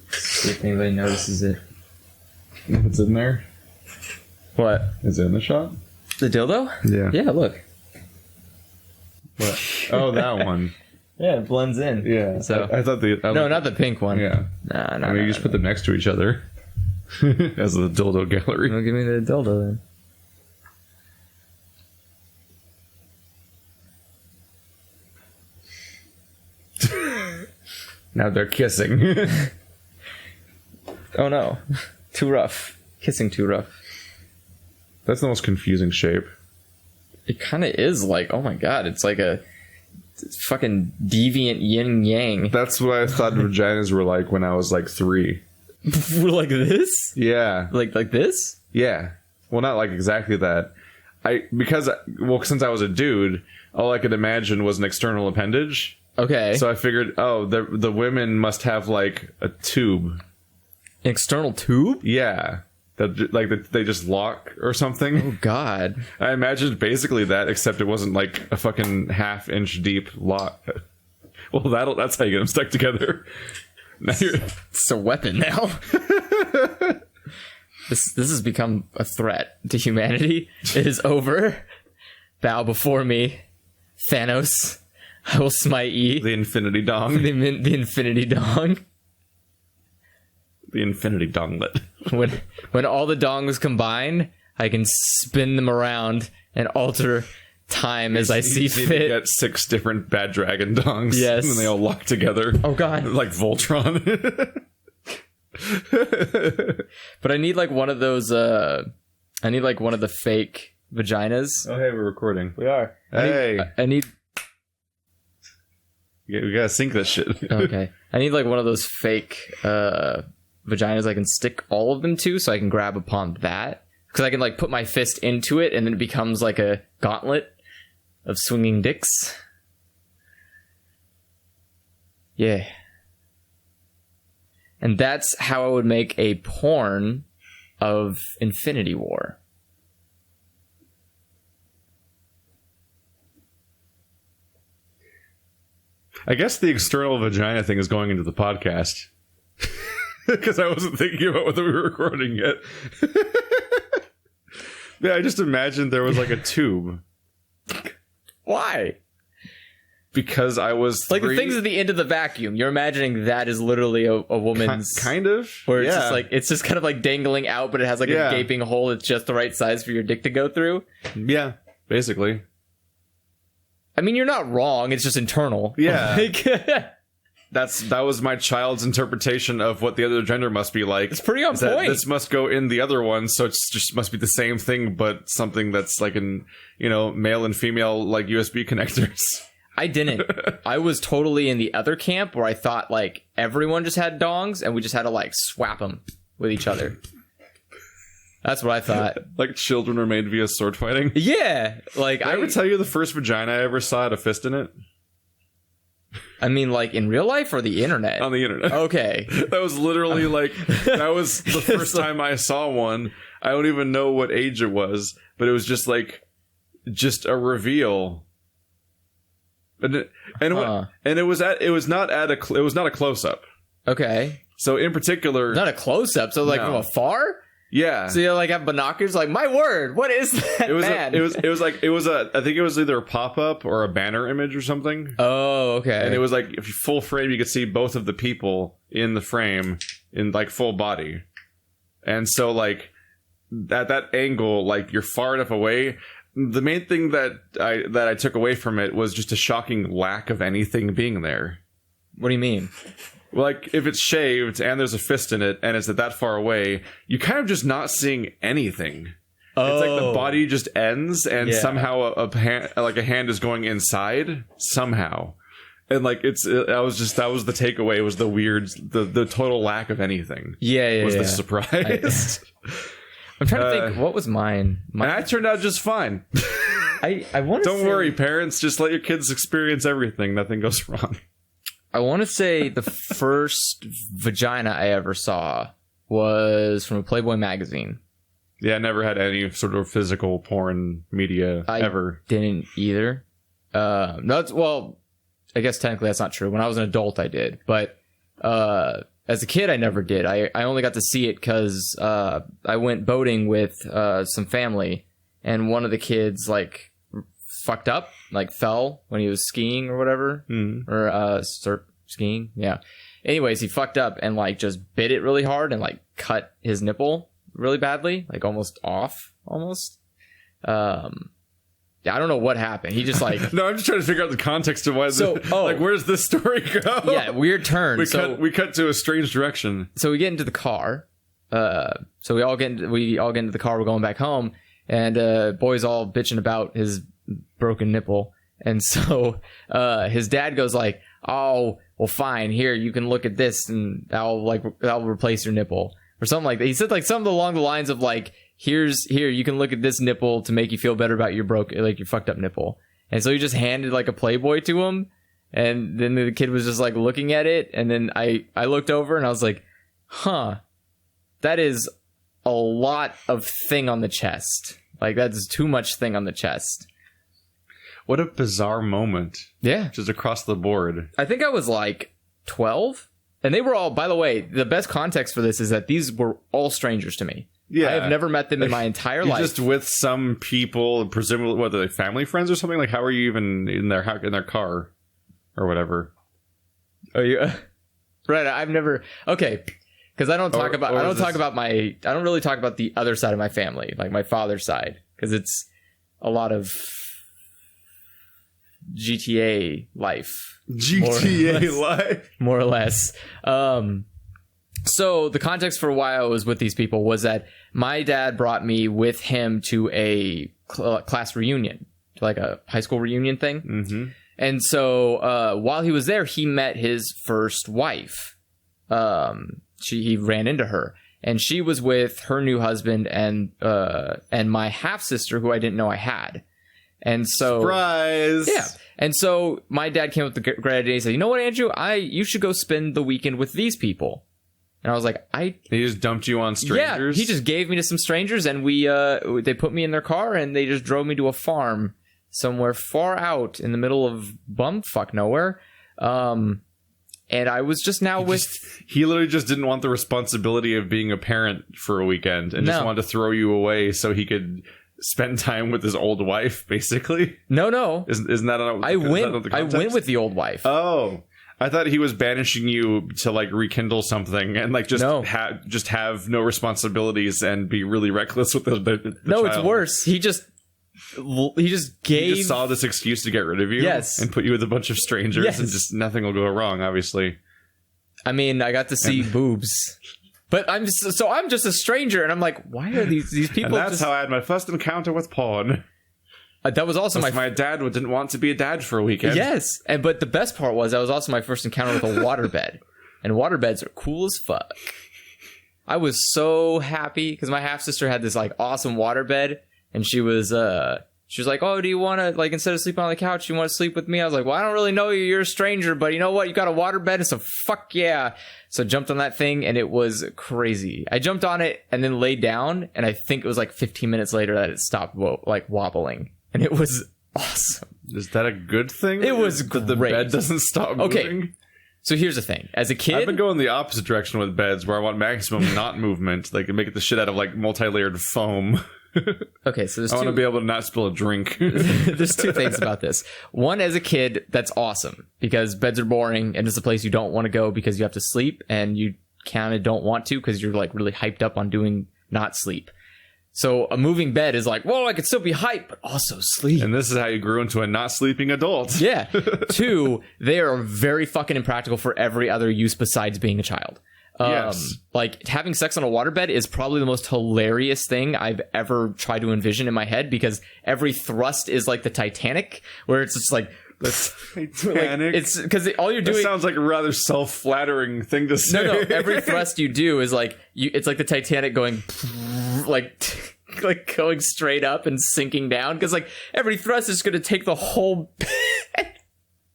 See if anybody notices it. What's in there? What? Is it in the shot? The dildo? Yeah. Yeah, look. What? Oh, that one. Yeah, it blends in. Yeah. So I thought no, not the pink one. Yeah. Nah, you just put them next to each other as the dildo gallery. Well, give me the dildo then. Now they're kissing. Oh no. Too rough. Kissing too rough. That's the most confusing shape. It kind of is like, oh my god, it's like a fucking deviant yin yang. That's what I thought vaginas were like when I was like 3. Like this? Yeah. Like this? Yeah. Well, not like exactly that. Since I was a dude, all I could imagine was an external appendage. Okay. So I figured, the women must have like a tube. An external tube? Yeah. That they just lock or something. Oh god. I imagined basically that, except it wasn't like a fucking half-inch deep lock. Well, that's how you get them stuck together. Now It's a weapon now. This has become a threat to humanity. It is over. Bow before me, Thanos. I will smite ye. the infinity dong. The infinity dong. The infinity donglet. When all the dongs combine, I can spin them around and alter time as I see You fit. get 6 different bad dragon dongs. Yes. And they all lock together. Oh god. Like Voltron. But I need like one of those I need like one of the fake vaginas. Oh, hey, we're recording. We are. Hey. I need We gotta sync this shit. okay. I need like one of those fake vaginas I can stick all of them to so I can grab upon that. Because I can like put my fist into it and then it becomes like a gauntlet of swinging dicks. Yeah. And that's how I would make a porn of Infinity War. I guess the external vagina thing is going into the podcast. Because I wasn't thinking about whether we were recording yet. Yeah, I just imagined there was like a tube. Why? Because I was Like the things at the end of the vacuum. You're imagining that is literally a woman's... Kind of. Where it's just like, it's just kind of like dangling out, but it has like a gaping hole that's just the right size for your dick to go through. Yeah, basically. I mean, you're not wrong. It's just internal. Yeah. Like, That was my child's interpretation of what the other gender must be like. it's pretty on Is that point. this must go in the other one, so it's just must be the same thing, but something that's like an, male and female like USB connectors. I didn't. I was totally in the other camp where I thought like everyone just had dongs and we just had to like swap them with each other. That's what I thought. Like children were made via sword fighting. Yeah. Like Did I ever tell you the first vagina I ever saw had a fist in it? I mean, like in real life or the internet? On the internet. Okay. That was literally like, that was the first time I saw one. I don't even know what age it was, but it was just a reveal. It was not a close up. Okay. So in particular, Not a close up. So like No. from afar. yeah. So you like have binoculars. Like my word, what is that? It was man? I think it was either a pop up or a banner image or something. Oh, okay. And it was like if you full frame, you could see both of the people in the frame in like full body. And so like at that angle, like you're far enough away. The main thing that I took away from it was just a shocking lack of anything being there. What do you mean? Like if it's shaved and there's a fist in it and it's that far away, you're kind of just not seeing anything. Oh. It's like the body just ends and Yeah. somehow a hand is going inside somehow. And like that was the takeaway, was the total lack of anything. Yeah. Was the surprise. I'm trying to think. What was mine? And I turned out just fine. I want to Don't worry, parents. Just let your kids experience everything. Nothing goes wrong. I want to say the first vagina I ever saw was from a Playboy magazine. Yeah, I never had any sort of physical porn media ever. Didn't either. I guess technically that's not true. When I was an adult, I did, but as a kid, I never did. I only got to see it because I went boating with some family, and one of the kids like fucked up, like fell when he was skiing or whatever, or surf skiing. Yeah. Anyways, he fucked up and like just bit it really hard and like cut his nipple really badly, like almost off, almost. Yeah, I don't know what happened. He just like no, I'm just trying to figure out the context of why. Like, where's this story go? Yeah, weird turn. We cut to a strange direction. So we get into the car. So we all get into the car. We're going back home, and boy's all bitching about his broken nipple. And so his dad goes like, "Oh, well, fine. Here, you can look at this, and I'll replace your nipple," or something like that. He said like something along the lines of like, here, you can look at this nipple to make you feel better about your fucked up nipple. And so he just handed like a Playboy to him, and then the kid was just like looking at it, and then I looked over and I was like, huh, that is a lot of thing on the chest. Like, that's too much thing on the chest. What a bizarre moment. Yeah. Just across the board. I think I was like 12. And they were all, by the way, the best context for this is that these were all strangers to me. Yeah. I have never met them in my entire life. Just with some people, presumably, what, are they family friends or something? Like, how are you even in their car or whatever? Oh, you right? I've never. Okay, because I don't talk about. I don't really talk about the other side of my family, like my father's side, because it's a lot of GTA life. More or less. So the context for why I was with these people was that my dad brought me with him to a class reunion, like a high school reunion thing. Mm-hmm. And so while he was there, he met his first wife. He ran into her, and she was with her new husband and my half sister, who I didn't know I had. And so, surprise. Yeah. And so my dad came up with the great idea. He said, "You know what, Andrew? You should go spend the weekend with these people." And I was like, He just dumped you on strangers? Yeah, he just gave me to some strangers, and they put me in their car, and they just drove me to a farm somewhere far out in the middle of bumfuck nowhere. And I was just he literally just didn't want the responsibility of being a parent for a weekend, and just wanted to throw you away so he could spend time with his old wife, basically. No. Isn't that on I went with the old wife. Oh. I thought he was banishing you to like rekindle something and like just have no responsibilities and be really reckless with the No, child. It's worse. He just saw this excuse to get rid of you. Yes. And put you with a bunch of strangers. Yes. And just nothing will go wrong, obviously. I mean, I got to see boobs. But I'm just a stranger, and I'm like, why are these people? And that's how I had my first encounter with porn. That was also my dad didn't want to be a dad for a weekend. Yes, but the best part was that was also my first encounter with a waterbed, and waterbeds are cool as fuck. I was so happy because my half sister had this like awesome waterbed, and she was like, "Oh, do you want to like instead of sleeping on the couch, you want to sleep with me?" I was like, "Well, I don't really know you. You're a stranger, but you know what? You got a waterbed, so fuck yeah!" So I jumped on that thing, and it was crazy. I jumped on it and then laid down, and I think it was like 15 minutes later that it stopped wobbling. And it was awesome. Is that a good thing? It was great. The bed doesn't stop moving? Okay. So here's the thing. As a kid... I've been going the opposite direction with beds, where I want maximum not movement. Like, make it the shit out of, like, multi-layered foam. Okay, so I want to be able to not spill a drink. There's two things about this. One, as a kid, that's awesome. Because beds are boring, and it's a place you don't want to go because you have to sleep, and you kind of don't want to because you're, like, really hyped up on doing not sleep. So a moving bed is like, whoa, I could still be hyped, but also sleep. And this is how you grew into a not sleeping adult. Yeah. Two, they are very fucking impractical for every other use besides being a child. Yes. Like, having sex on a waterbed is probably the most hilarious thing I've ever tried to envision in my head, because every thrust is like the Titanic, where it's just like... Titanic. It's because all you're doing... That sounds like a rather self-flattering thing to say. No. Every thrust you do is like... It's like the Titanic going... like going straight up and sinking down, because like every thrust is going to take the whole bed.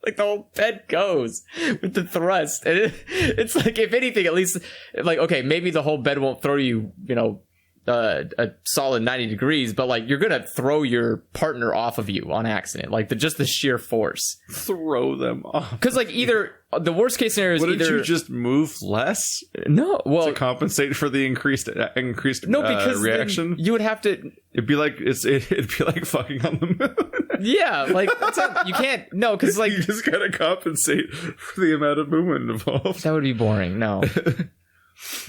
Like the whole bed goes with the thrust, and it's like, if anything, at least like, okay, maybe the whole bed won't throw you a solid 90 degrees, but like you're gonna throw your partner off of you on accident, like just the sheer force. Throw them off. Because like either the worst case scenario is Wouldn't either you just move less to compensate for the increased because reaction? You would have to. It'd be like fucking on the moon. Yeah, like you can't. No, because like you just gotta compensate for the amount of movement involved. That would be boring. No.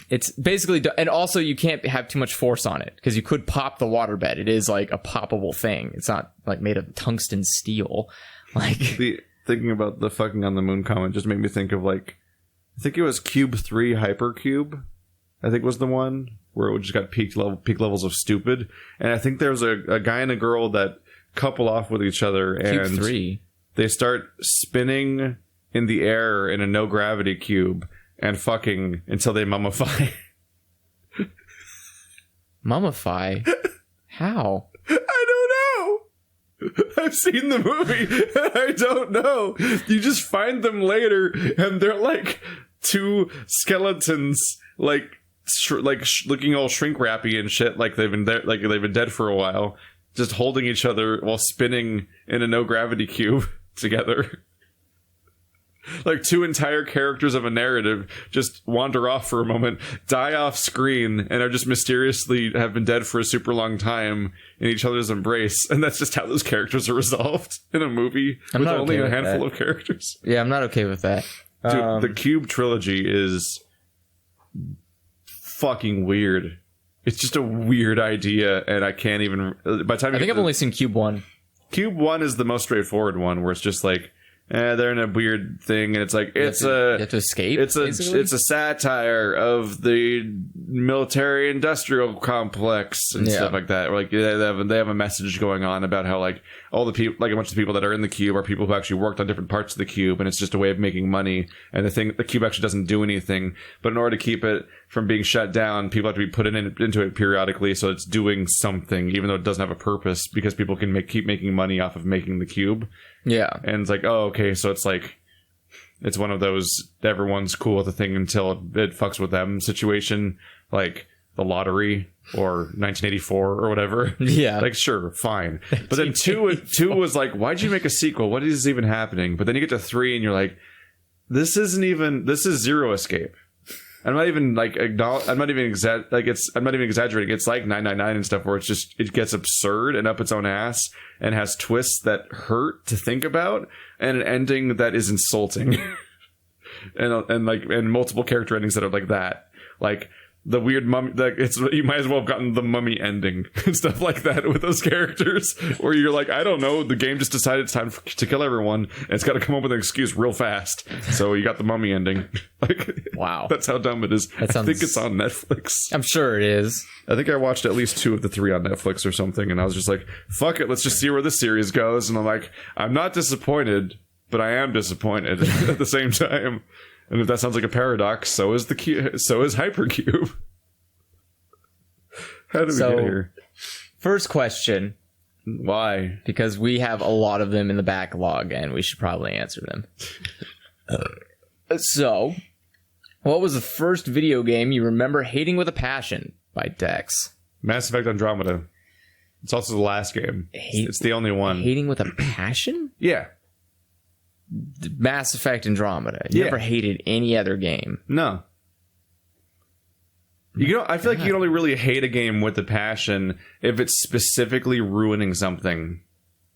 It's basically, and also you can't have too much force on it because you could pop the waterbed. It is like a poppable thing. It's not like made of tungsten steel. Like thinking about the fucking on the moon comment just made me think of like, I think it was Cube 3 Hypercube. I think was the one where it just got peak levels of stupid. And I think there's a guy and a girl that couple off with each other and Cube 3. They start spinning in the air in a no gravity cube. And fucking until they mummify. Mummify? How? I don't know. I've seen the movie and I don't know. You just find them later and they're like two skeletons, like looking all shrink wrappy and shit, like they've been dead for a while, just holding each other while spinning in a no gravity cube together. Like two entire characters of a narrative just wander off for a moment, die off screen, and are just mysteriously have been dead for a super long time in each other's embrace. And that's just how those characters are resolved in a movie with only a handful of characters. Yeah, I'm not okay with that. Dude, the Cube trilogy is fucking weird. It's just a weird idea, and I can't even... By the time I think I've only seen Cube 1. Cube 1 is the most straightforward one, where it's just like, they're in a weird thing, and it's like you have to escape. It's a satire of the military-industrial complex and stuff like that. Or like they have a message going on about how like all the people, like a bunch of people that are in the cube, are people who actually worked on different parts of the cube, and it's just a way of making money. And the cube actually doesn't do anything, but in order to keep it from being shut down, people have to be put into it periodically, so it's doing something, even though it doesn't have a purpose, because people can keep making money off of making the cube. Yeah. And it's like, oh, okay, so it's like, it's one of those everyone's cool with the thing until it fucks with them situation, like the lottery or 1984 or whatever. Yeah. Like, sure, fine. But then two was like, why'd you make a sequel? What is even happening? But then you get to 3 and you're like, this is Zero Escape. I'm not even exaggerating. It's like 999 and stuff, where it's just, it gets absurd and up its own ass and has twists that hurt to think about and an ending that is insulting. and multiple character endings that are like that. Like the weird mummy, you might as well have gotten the mummy ending and stuff like that with those characters, where you're like, I don't know, the game just decided it's time to kill everyone, and it's got to come up with an excuse real fast. So you got the mummy ending. Like, wow, that's how dumb it is. I think it's on Netflix. I'm sure it is. I think I watched at least 2 of the 3 on Netflix or something, and I was just like, fuck it, let's just see where this series goes. And I'm like, I'm not disappointed, but I am disappointed at the same time. And if that sounds like a paradox, so is Hypercube. How did we get here? First question. Why? Because we have a lot of them in the backlog, and we should probably answer them. So, what was the first video game you remember hating with a passion? By Dex. Mass Effect Andromeda. It's also the last game. It's the only one. Hating with a passion? Yeah. Mass Effect Andromeda. You never hated any other game. No. I feel like you can only really hate a game with a passion if it's specifically ruining something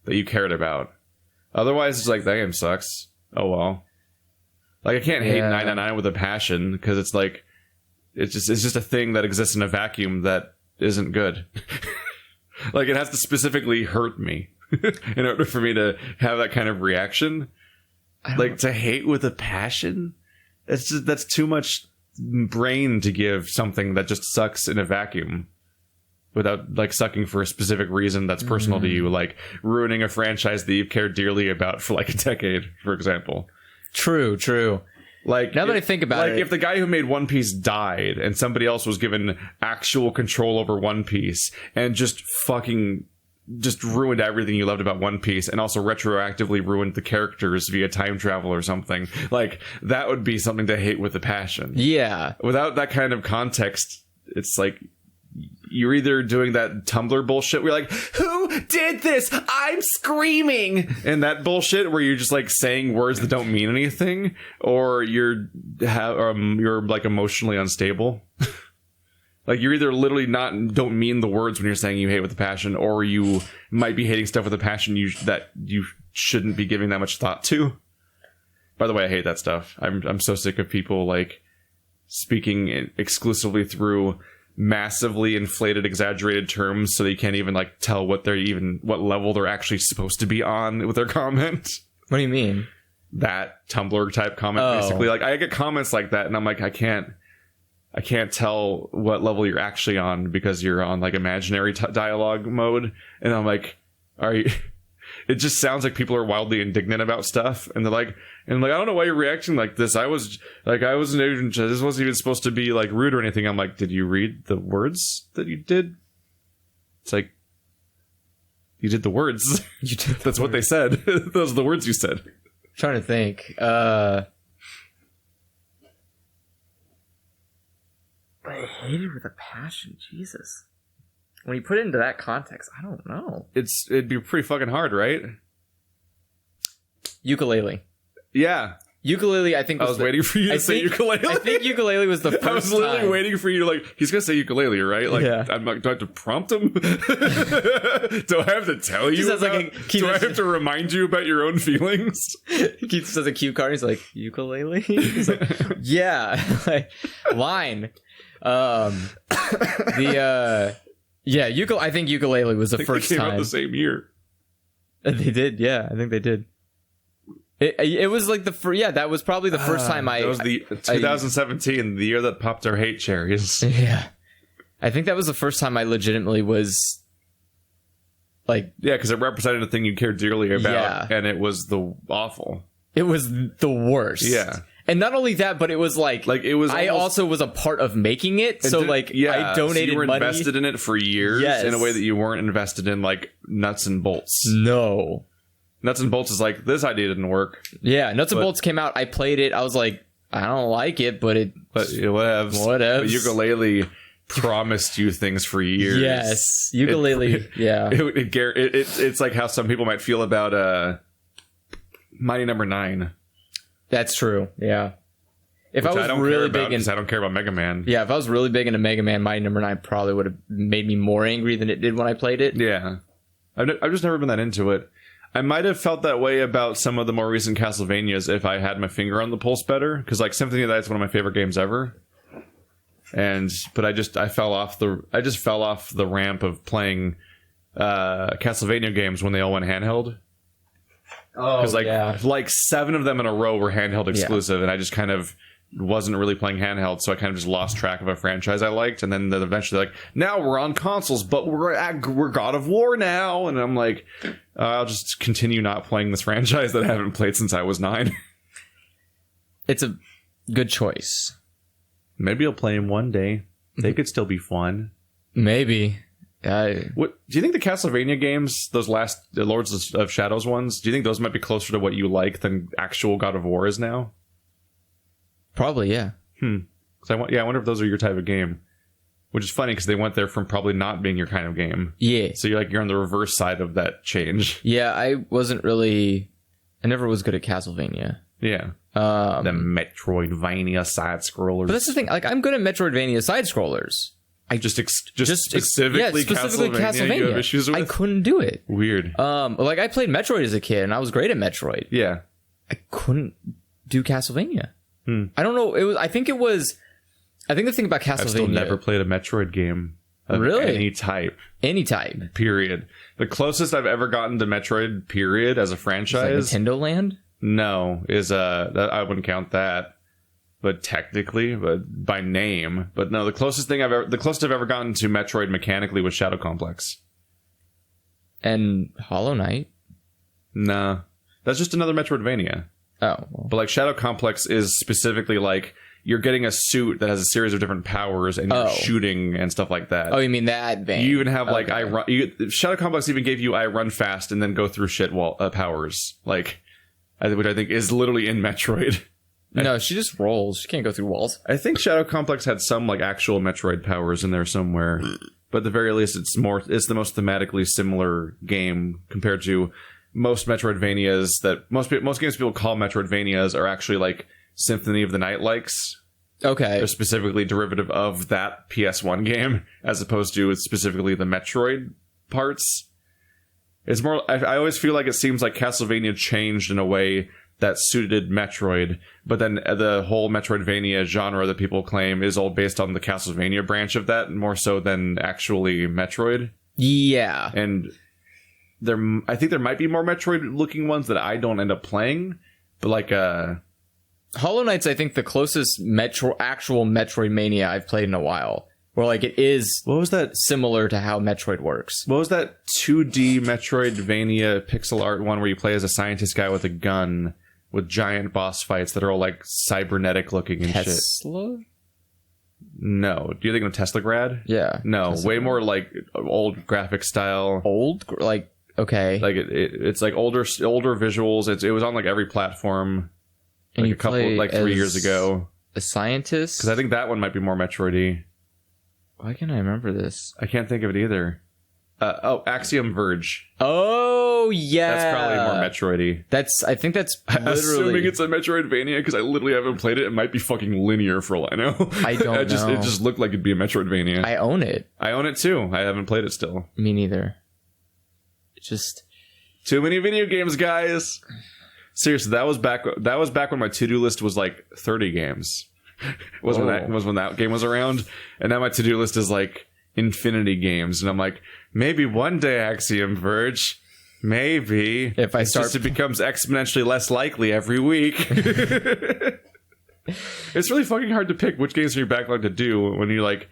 that you cared about. Otherwise, it's like, that game sucks. Oh well. Like, I can't hate 999 with a passion, because it's like, it's just a thing that exists in a vacuum that isn't good. Like, it has to specifically hurt me in order for me to have that kind of reaction. Like, to hate with a passion, that's too much brain to give something that just sucks in a vacuum without like sucking for a specific reason that's personal to you, like ruining a franchise that you care dearly about for like a decade, for example. True. Like, now that I think about it, like if the guy who made One Piece died and somebody else was given actual control over One Piece and just ruined everything you loved about One Piece, and also retroactively ruined the characters via time travel or something, like, that would be something to hate with a passion. Yeah. Without that kind of context, it's like, you're either doing that Tumblr bullshit where you're like, who did this? I'm screaming. And that bullshit where you're just like saying words that don't mean anything, or you're like emotionally unstable. Like you're either literally don't mean the words when you're saying you hate with a passion, or you might be hating stuff with a passion that you shouldn't be giving that much thought to. By the way, I hate that stuff. I'm so sick of people like speaking exclusively through massively inflated, exaggerated terms, so they can't even like tell what level they're actually supposed to be on with their comment. What do you mean? That Tumblr type comment, basically. Like I get comments like that, and I'm like, I can't tell what level you're actually on because you're on like imaginary dialogue mode, and I'm like, are you? It just sounds like people are wildly indignant about stuff, and they're like, I don't know why you're reacting like this. This wasn't even supposed to be like rude or anything. I'm like, did you read the words that you did? It's like, you did the words. That's what they said. Those are the words you said. I'm trying to think. I hate it with a passion. Jesus. When you put it into that context, I don't know. It'd be pretty fucking hard, right? Ukulele. Yeah. Ukulele, I think I was waiting for you to say ukulele. I think ukulele was the first I was literally time. waiting for you to like, he's going to say ukulele, right? Like, yeah. I'm like, do I have to prompt him? Do I have to tell you do I have to remind you about your own feelings? Keith says a cue card. He's like, ukulele? He's like, yeah. Like, line. I think ukulele was the first they came time. out the same year. They did, yeah. I think they did. It was like that was probably the first time That was the 2017, the year that popped our hate cherries. Yeah. I think that was the first time I legitimately was like... Yeah, because it represented a thing you cared dearly about, and it was awful. It was the worst. Yeah. And not only that, but it was like it was. I also was a part of making it, so I donated so you were money. Invested in it for years, in a way that you weren't invested in like nuts and bolts. No, nuts and bolts is like, this idea didn't work. Yeah, nuts and bolts came out. I played it. I was like, I don't like it, but whatevs. But ukulele promised you things for years. Yes, ukulele. It's like how some people might feel about Mighty Number 9. That's true. Yeah. If Which I was really big I don't care about Mega Man. Yeah, if I was really big into Mega Man, Mighty Number 9 probably would have made me more angry than it did when I played it. Yeah. I've just never been that into it. I might have felt that way about some of the more recent Castlevanias if I had my finger on the pulse better, because like Symphony of the Night's one of my favorite games ever. But I fell off the ramp of playing Castlevania games when they all went handheld. Oh, because like 7 of them in a row were handheld exclusive, and I just kind of wasn't really playing handheld, so I kind of just lost track of a franchise I liked. And then eventually, like, now we're on consoles, but we're God of War now, and I'm like, I'll just continue not playing this franchise that I haven't played since I was 9. It's a good choice. Maybe I'll play them one day. They could still be fun. Maybe. What do you think the Castlevania games, those last Lords of Shadows ones, do you think those might be closer to what you like than actual God of War is now? Probably, yeah. I wonder if those are your type of game. Which is funny because they went there from probably not being your kind of game. Yeah. So you're on the reverse side of that change. Yeah, I never was good at Castlevania. Yeah. The Metroidvania side scrollers. But that's the thing, like, I'm good at Metroidvania side scrollers. Specifically Castlevania, you have issues with? I couldn't do it. Weird. Like, I played Metroid as a kid, and I was great at Metroid. Yeah. I couldn't do Castlevania. I don't know. I think the thing about Castlevania... I've still never played a Metroid game of any type. Any type. Period. The closest I've ever gotten to Metroid, period, as a franchise... Like Nintendo Land? No, I wouldn't count that. But technically, but by name. But no, the closest I've ever gotten to Metroid mechanically was Shadow Complex. And Hollow Knight? Nah. That's just another Metroidvania. Oh. Well. But like Shadow Complex is specifically like you're getting a suit that has a series of different powers and you're shooting and stuff like that. Oh, you mean that vein? You even have like Shadow Complex even gave you I run fast and then go through shit powers. Like, which I think is literally in Metroid. No, she just rolls. She can't go through walls. I think Shadow Complex had some like actual Metroid powers in there somewhere, but at the very least, it's the most thematically similar game compared to most Metroidvanias that most games people call Metroidvanias are actually like Symphony of the Night likes. Okay. They're specifically derivative of that PS1 game, as opposed to specifically the Metroid parts. It's more. I always feel like it seems like Castlevania changed in a way that suited Metroid, but then the whole Metroidvania genre that people claim is all based on the Castlevania branch of that, more so than actually Metroid. Yeah. And I think there might be more Metroid-looking ones that I don't end up playing, but like Hollow Knight's, I think, the closest actual Metroidvania I've played in a while. Where, like, it is what was that similar to how Metroid works. What was that 2D Metroidvania pixel art one where you play as a scientist guy with a gun with giant boss fights that are all, like, cybernetic looking and shit? Tesla? No. Do you think of Teslagrad? Yeah. No. Tesla. Way more, like, old graphic style. Old? Like, okay. Like, it's, like, older visuals. It was on, like, every platform. And like, you a couple, like, 3 years ago. A scientist? Because I think that one might be more Metroid-y. Why can't I remember this? I can't think of it either. Axiom Verge. Oh, yeah. That's probably more Metroid-y. I think that's literally... Assuming it's a Metroidvania, because I literally haven't played it. It might be fucking linear for all I know. I don't know. It just looked like it'd be a Metroidvania. I own it. I own it too. I haven't played it still. Me neither. It's just... Too many video games, guys. Seriously, that was back when my to-do list was like 30 games. was when that game was around, and now my to-do list is like infinity games, and I'm like, maybe one day Axiom Verge, maybe if I start, it becomes exponentially less likely every week. It's really fucking hard to pick which games in your backlog to do when you like.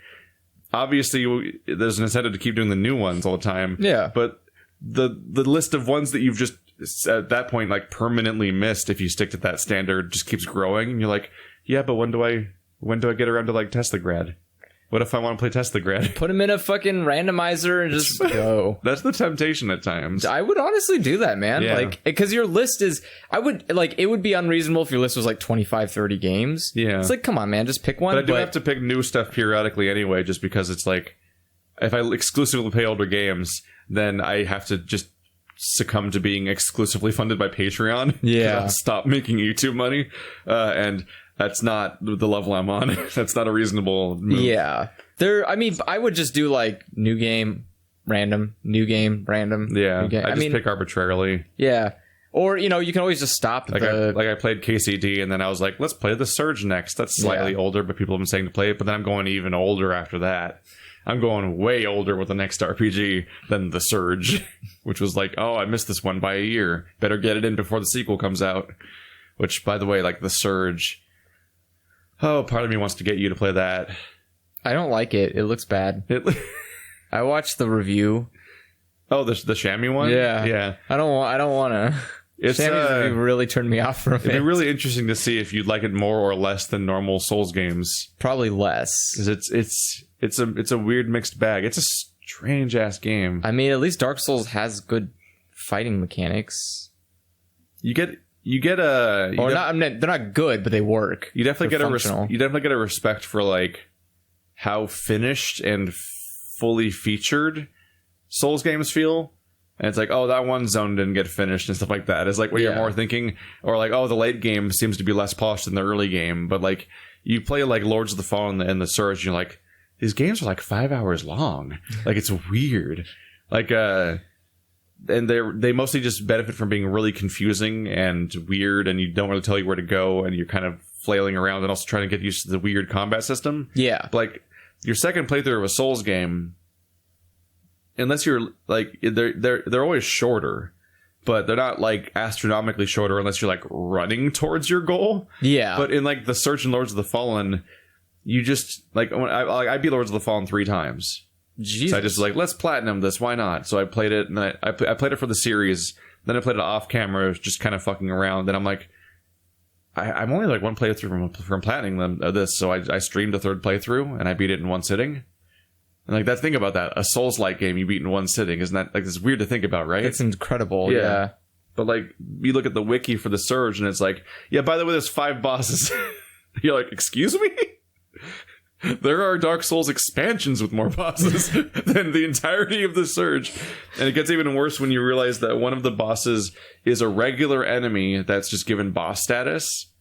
Obviously, there's an incentive to keep doing the new ones all the time. Yeah, but the list of ones that you've just at that point like permanently missed if you stick to that standard just keeps growing, and you're like. Yeah, but when do I get around to like Teslagrad? What if I want to play Teslagrad? Put them in a fucking randomizer and just go. That's the temptation at times. I would honestly do that, man. Yeah. Like, because your list is, it would be unreasonable if your list was like 25, 30 games. Yeah. It's like, come on, man, just pick one. But I do have to pick new stuff periodically anyway, just because it's like, if I exclusively play older games, then I have to just succumb to being exclusively funded by Patreon. Yeah. I'll stop making YouTube money. And that's not the level I'm on. That's not a reasonable move. Yeah. I would just do like new game, random, new game, random. Yeah. New game. I just pick arbitrarily. Yeah. Or, you can always just stop. I played KCD and then I was like, let's play The Surge next. That's slightly older, but people have been saying to play it. But then I'm going even older after that. I'm going way older with the next RPG than The Surge, which was like, oh, I missed this one by a year. Better get it in before the sequel comes out. Which, by the way, like The Surge... Oh, part of me wants to get you to play that. I don't like it. It looks bad. I watched the review. Oh, the Shammy one? Yeah. Yeah. I don't want to. Shammy's review really turned me off from it. It'd be really interesting to see if you'd like it more or less than normal Souls games. Probably less. Because it's a weird mixed bag. It's a strange ass game. I mean, at least Dark Souls has good fighting mechanics. They're not good, but they work. You definitely get a respect for like how finished and fully featured Souls games feel. And it's like, oh, that one zone didn't get finished and stuff like that. It's like what you're more thinking, or like, oh, the late game seems to be less polished than the early game. But like, you play like Lords of the Fallen and the Surge, and you're like, these games are like 5 hours long. Like, it's weird. Like, and they mostly just benefit from being really confusing and weird, and you don't really tell you where to go, and you're kind of flailing around and also trying to get used to the weird combat system. Yeah. But like, your second playthrough of a Souls game, unless you're like, they're always shorter, but they're not like astronomically shorter unless you're like running towards your goal. Yeah. But in like the Search and Lords of the Fallen, you just like, when I beat Lords of the Fallen 3 times. Jesus. So I just like, let's platinum this, why not? So I played it, and I played it for the series, then I played it off camera, just kind of fucking around, and I'm like, I'm only like one playthrough from platinum this, so I streamed a third playthrough, and I beat it in one sitting. And like, that thing about that, a Souls-like game you beat in one sitting, isn't that like, it's weird to think about, right? It's incredible, yeah. But like, you look at the wiki for the Surge, and it's like, yeah, by the way, there's 5 bosses. You're like, excuse me? There are Dark Souls expansions with more bosses than the entirety of the Surge. And it gets even worse when you realize that one of the bosses is a regular enemy that's just given boss status.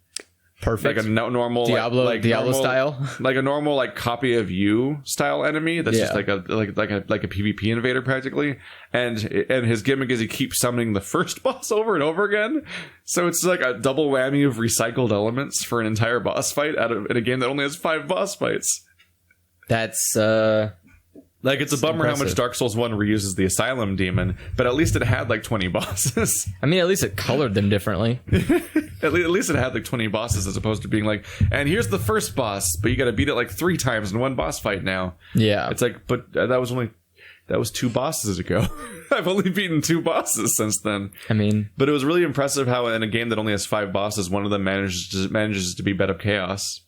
Perfect. Like a normal Diablo normal, style, like a normal like copy of you style enemy. That's just like a PvP invader practically. And his gimmick is he keeps summoning the first boss over and over again. So it's like a double whammy of recycled elements for an entire boss fight in a game that only has 5 boss fights. That's like, it's a bummer impressive. How much Dark Souls 1 reuses the Asylum Demon, but at least it had like 20 bosses. I mean, at least it colored them differently. At least it had like 20 bosses as opposed to being like, and here's the first boss, but you got to beat it like 3 times in one boss fight now. Yeah. It's like, but that was 2 bosses ago. I've only beaten 2 bosses since then. I mean, but it was really impressive how in a game that only has 5 bosses, one of them manages to be Bed of Chaos.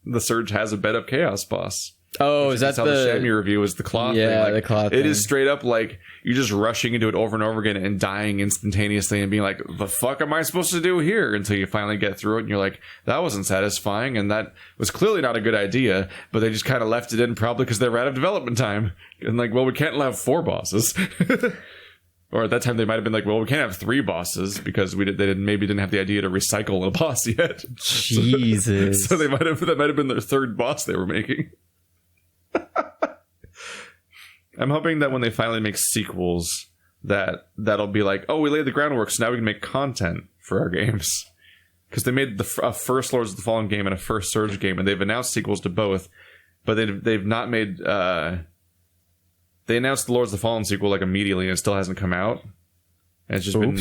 The Surge has a Bed of Chaos boss. Oh, is that the Shammy review is the claw thing? Like, the claw thing. It is straight up like you're just rushing into it over and over again and dying instantaneously and being like, the fuck am I supposed to do here? Until you finally get through it and you're like, that wasn't satisfying and that was clearly not a good idea, but they just kind of left it in probably because they were out of development time. And like, well, we can't have 4 bosses. Or at that time they might have been like, well, we can't have 3 bosses because they didn't have the idea to recycle a boss yet. Jesus. So that might have been their 3rd boss they were making. I'm hoping that when they finally make sequels that'll be like, oh, we laid the groundwork, so now we can make content for our games. Because they made a first Lords of the Fallen game and a first Surge game, and they've announced sequels to both, but they've not made they announced the Lords of the Fallen sequel like immediately and it still hasn't come out. And it's just been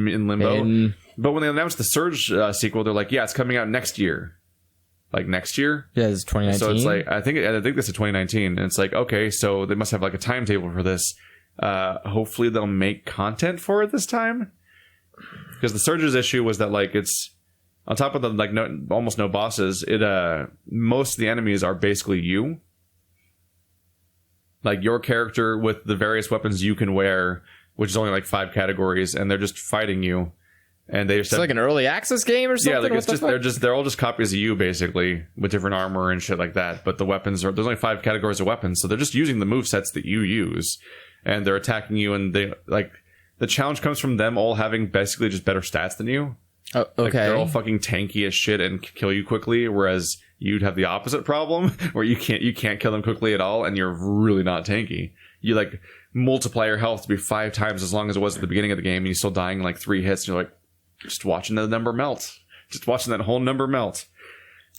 in limbo. But when they announced the Surge sequel, they're like, yeah, it's coming out next year. Like next year? Yeah, it's 2019. So it's like, I think this is 2019. And it's like, okay, so they must have like a timetable for this. Hopefully they'll make content for it this time. Because the Surge's issue was that like it's on top of the like almost no bosses, most of the enemies are basically you. Like your character with the various weapons you can wear, which is only like 5 categories, and they're just fighting you. And they just it's like an early access game or something. Yeah, like it's just they're all just copies of you basically with different armor and shit like that. But the weapons there's only 5 categories of weapons, so they're just using the movesets that you use, and they're attacking you. And they like the challenge comes from them all having basically just better stats than you. Oh, okay. Like, they're all fucking tanky as shit and kill you quickly, whereas you'd have the opposite problem where you can't kill them quickly at all, and you're really not tanky. You like multiply your health to be 5 times as long as it was at the beginning of the game, and you're still dying in like 3 hits. And you're like. Just watching the number melt. Just watching that whole number melt.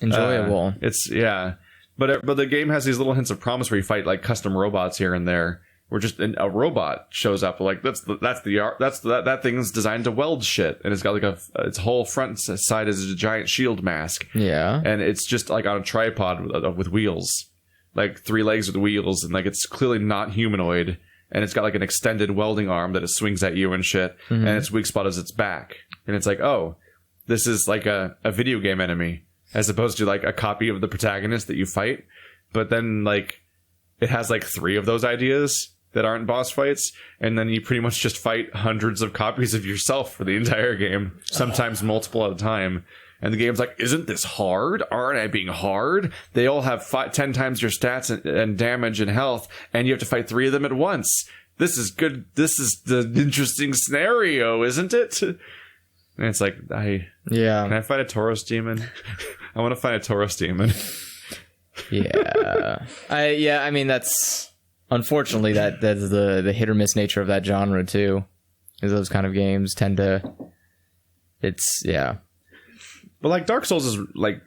Enjoyable. But the game has these little hints of promise where you fight like custom robots here and there. Where just a robot shows up. Like that thing's designed to weld shit, and it's got like its whole front side is a giant shield mask. Yeah. And it's just like on a tripod with wheels, like 3 legs with wheels, and like it's clearly not humanoid. And it's got like an extended welding arm that it swings at you and shit. Mm-hmm. And its weak spot is its back. And it's like, oh, this is like a video game enemy as opposed to like a copy of the protagonist that you fight. But then like it has like 3 of those ideas that aren't boss fights. And then you pretty much just fight hundreds of copies of yourself for the entire game, sometimes multiple at a time. And the game's like, isn't this hard? Aren't I being hard? They all have 10 times your stats and damage and health, and you have to fight 3 of them at once. This is good. This is the interesting scenario, isn't it? And it's like, can I fight a Tauros demon? I want to fight a Tauros demon. Yeah. I mean, that's unfortunately that's the hit or miss nature of that genre too. Is those kind of games tend to, But like Dark Souls is like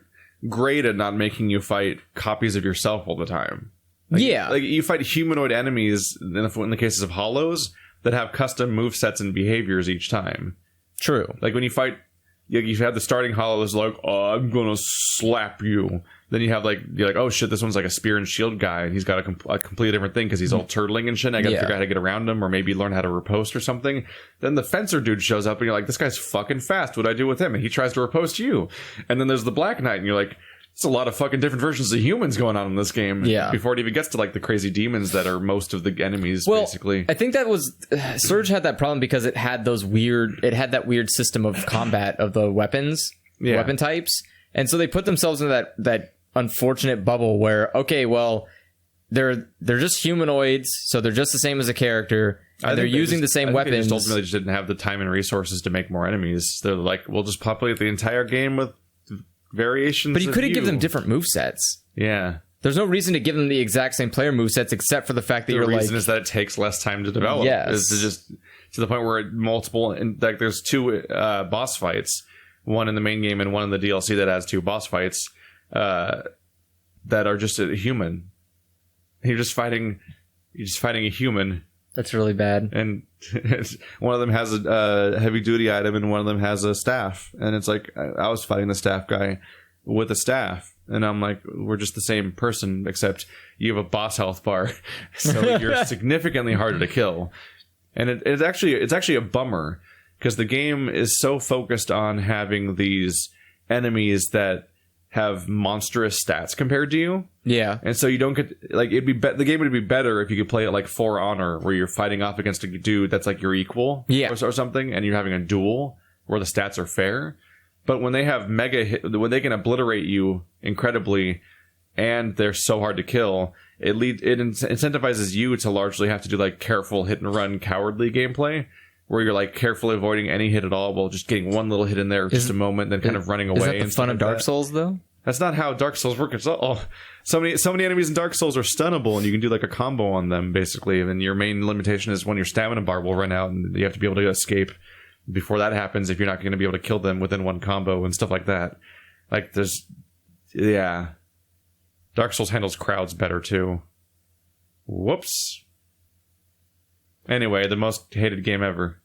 great at not making you fight copies of yourself all the time. Like you fight humanoid enemies in the cases of Hollows that have custom movesets and behaviors each time. True. Like when you fight, you have the starting Hollows like, oh, I'm gonna slap you. Then you're like, oh shit, this one's like a spear and shield guy, and he's got a completely different thing because he's all turtling and shit. And I gotta figure out how to get around him, or maybe learn how to riposte or something. Then the fencer dude shows up, and you're like, this guy's fucking fast. What do I do with him? And he tries to riposte you. And then there's the Black Knight, and you're like, it's a lot of fucking different versions of humans going on in this game. Yeah. Before it even gets to like the crazy demons that are most of the enemies, basically. I think that was Surge had that problem because it had that weird system of combat of the weapons, weapon types, and so they put themselves into that unfortunate bubble where, okay, well, they're just humanoids, so they're just the same as a character, and they're using the same weapons. They just ultimately just didn't have the time and resources to make more enemies. They're like, we'll just populate the entire game with variations. But you could have given them different movesets. Yeah. There's no reason to give them the exact same player movesets except for the fact that the reason is that it takes less time to develop. Yes. Is to just to the point where like there's 2 boss fights, one in the main game and one in the DLC that has 2 boss fights that are just a human. You're just fighting a human. That's really bad. And one of them has a heavy duty item and one of them has a staff. And it's like, I was fighting the staff guy with a staff. And I'm like, we're just the same person, except you have a boss health bar. So you're significantly harder to kill. And it's actually a bummer because the game is so focused on having these enemies that have monstrous stats compared to you. Yeah. And so you don't get, like, the game would be better if you could play it like For Honor, where you're fighting off against a dude that's like your equal, or something, and you're having a duel where the stats are fair. But when they have when they can obliterate you incredibly, and they're so hard to kill, it incentivizes you to largely have to do like careful hit and run cowardly gameplay, where you're like carefully avoiding any hit at all while just getting one little hit in there just a moment, then kind of running away. Is that the fun of Dark Souls, though? That's not how Dark Souls works. So many enemies in Dark Souls are stunnable, and you can do like a combo on them, basically. And your main limitation is when your stamina bar will run out, and you have to be able to escape before that happens if you're not going to be able to kill them within one combo and stuff like that. Like, Dark Souls handles crowds better, too. Whoops. Anyway, the most hated game ever.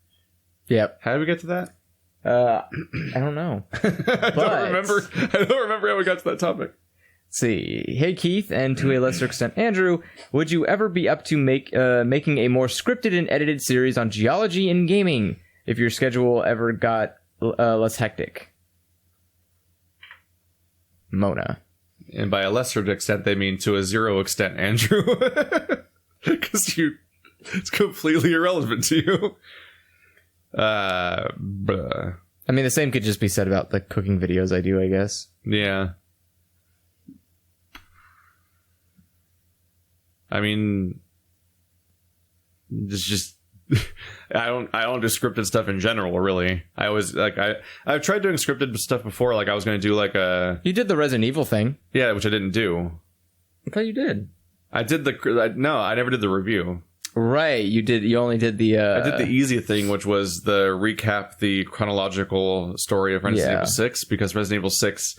Yep. How did we get to that? I don't know. I don't remember how we got to that topic. Let's see. Hey, Keith, and to a lesser extent, Andrew, would you ever be up to making a more scripted and edited series on geology in gaming if your schedule ever got less hectic? Mona. And by a lesser extent, they mean to a 0 extent, Andrew. Because it's completely irrelevant to you. I mean, the same could just be said about the cooking videos I do, I guess. Yeah. I mean, just I don't do scripted stuff in general, really. I always I've tried doing scripted stuff before. Like I was going to do like a. You did the Resident Evil thing. Yeah, which I didn't do. I thought you did. I did no, I never did the review. Right, you did. You only did the. I did the easy thing, which was the chronological story of Resident Evil 6, because Resident Evil 6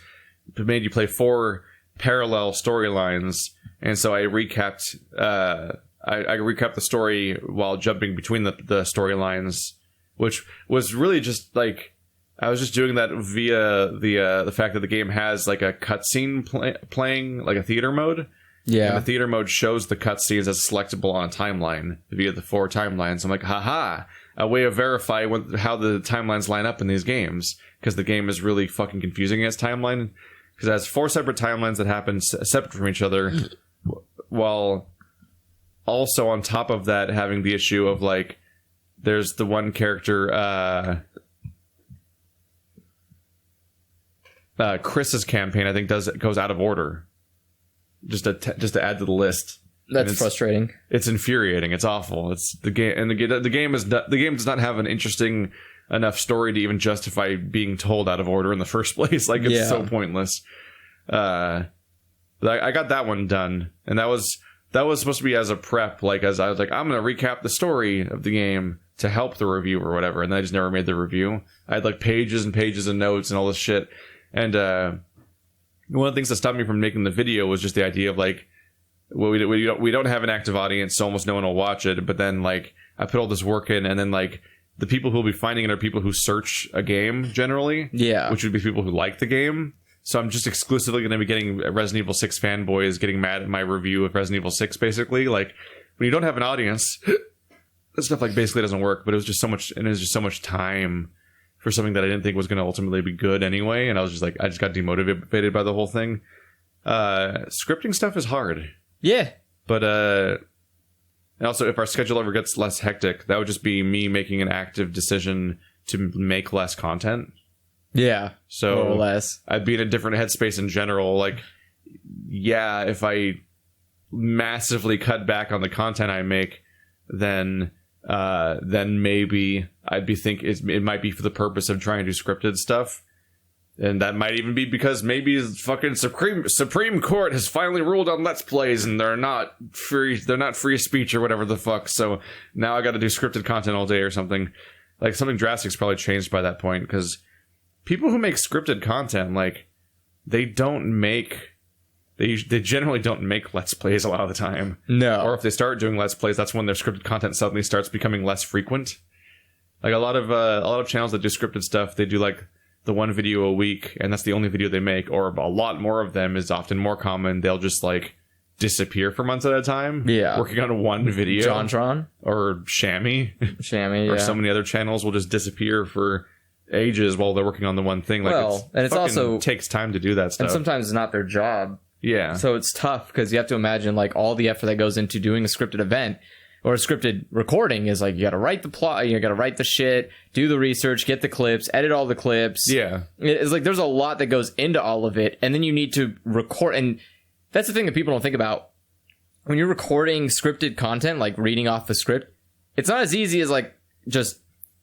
made you play 4 parallel storylines, and so I recapped. I recapped the story while jumping between the storylines, which was really just like I was just doing that via the fact that the game has like a cutscene playing, like a theater mode. Yeah, and the theater mode shows the cutscenes as selectable on a timeline via the 4 timelines. I'm like, haha, a way of verifying how the timelines line up in these games, because the game is really fucking confusing as timeline, because it has 4 separate timelines that happen separate from each other, while also on top of that having the issue of like, there's the one character, Chris's campaign, I think goes out of order. Just to add to the list. That's frustrating. It's infuriating. It's awful. It's the game, and the game does not have an interesting enough story to even justify being told out of order in the first place. Like, it's so pointless. I got that one done, and that was supposed to be as a prep. Like, as I was like, I'm gonna recap the story of the game to help the review or whatever, and I just never made the review. I had like pages and pages of notes and all this shit, and one of the things that stopped me from making the video was just the idea of like, well, we don't have an active audience, so almost no one will watch it. But then like I put all this work in, and then like the people who will be finding it are people who search a game generally, which would be people who like the game. So I'm just exclusively going to be getting Resident Evil 6 fanboys getting mad at my review of Resident Evil 6. Basically, like when you don't have an audience, that stuff like basically doesn't work. But it was just so much, and it was just so much time for something that I didn't think was going to ultimately be good anyway. And I was just like, I just got demotivated by the whole thing. Scripting stuff is hard. Yeah. But, and also if our schedule ever gets less hectic, that would just be me making an active decision to make less content. Yeah. So more or less. I'd be in a different headspace in general. Like, yeah, if I massively cut back on the content I make, then maybe it might be for the purpose of trying to do scripted stuff. And that might even be because maybe the fucking Supreme Court has finally ruled on Let's Plays and they're not free speech or whatever the fuck. So now I got to do scripted content all day or something. Like, something drastic's probably changed by that point, because people who make scripted content, like, they generally don't make Let's Plays a lot of the time. No. Or if they start doing Let's Plays, that's when their scripted content suddenly starts becoming less frequent. Like, a lot of channels that do scripted stuff, they do like the one video a week, and that's the only video they make. Or a lot more of them is often more common. They'll just like disappear for months at a time. Yeah. Working on one video. JonTron Or Shammy. Shammy, Or so many other channels will just disappear for ages while they're working on the one thing. Like, it's also takes time to do that stuff. And sometimes it's not their job. Yeah. So it's tough, because you have to imagine, like, all the effort that goes into doing a scripted event or a scripted recording is like, you got to write the plot, you got to write the shit, do the research, get the clips, edit all the clips. Yeah. It's like, there's a lot that goes into all of it. And then you need to record. And that's the thing that people don't think about. When you're recording scripted content, like reading off the script, it's not as easy as like just,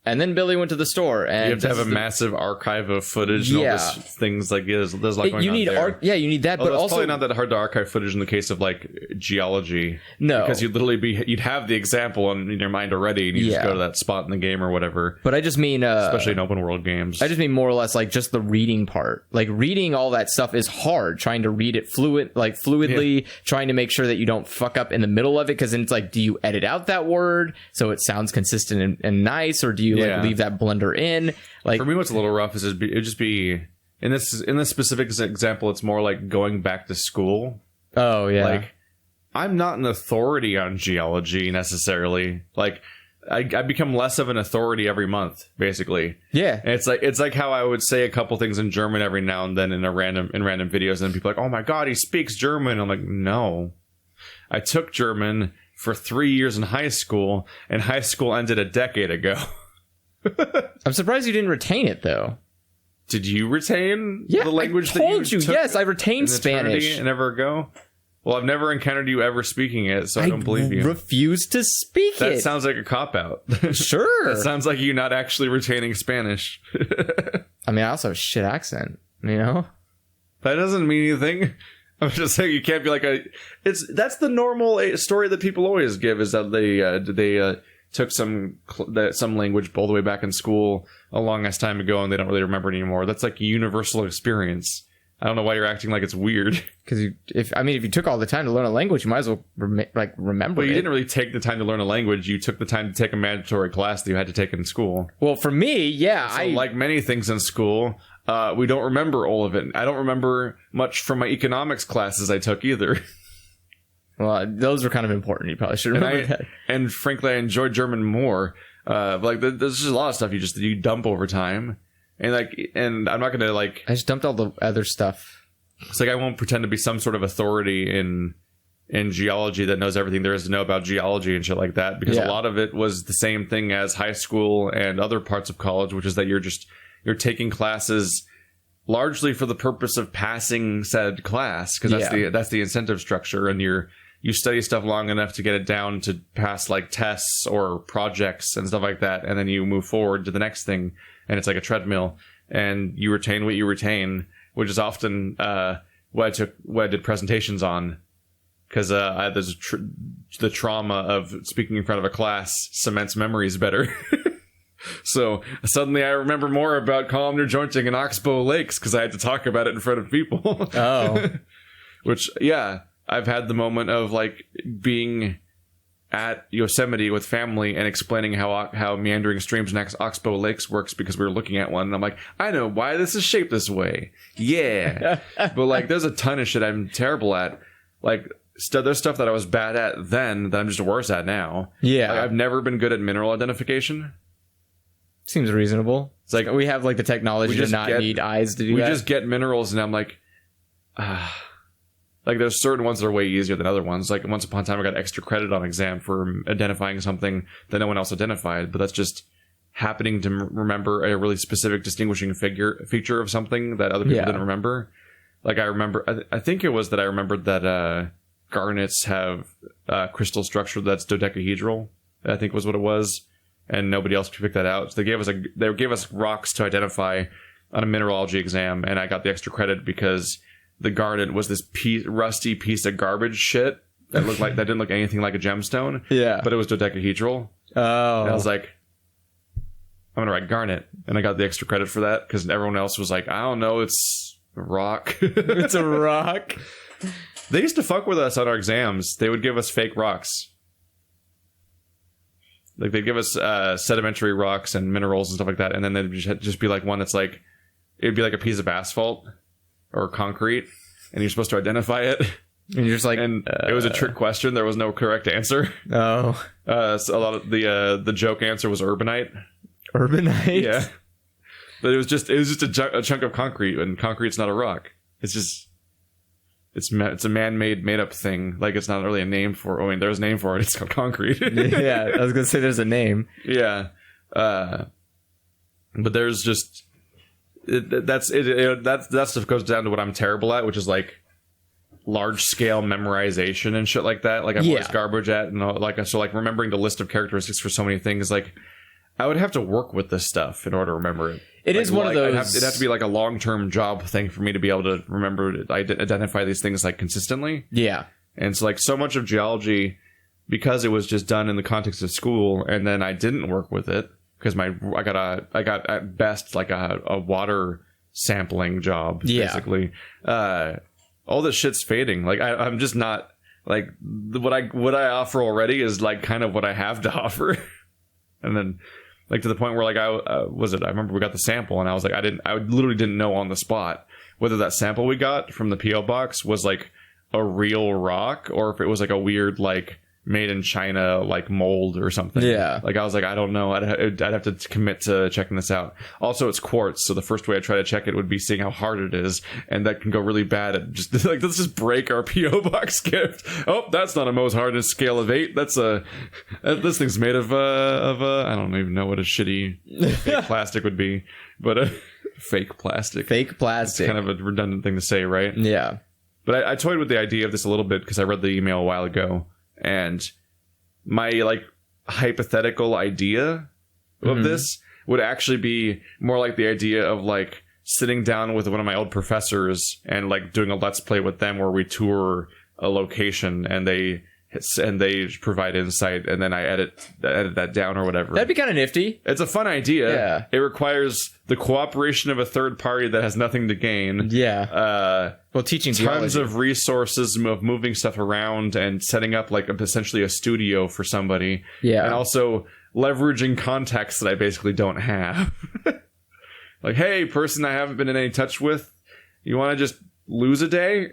and then Billy went to the store, and you have to have a massive archive of footage and all this things. Like, there's a lot going you on need there. you need that, but it's also probably not that hard to archive footage in the case of like geology. No, because you'd have the example in your mind already, and you just go to that spot in the game or whatever. But I just mean, especially in open world games, I just mean more or less like just the reading part. Like, reading all that stuff is hard. Trying to read it fluidly, trying to make sure that you don't fuck up in the middle of it, because then it's like, do you edit out that word so it sounds consistent and nice, or do you like leave that blender in? Like, for me, what's a little rough is it'd just be in this specific example, it's more like going back to school. Oh yeah. Like, I'm not an authority on geology necessarily. Like, I become less of an authority every month, basically. Yeah. And it's like how I would say a couple things in German every now and then in random videos, and people are like, oh my god, he speaks German. I'm like, no. I took German for 3 years in high school, and high school ended a decade ago. I'm surprised you didn't retain it, though. Did you retain the language I told you? Yes, I retained in Spanish. And ever ago? Well, I've never encountered you ever speaking it, so I don't believe you. I refuse to speak it. That sounds like a cop-out. Sure. That sounds like you not actually retaining Spanish. I mean, I also have a shit accent, you know? That doesn't mean anything. I'm just saying, you can't be like that's the normal story that people always give, is that they took some language all the way back in school a long ass time ago, and they don't really remember it anymore. That's like a universal experience. I don't know why you're acting like it's weird. Because if you took all the time to learn a language, you might as well remember it. You didn't really take the time to learn a language. You took the time to take a mandatory class that you had to take in school. Well, for me, yeah. So, like many things in school, we don't remember all of it. I don't remember much from my economics classes I took either. Well, those were kind of important. You probably should remember that. And frankly, I enjoyed German more. Like, there's just a lot of stuff you dump over time. And I'm not gonna I just dumped all the other stuff. It's like, I won't pretend to be some sort of authority in geology that knows everything there is to know about geology and shit like that, because a lot of it was the same thing as high school and other parts of college, which is that you're taking classes largely for the purpose of passing said class, because that's the incentive structure, and you study stuff long enough to get it down to pass like tests or projects and stuff like that, and then you move forward to the next thing. And it's like a treadmill, and you retain what you retain, which is often what I did presentations on, because the trauma of speaking in front of a class cements memories better. So suddenly I remember more about columnar jointing and oxbow lakes because I had to talk about it in front of people. Oh, which I've had the moment of like being at Yosemite with family and explaining how meandering streams and oxbow lakes works, because we were looking at one, and I'm like, I know why this is shaped this way. Yeah. But like, there's a ton of shit I'm terrible at. Like, there's stuff that I was bad at then that I'm just worse at now. Yeah. Like, I've never been good at mineral identification. Seems reasonable. It's like We have like the technology to not need eyes to do we that. just get minerals, and I'm like, like there's certain ones that are way easier than other ones. Like once upon a time, I got extra credit on exam for identifying something that no one else identified, but that's just happening to remember a really specific distinguishing feature of something that other people didn't remember. Like I remember, I think it was that I remembered that garnets have crystal structure that's dodecahedral. I think was what it was, and nobody else could pick that out. So they gave us rocks to identify on a mineralogy exam, and I got the extra credit because the garnet was this rusty piece of garbage shit that didn't look anything like a gemstone. Yeah, but it was dodecahedral. Oh, and I was like, I'm gonna write garnet, and I got the extra credit for that because everyone else was like, I don't know, it's a rock. It's a rock. They used to fuck with us on our exams. They would give us fake rocks. Like they'd give us sedimentary rocks and minerals and stuff like that, and then they'd just be like one that's like, it'd be like a piece of asphalt or concrete, and you're supposed to identify it. And you're just like, and it was a trick question. There was no correct answer. Oh, so a lot of the joke answer was urbanite. Urbanite. Yeah, but it was just a chunk of concrete, and concrete's not a rock. It's a man-made, made-up thing. Like it's not really a name for. I mean, there's a name for it. It's called concrete. Yeah, I was gonna say there's a name. Yeah, but there's just that stuff goes down to what I'm terrible at, which is like large-scale memorization and shit like that. Like I'm always garbage at, and like remembering the list of characteristics for so many things. Like I would have to work with this stuff in order to remember it. It is one of those. It'd have to be like a long-term job thing for me to be able to remember, identify these things like consistently. Yeah. And it's like so much of geology, because it was just done in the context of school, and then I didn't work with it because I got at best like a water sampling job, basically. All this shit's fading. Like I'm just not like what I offer already is like kind of what I have to offer, and then. Like to the point where like I remember we got the sample and I was like I literally didn't know on the spot whether that sample we got from the PO box was like a real rock or if it was like a weird like made in China like mold or something. Yeah. Like I was like I don't know. I'd have to commit to checking this out. Also, it's quartz, so the first way I try to check it would be seeing how hard it is, and that can go really bad at just like let's just break our PO box gift. Oh, that's not a Mohs hardness scale of 8. That's this thing's made of I don't even know what a shitty fake plastic would be, but fake plastic. Fake plastic. It's kind of a redundant thing to say, right? Yeah. But I toyed with the idea of this a little bit because I read the email a while ago. And my like hypothetical idea of this would actually be more like the idea of like sitting down with one of my old professors and like doing a let's play with them where we tour a location and they provide insight and then I edit that down or whatever. That'd be kind of nifty. It's a fun idea. Yeah. It requires the cooperation of a third party that has nothing to gain. Yeah. Well, teaching tons geology. of resources of moving stuff around and setting up like essentially a studio for somebody. Yeah. And also leveraging contacts that I basically don't have. Like, hey, person I haven't been in any touch with, you want to just lose a day?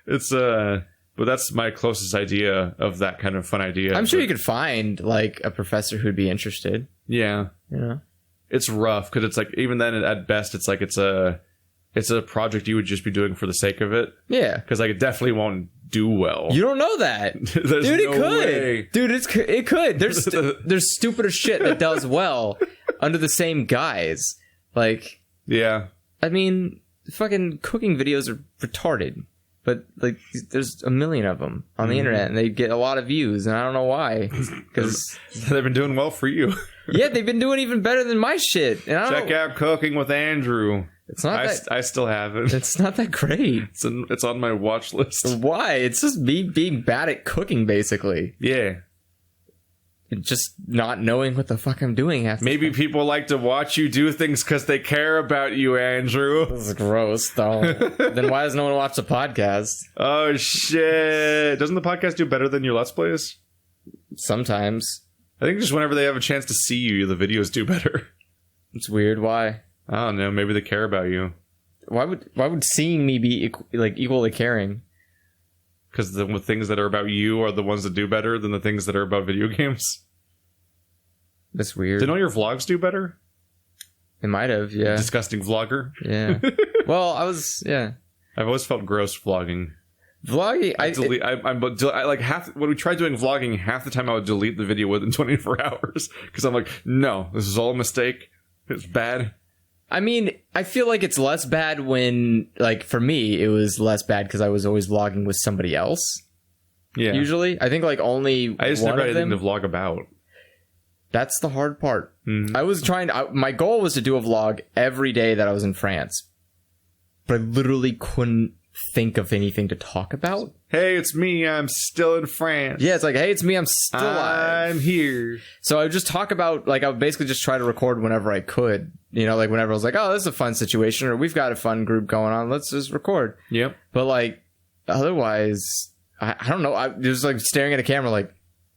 It's but that's my closest idea of that kind of fun idea. I'm sure you could find like a professor who'd be interested. Yeah. Yeah. It's rough because it's like even then at best it's like it's a project you would just be doing for the sake of it. Yeah. Because like it definitely won't do well. You don't know that. Dude, it could. Dude, it could. There's stupider shit that does well under the same guise. Like, yeah. I mean, fucking cooking videos are retarded. But like, there's a million of them on the internet, and they get a lot of views, and I don't know why. Because they've been doing well for you. Yeah, they've been doing even better than my shit. And Check out Cooking with Andrew. It's not. I still have it. It's not that great. It's on my watch list. Why? It's just me being bad at cooking, basically. Yeah. Just not knowing what the fuck I'm doing. Maybe people like to watch you do things because they care about you, Andrew. This is gross, though. Then why does no one watch the podcast? Oh, shit. Doesn't the podcast do better than your Let's Plays? Sometimes. I think just whenever they have a chance to see you, the videos do better. It's weird. Why? I don't know. Maybe they care about you. Why would seeing me be equally caring? Because the things that are about you are the ones that do better than the things that are about video games. That's weird. Did all your vlogs do better? It might have, yeah. Disgusting vlogger. Yeah. Well, I've always felt gross vlogging. Vlogging, I like when we tried doing vlogging, half the time I would delete the video within 24 hours because I'm like, no, this is all a mistake. It's bad. I mean, I feel like it's less bad when, like, for me, it was less bad because I was always vlogging with somebody else. Yeah. Usually, I think like only I just one never had of them. anything to vlog about. That's the hard part. Mm-hmm. I was my goal was to do a vlog every day that I was in France, but I literally couldn't think of anything to talk about. Hey, it's me. I'm still in France. Yeah, it's like, hey, it's me. I'm still alive. I'm here. So I would just talk about, like, I would basically just try to record whenever I could. You know, like whenever I was like, oh, this is a fun situation, or we've got a fun group going on. Let's just record. Yep. But like, otherwise, I don't know. I just like staring at a camera, like,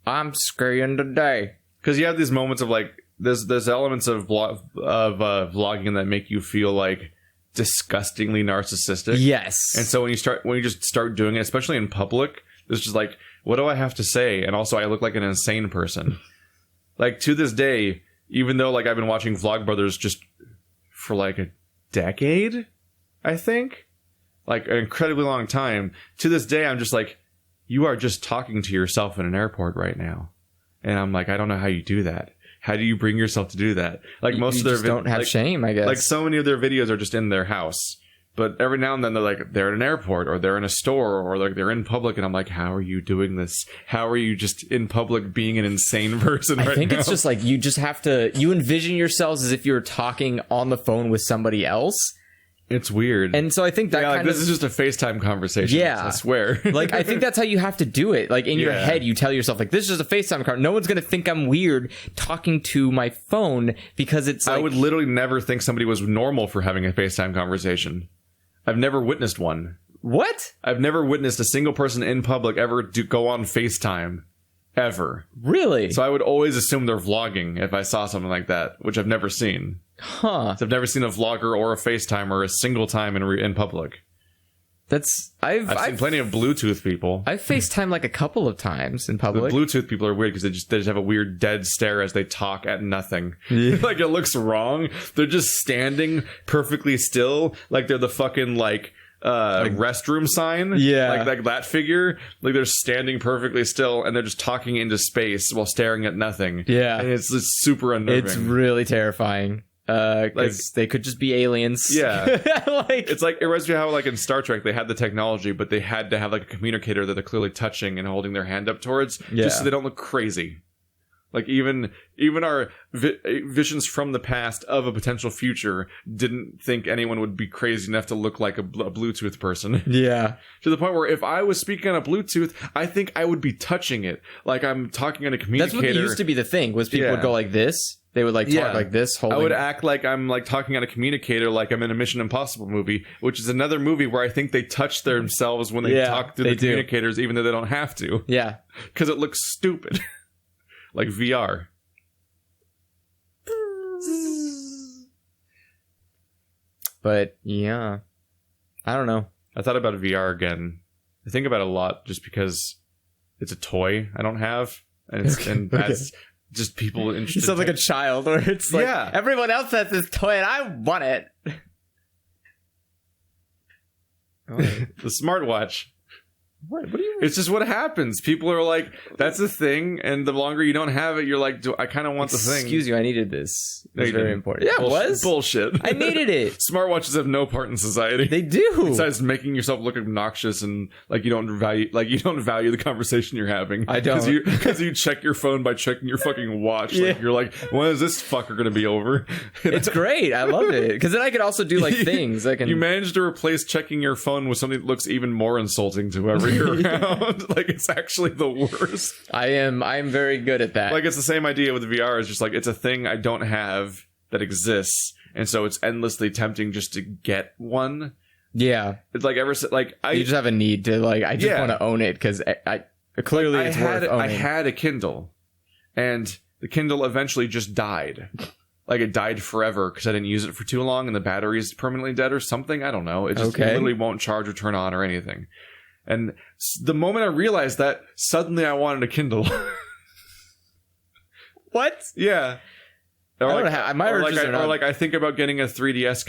I'm skiing today. Because you have these moments of like, there's elements of vlogging that make you feel like disgustingly narcissistic. Yes. And so when you just start doing it, especially in public, it's just like, what do I have to say? And also I look like an insane person. Like to this day, even though like I've been watching Vlogbrothers just for like a decade, I think, like an incredibly long time, to this day, I'm just like, you are just talking to yourself in an airport right now. And I'm like, I don't know how you do that. How do you bring yourself to do that? Like most of their just don't have shame, I guess. Like so many of their videos are just in their house, but every now and then they're like they're at an airport or they're in a store or like they're in public, and I'm like, how are you doing this? How are you just in public being an insane person? I think it's just like you just have to. You envision yourselves as if you were talking on the phone with somebody else. It's weird. And so I think that this is just a FaceTime conversation. Yeah. I swear. Like, I think that's how you have to do it. Like, in your head, you tell yourself, like, this is just a FaceTime card. No one's going to think I'm weird talking to my phone because it's like... I would literally never think somebody was normal for having a FaceTime conversation. I've never witnessed one. What? I've never witnessed a single person in public ever go on FaceTime. Ever. Really? So I would always assume they're vlogging if I saw something like that, which I've never seen. Huh. So I've never seen a vlogger or a FaceTimer a single time in public. That's... I've seen plenty of Bluetooth people. I've FaceTime like a couple of times in public. The Bluetooth people are weird because they just have a weird dead stare as they talk at nothing. Yeah. Like it looks wrong. They're just standing perfectly still, like they're the fucking like restroom sign. Yeah. Like that figure. Like they're standing perfectly still and they're just talking into space while staring at nothing. Yeah. And it's super unnerving. It's really terrifying. Because they could just be aliens. Yeah. Like, it's like, it reminds me how like in Star Trek they had the technology, but they had to have like a communicator that they're clearly touching and holding their hand up towards, just so they don't look crazy. Like even our visions from the past of a potential future didn't think anyone would be crazy enough to look like a Bluetooth person. Yeah. To the point where if I was speaking on a Bluetooth, I think I would be touching it. Like I'm talking on a communicator. That's what used to be the thing, was people would go like this. They would like talk like this. Holding... I would act like I'm like talking on a communicator, like I'm in a Mission Impossible movie, which is another movie where I think they touch themselves when they talk through the communicators, even though they don't have to. Yeah. Because it looks stupid. Like VR. But yeah, I don't know. I thought about VR again. I think about it a lot just because it's a toy I don't have, and it's and that's just people interested. You sound like a child, or it's like everyone else has this toy and I want it. The smartwatch. What do you mean? It's just what happens. People are like, that's the thing, and the longer you don't have it, you're like, I kind of want the thing. Excuse you, I needed this. No, It's very important. Yeah, it was. Bullshit. I needed it. Smartwatches have no part in society. They do. Besides making yourself look obnoxious and like you don't value the conversation you're having. I don't. Because you check your phone by checking your fucking watch. Like, you're like, when is this fucker going to be over? It's great. I love it. Because then I could also do like things. You managed to replace checking your phone with something that looks even more insulting to whoever you're around. Like it's actually the worst. I am very good at that. Like it's the same idea with VR. It's just like it's a thing I don't have that exists, and so it's endlessly tempting just to get one. Yeah, it's like you just have a need to like. I just want to own it because I clearly it's worth owning. I had a Kindle, and the Kindle eventually just died. Like it died forever because I didn't use it for too long, and the battery's permanently dead or something. I don't know. It just literally won't charge or turn on or anything. And the moment I realized that, suddenly I wanted a Kindle. What? Yeah. Or I don't like, know how- my or urges like, are or not- like I think about getting a 3DS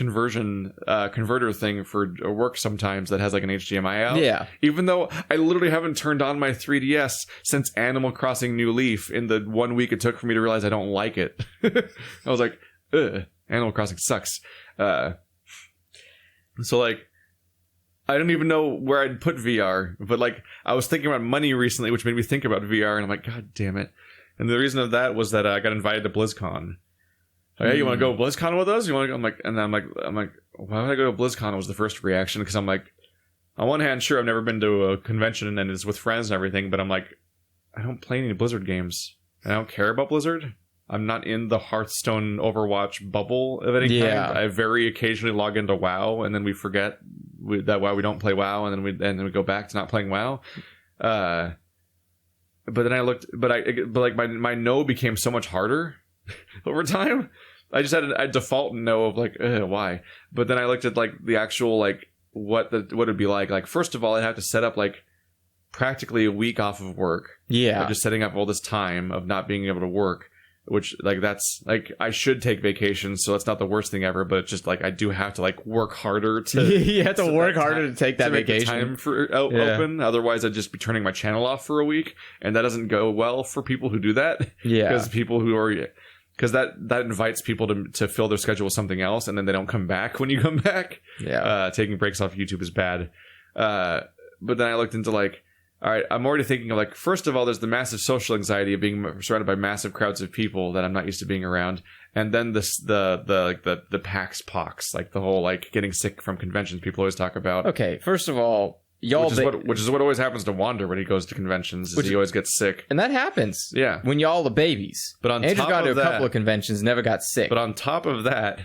converter thing for work sometimes that has like an HDMI out. Yeah. Even though I literally haven't turned on my 3DS since Animal Crossing New Leaf in the 1 week it took for me to realize I don't like it. I was like, ugh, Animal Crossing sucks. So like, I don't even know where I'd put VR, but like I was thinking about money recently, which made me think about VR, and I'm like, God damn it. And the reason of that was that I got invited to BlizzCon. Hey, you want to go to BlizzCon with us? You want to go? I'm like, why would I go to BlizzCon? Was the first reaction, because I'm like, on one hand, sure, I've never been to a convention and it's with friends and everything, but I'm like, I don't play any Blizzard games. I don't care about Blizzard. I'm not in the Hearthstone Overwatch bubble of any kind. I very occasionally log into WoW, and then we forget that WoW we don't play WoW, and then we go back to not playing WoW. But then I looked, but like my no became so much harder over time. I just had a default no of like, why? But then I looked at like the actual like what it'd be like. Like, first of all, I'd have to set up like practically a week off of work. Yeah. Just setting up all this time of not being able to work, which like that's like I should take vacations, so that's not the worst thing ever. But it's just like I do have to like work harder to. You have to work harder to take that to make the vacation. time for open. Otherwise, I'd just be turning my channel off for a week, and that doesn't go well for people who do that. Yeah. Because people who are. Because that invites people to fill their schedule with something else, and then they don't come back when you come back. Yeah. Taking breaks off YouTube is bad. But then I looked into like, all right, I'm already thinking of like, first of all, there's the massive social anxiety of being surrounded by massive crowds of people that I'm not used to being around, and then the PAX pox, like the whole like getting sick from conventions people always talk about. Okay, first of all, which is what always happens to Wander when he goes to conventions. He always gets sick, and that happens. Yeah, when y'all the babies. But on Andrew's top gone to of a couple of conventions, never got sick. But on top of that,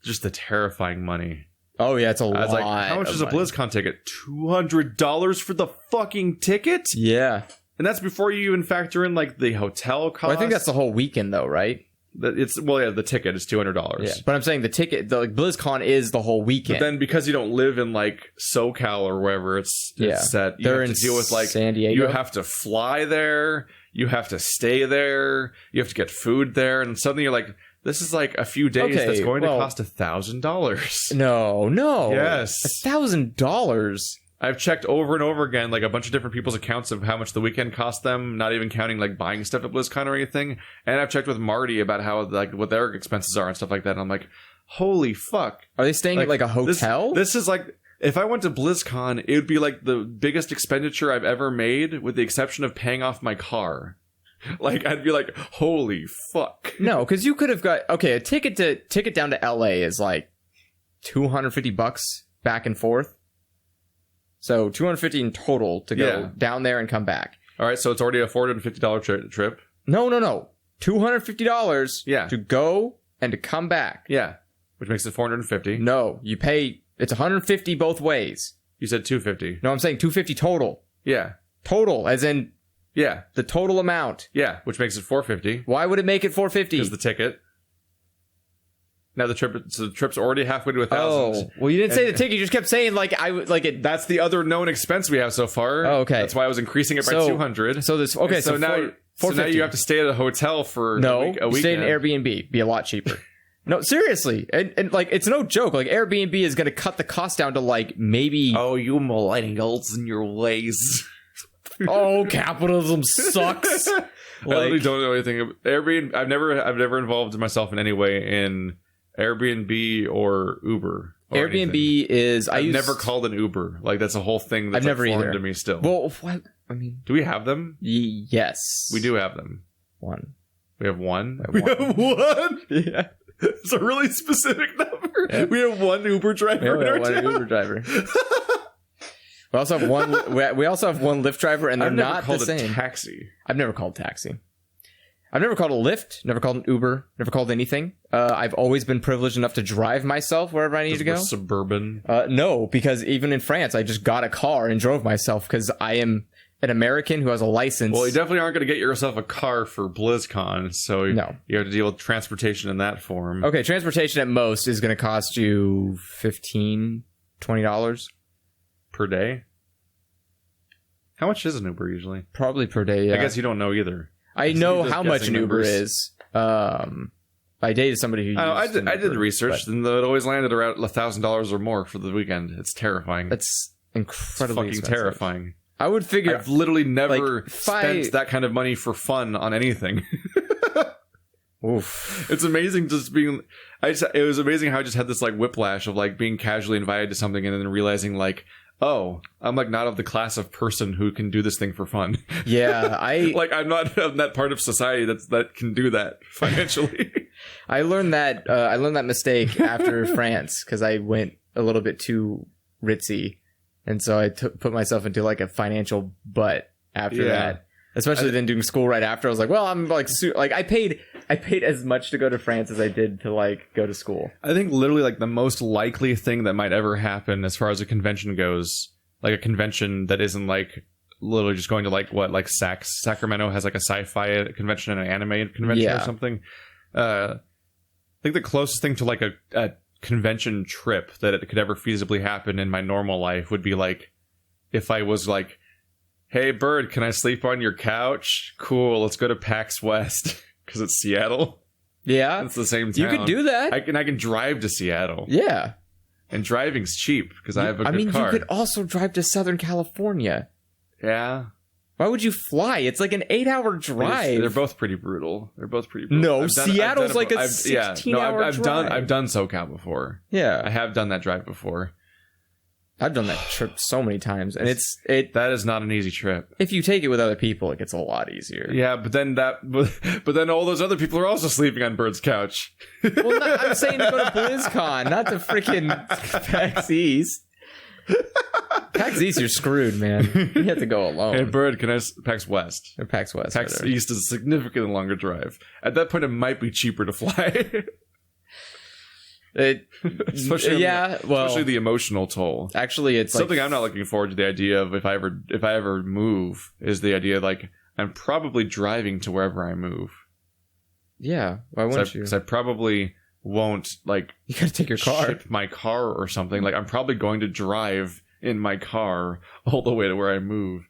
just the terrifying money. Oh yeah, it's a lot. I was like, how much is a BlizzCon ticket? $200 for the fucking ticket? Yeah, and that's before you even factor in like the hotel cost. Well, I think that's the whole weekend, though, right? The ticket is $200. Yeah, but I'm saying the ticket, the BlizzCon is the whole weekend. But then because you don't live in like SoCal or wherever it's set, you have to deal with like San Diego. You have to fly there, you have to stay there, you have to get food there, and suddenly you're like, this is like a few days that's going to cost $1,000. No. Yes. $1,000. I've checked over and over again, like a bunch of different people's accounts of how much the weekend cost them, not even counting like buying stuff at BlizzCon or anything. And I've checked with Marty about how like what their expenses are and stuff like that. And I'm like, holy fuck. Are they staying at like a hotel? This is like, if I went to BlizzCon, it would be like the biggest expenditure I've ever made, with the exception of paying off my car. Like, I'd be like, holy fuck. No, because you could have got, okay, a ticket down to LA is like $250 back and forth. So $250 in total to go down there and come back. All right, so it's already a $450 trip. No. $250 to go and to come back. Yeah, which makes it $450. No, you pay, it's $150 both ways. You said $250. No, I'm saying $250 total. Yeah. Total, as in the total amount. Yeah, which makes it $450. Why would it make it $450? Because the ticket. Now the trip's already halfway to $1,000. Oh, well, you didn't say the ticket. You just kept saying it. That's the other known expense we have so far. Oh, okay. That's why I was increasing it by $200. So this now you have to stay at a hotel for a week. Stay in an Airbnb. Be a lot cheaper. No, seriously, and like it's no joke. Like Airbnb is going to cut the cost down to like maybe. Oh, you millennials and your ways. Oh, capitalism sucks. I literally don't know anything about Airbnb. I've never involved myself in any way in Airbnb or Uber. Or Airbnb anything. is I've never called an Uber. Like that's a whole thing that's I've never foreign either. to me still. Well, what? I mean, do we have them? Yes, we do have them. One. We have one. We have one. Yeah, it's a really specific number. Yeah. We have one Uber driver. Yeah, one Uber driver. We also have one. We also have one Lyft driver, and they're not the same. Taxi. I've never called taxi. I've never called a Lyft. Never called an Uber. Never called anything. I've always been privileged enough to drive myself wherever I need to go. Suburban. No, because even in France, I just got a car and drove myself because I am an American who has a license. Well, you definitely aren't going to get yourself a car for BlizzCon, so you have to deal with transportation in that form. Okay, transportation at most is going to cost you $15, $20 per day. How much is an Uber usually? Probably per day. Yeah. I guess you don't know either. I know how much an Uber is. I dated somebody who I used did research, and it always landed around $1,000 or more for the weekend. It's terrifying. That's incredibly fucking expensive. Terrifying. I would figure I've literally never like, spent that kind of money for fun on anything. Oof. It's amazing just being. It was amazing how I just had this like whiplash of like being casually invited to something and then realizing like, oh, I'm like not of the class of person who can do this thing for fun. Yeah, like I'm not of that part of society that can do that financially. I learned that mistake after France because I went a little bit too ritzy, and so I put myself into like a financial butt after that. Especially then doing school right after, I was like, well, I'm like I paid as much to go to France as I did to like go to school. I think literally like the most likely thing that might ever happen as far as a convention goes, like a convention that isn't like literally just going to like what, like Sacramento has like a sci-fi convention and an anime convention or something. I think the closest thing to like a convention trip that it could ever feasibly happen in my normal life would be like if I was like, hey, Bird, can I sleep on your couch? Cool, let's go to PAX West. Because it's Seattle. Yeah. It's the same town. You could do that. I can drive to Seattle. Yeah. And driving's cheap because I have a good car. You could also drive to Southern California. Yeah. Why would you fly? It's like an 8-hour drive. They're both pretty brutal. No, Seattle's like a 16-hour drive. I've done SoCal before. Yeah. I have done that drive before. I've done that trip so many times, and that is not an easy trip. If you take it with other people, it gets a lot easier. Yeah, but then all those other people are also sleeping on Bird's couch. Well, I'm saying to go to BlizzCon, not to freaking PAX East. PAX East, you're screwed, man. You have to go alone. Hey, Bird, can I PAX West? Or PAX West. PAX East is a significantly longer drive. At that point, it might be cheaper to fly. Especially the emotional toll. Actually, it's something I'm not looking forward to. The idea of if I ever move is the idea like I'm probably driving to wherever I move. Yeah, why wouldn't you? Because I probably won't like. You gotta take your car, ship my car or something. Like I'm probably going to drive in my car all the way to where I move.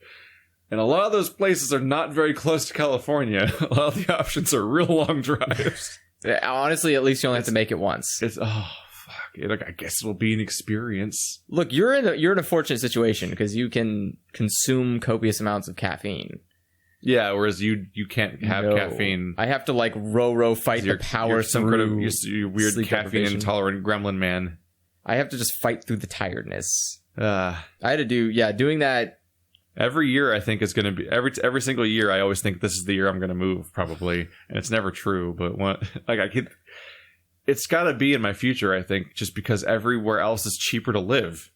And a lot of those places are not very close to California. A lot of the options are real long drives. Honestly, at least you only have to make it once. It's like I guess it'll be an experience. Look, you're in a fortunate situation because you can consume copious amounts of caffeine. Yeah, whereas you can't have caffeine. I have to like row fight the power some through. Kind of, you're weird caffeine intolerant gremlin man. I have to just fight through the tiredness. I had to doing that. Every year, I think is going to be every single year. I always think this is the year I'm going to move, probably, and it's never true. But it's got to be in my future. I think just because everywhere else is cheaper to live,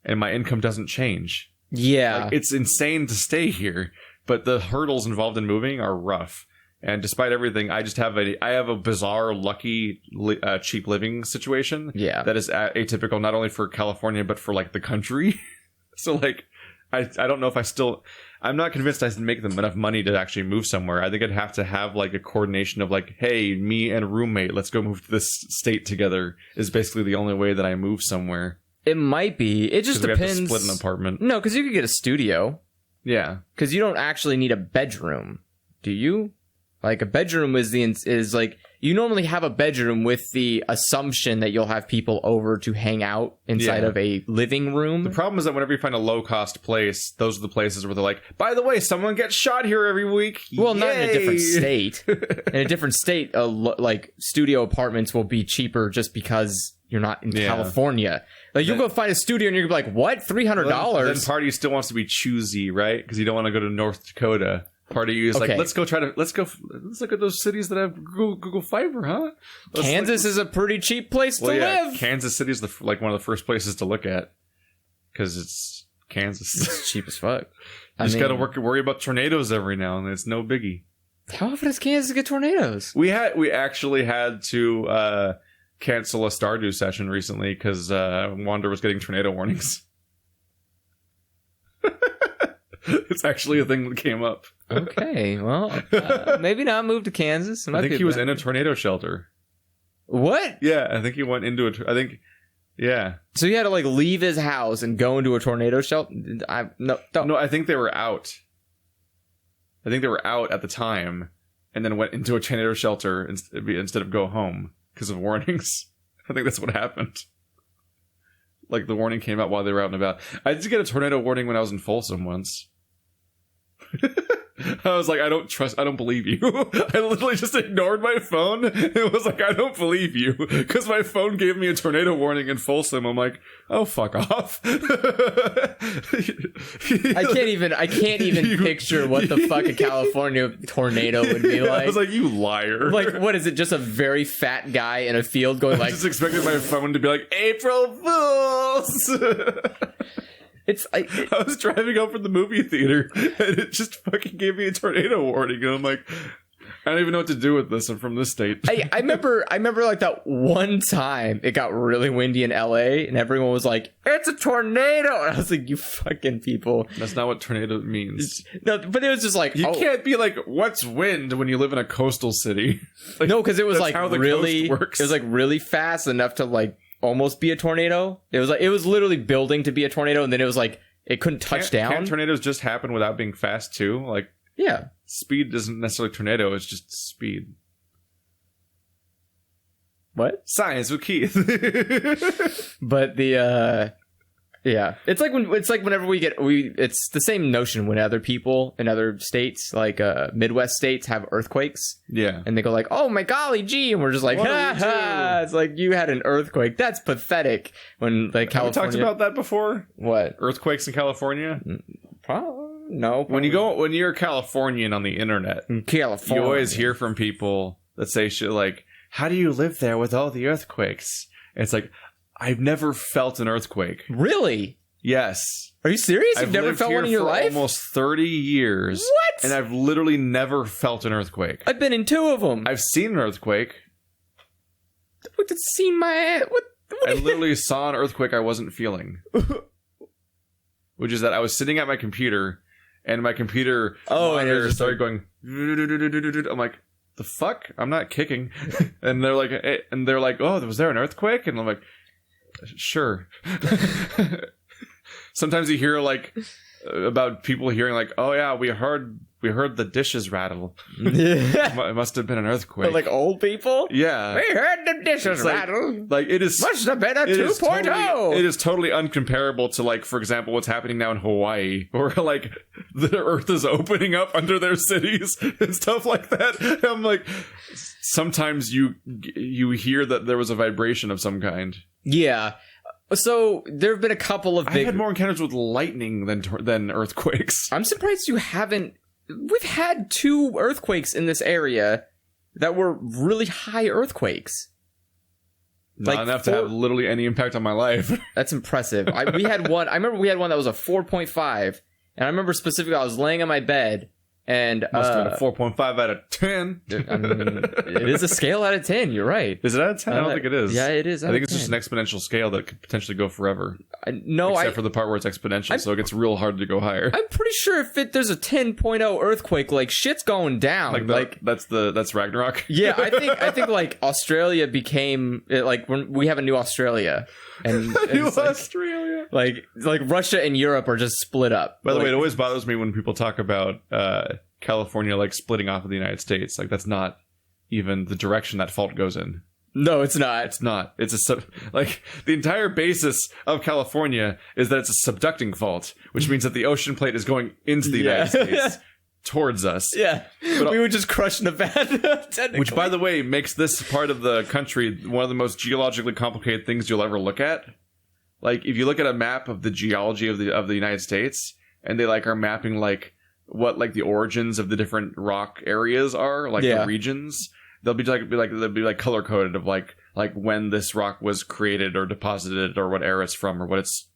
and my income doesn't change. Yeah, it's insane to stay here, but the hurdles involved in moving are rough. And despite everything, I have a bizarre, lucky, cheap living situation. Yeah, that is atypical not only for California but for like the country. So like. I don't know if I'm not convinced I can make them enough money to actually move somewhere. I think I'd have to have like a coordination of like, hey, me and a roommate, let's go move to this state together is basically the only way that I move somewhere. It might be. It just depends. We have to split an apartment. No, because you could get a studio. Yeah. Because you don't actually need a bedroom, do you? Like a bedroom is like you normally have a bedroom with the assumption that you'll have people over to hang out inside of a living room. The problem is that whenever you find a low-cost place, those are the places where they're like, by the way, someone gets shot here every week. Well, Yay! not in a different state. In a different state, like studio apartments will be cheaper just because you're not in California. Like you'll go find a studio and you're gonna be like, what? $300? Then party still wants to be choosy, right? Because you don't want to go to North Dakota. Part of you is like, let's look at those cities that have Google Fiber, huh? Kansas is a pretty cheap place to live. Kansas City is one of the first places to look at because it's Kansas. It's cheap as fuck. You just got to worry about tornadoes every now and then. It's no biggie. How often does Kansas get tornadoes? We actually had to cancel a Stardew session recently because Wander was getting tornado warnings. It's actually a thing that came up. Okay, well, maybe not move to Kansas. I think he was in a tornado shelter. What? Yeah, I think he went into yeah. So he had to like leave his house and go into a tornado shelter? No, I think they were out. I think they were out at the time. and then went into a tornado shelter instead of go home because of warnings. I think that's what happened. Like, the warning came out while they were out and about. I did get a tornado warning when I was in Folsom once. I was like, I don't believe you. I literally just ignored my phone. It was like, I don't believe you. Because my phone gave me a tornado warning in Folsom. I'm like, oh, fuck off. I can't even picture what the fuck a California tornado would be like. I was like, you liar. Like, what is it? Just a very fat guy in a field going like... I just expected my phone to be like, April Fools! I was driving home from the movie theater, and it just fucking gave me a tornado warning, and I'm like, I don't even know what to do with this. I'm from this state. I remember like that one time it got really windy in LA, and everyone was like, it's a tornado! And I was like, you fucking people. That's not what tornado means. No, but it was just like... You can't be like, what's wind when you live in a coastal city? Like, no, because it was like really... It was like really fast enough to like almost be a tornado. It was literally building to be a tornado, and then it was like it couldn't touch down. Can't tornadoes just happen without being fast too? Like, yeah, speed isn't necessarily tornado; it's just speed. What? Science with Keith. But the yeah, it's like whenever it's the same notion when other people in other states, like Midwest states, have earthquakes. Yeah, and they go like, "Oh my golly gee," and we're just like, "Ha ha!" It's like, you had an earthquake. That's pathetic. When like California... Have we talked about that before? What? Earthquakes in California? No. When you're a Californian on the internet, California, you always hear from people that say shit like, "How do you live there with all the earthquakes?" And it's like, I've never felt an earthquake. Really? Yes. Are you serious? You've never felt one in your life? Almost 30 years. What? And I've literally never felt an earthquake. I've been in 2 of them. I've seen an earthquake. What did seen my ass? What I literally saw an earthquake I wasn't feeling. Which is that I was sitting at my computer, and my computer monitor started going. I'm like, the fuck? I'm not kicking. And they're like, oh, was there an earthquake? And I'm like, sure. Sometimes you hear like about people hearing like, oh yeah, we heard the dishes rattle. It must have been an earthquake. Like old people? Yeah. We heard the dishes rattle. Like it is must have been a 2.0. It is totally uncomparable to, like, for example, what's happening now in Hawaii, where like the earth is opening up under their cities and stuff like that. And I'm like, sometimes you hear that there was a vibration of some kind. Yeah. So there have been a couple of big... I've had more encounters with lightning than earthquakes. I'm surprised you haven't... We've had 2 earthquakes in this area that were really high earthquakes. Not enough to have literally any impact on my life. That's impressive. We had one... I remember we had one that was a 4.5. And I remember specifically I was laying on my bed and... Must have been a 4.5 out of 10. I mean, it is a scale out of 10. You're right. Is it out of 10? I don't think it is. Yeah, it is. I think it's just an exponential scale that could potentially go forever. Except for the part where it's exponential, so it gets real hard to go higher. I'm pretty sure if there's a 10.0 earthquake, like shit's going down. That's Ragnarok. Yeah, I think like Australia became like when we have a new Australia. And Australia. Like Russia and Europe are just split up. By the way, it always bothers me when people talk about California like splitting off of the United States. Like, that's not even the direction that fault goes in. No, it's not. It's not. It's like the entire basis of California is that it's a subducting fault, which means that the ocean plate is going into the United States. Towards us. Yeah. But we would just crush Nevada, which, by the way, makes this part of the country one of the most geologically complicated things you'll ever look at. Like, if you look at a map of the geology of the United States, and they like are mapping like what like the origins of the different rock areas are, like the regions, they'll be color coded of like when this rock was created or deposited or what era it's from or what it's